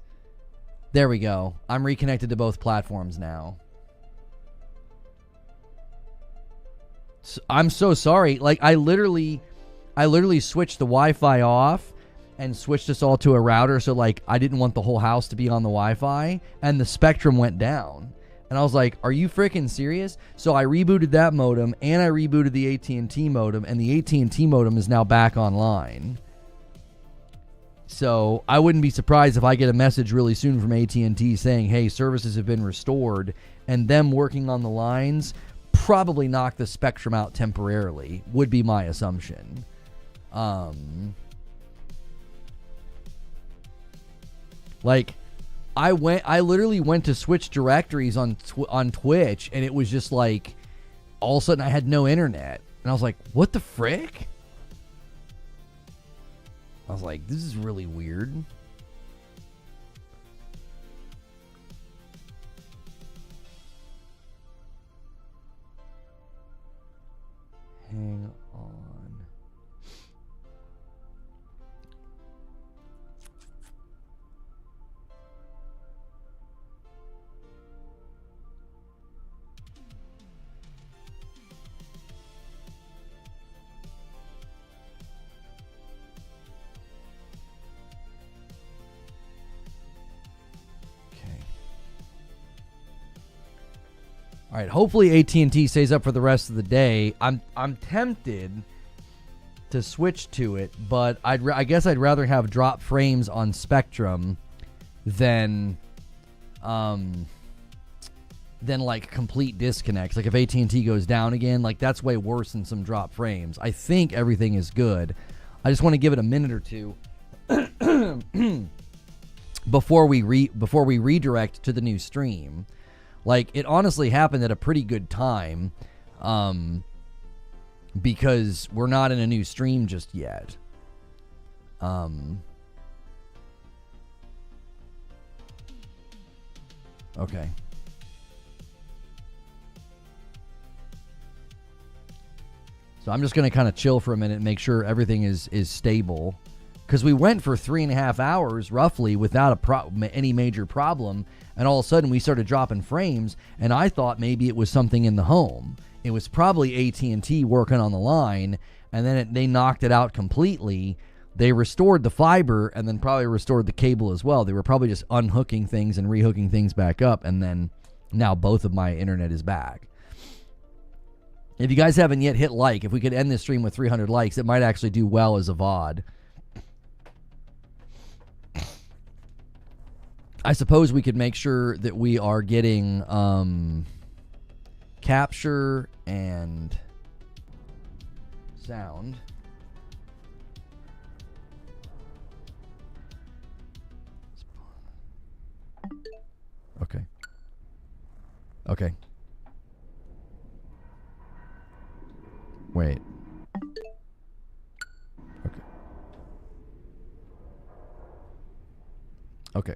There we go. I'm reconnected to both platforms now. So, I'm so sorry. Like I literally switched the Wi-Fi off and switched us all to a router, so like I didn't want the whole house to be on the Wi-Fi, and the spectrum went down. And I was like, are you freaking serious? So I rebooted that modem, and I rebooted the AT&T modem, and the AT&T modem is now back online. So I wouldn't be surprised if I get a message really soon from AT&T saying, hey, services have been restored, and them working on the lines probably knock the spectrum out temporarily, would be my assumption. Like, I literally went to switch directories on Twitch, and it was just like, all of a sudden I had no internet. And I was like, what the frick? I was like, this is really weird. Hang on. All right, hopefully AT&T stays up for the rest of the day. I'm tempted to switch to it, but I guess I'd rather have drop frames on Spectrum than like complete disconnects. Like if AT&T goes down again, like that's way worse than some drop frames. I think everything is good. I just want to give it a minute or two before we redirect to the new stream. Like, it honestly happened at a pretty good time, because we're not in a new stream just yet. Okay. So I'm just going to kind of chill for a minute and make sure everything is stable. Because we went for 3.5 hours, roughly, without any major problem. And all of a sudden, we started dropping frames. And I thought maybe it was something in the home. It was probably AT&T working on the line. And then they knocked it out completely. They restored the fiber and then probably restored the cable as well. They were probably just unhooking things and rehooking things back up. And then now both of my internet is back. If you guys haven't yet hit like, if we could end this stream with 300 likes, it might actually do well as a VOD. I suppose we could make sure that we are getting capture and sound. Okay. Okay. Wait. Okay. Okay.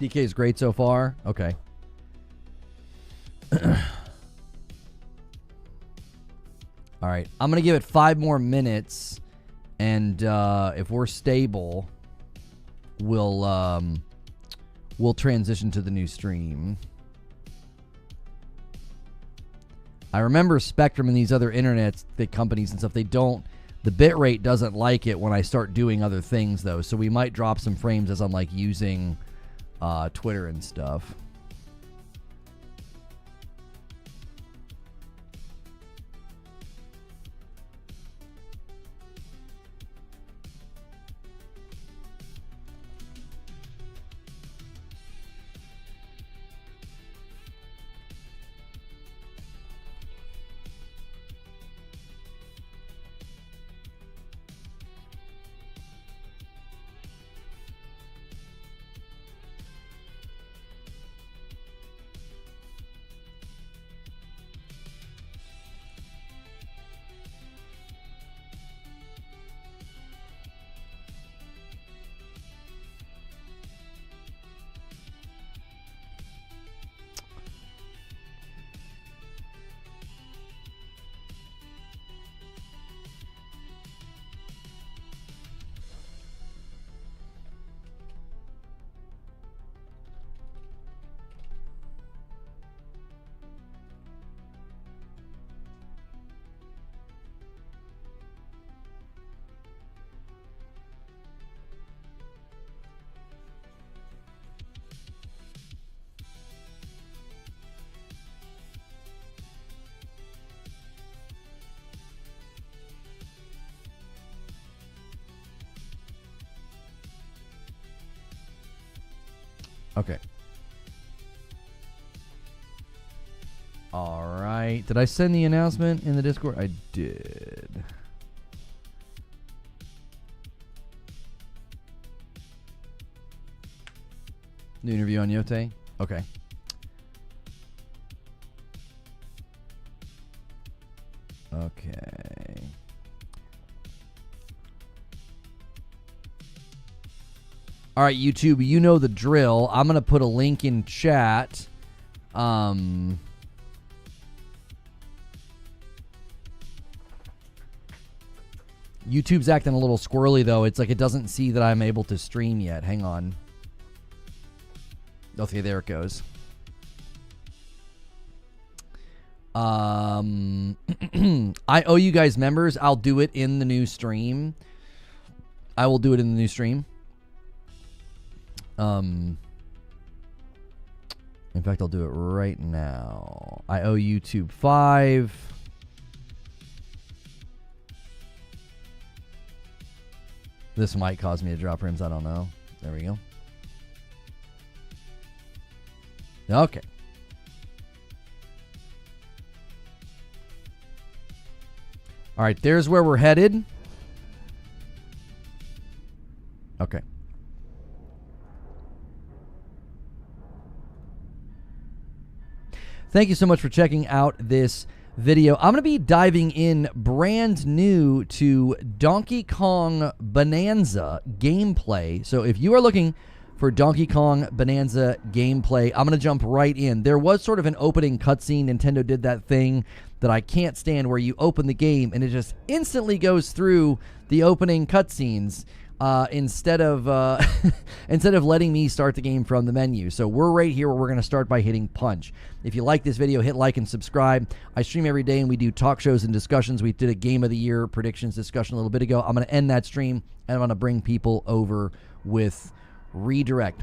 DK is great so far. Okay. All right. I'm going to give it 5 more minutes. And if we're stable, we'll transition to the new stream. I remember Spectrum and these other internet companies and stuff, the bitrate doesn't like it when I start doing other things, though. So we might drop some frames as I'm, like, using Twitter and stuff. Okay. All right. Did I send the announcement in the Discord? I did. New interview on Yotei? Okay. Okay. All right, YouTube, you know the drill. I'm going to put a link in chat. YouTube's acting a little squirrely, though. It's like it doesn't see that I'm able to stream yet. Hang on. Okay, there it goes. I owe you guys members. I'll do it in the new stream. I will do it in the new stream. In fact, I'll do it right now. I owe YouTube 5. This might cause me to drop rims. I don't know. There we go. Okay. All right, there's where we're headed. Okay. Thank you so much for checking out this video. I'm going to be diving in brand new to Donkey Kong Bananza gameplay. So if you are looking for Donkey Kong Bananza gameplay. I'm going to jump right in. There was sort of an opening cutscene. Nintendo did that thing that I can't stand where you open the game and it just instantly goes through the opening cutscenes instead of letting me start the game from the menu. So we're right here where we're going to start by hitting punch. If you like this video, hit like and subscribe. I stream every day and we do talk shows and discussions. We did a Game of the Year predictions discussion a little bit ago. I'm going to end that stream and I'm going to bring people over with Redirect.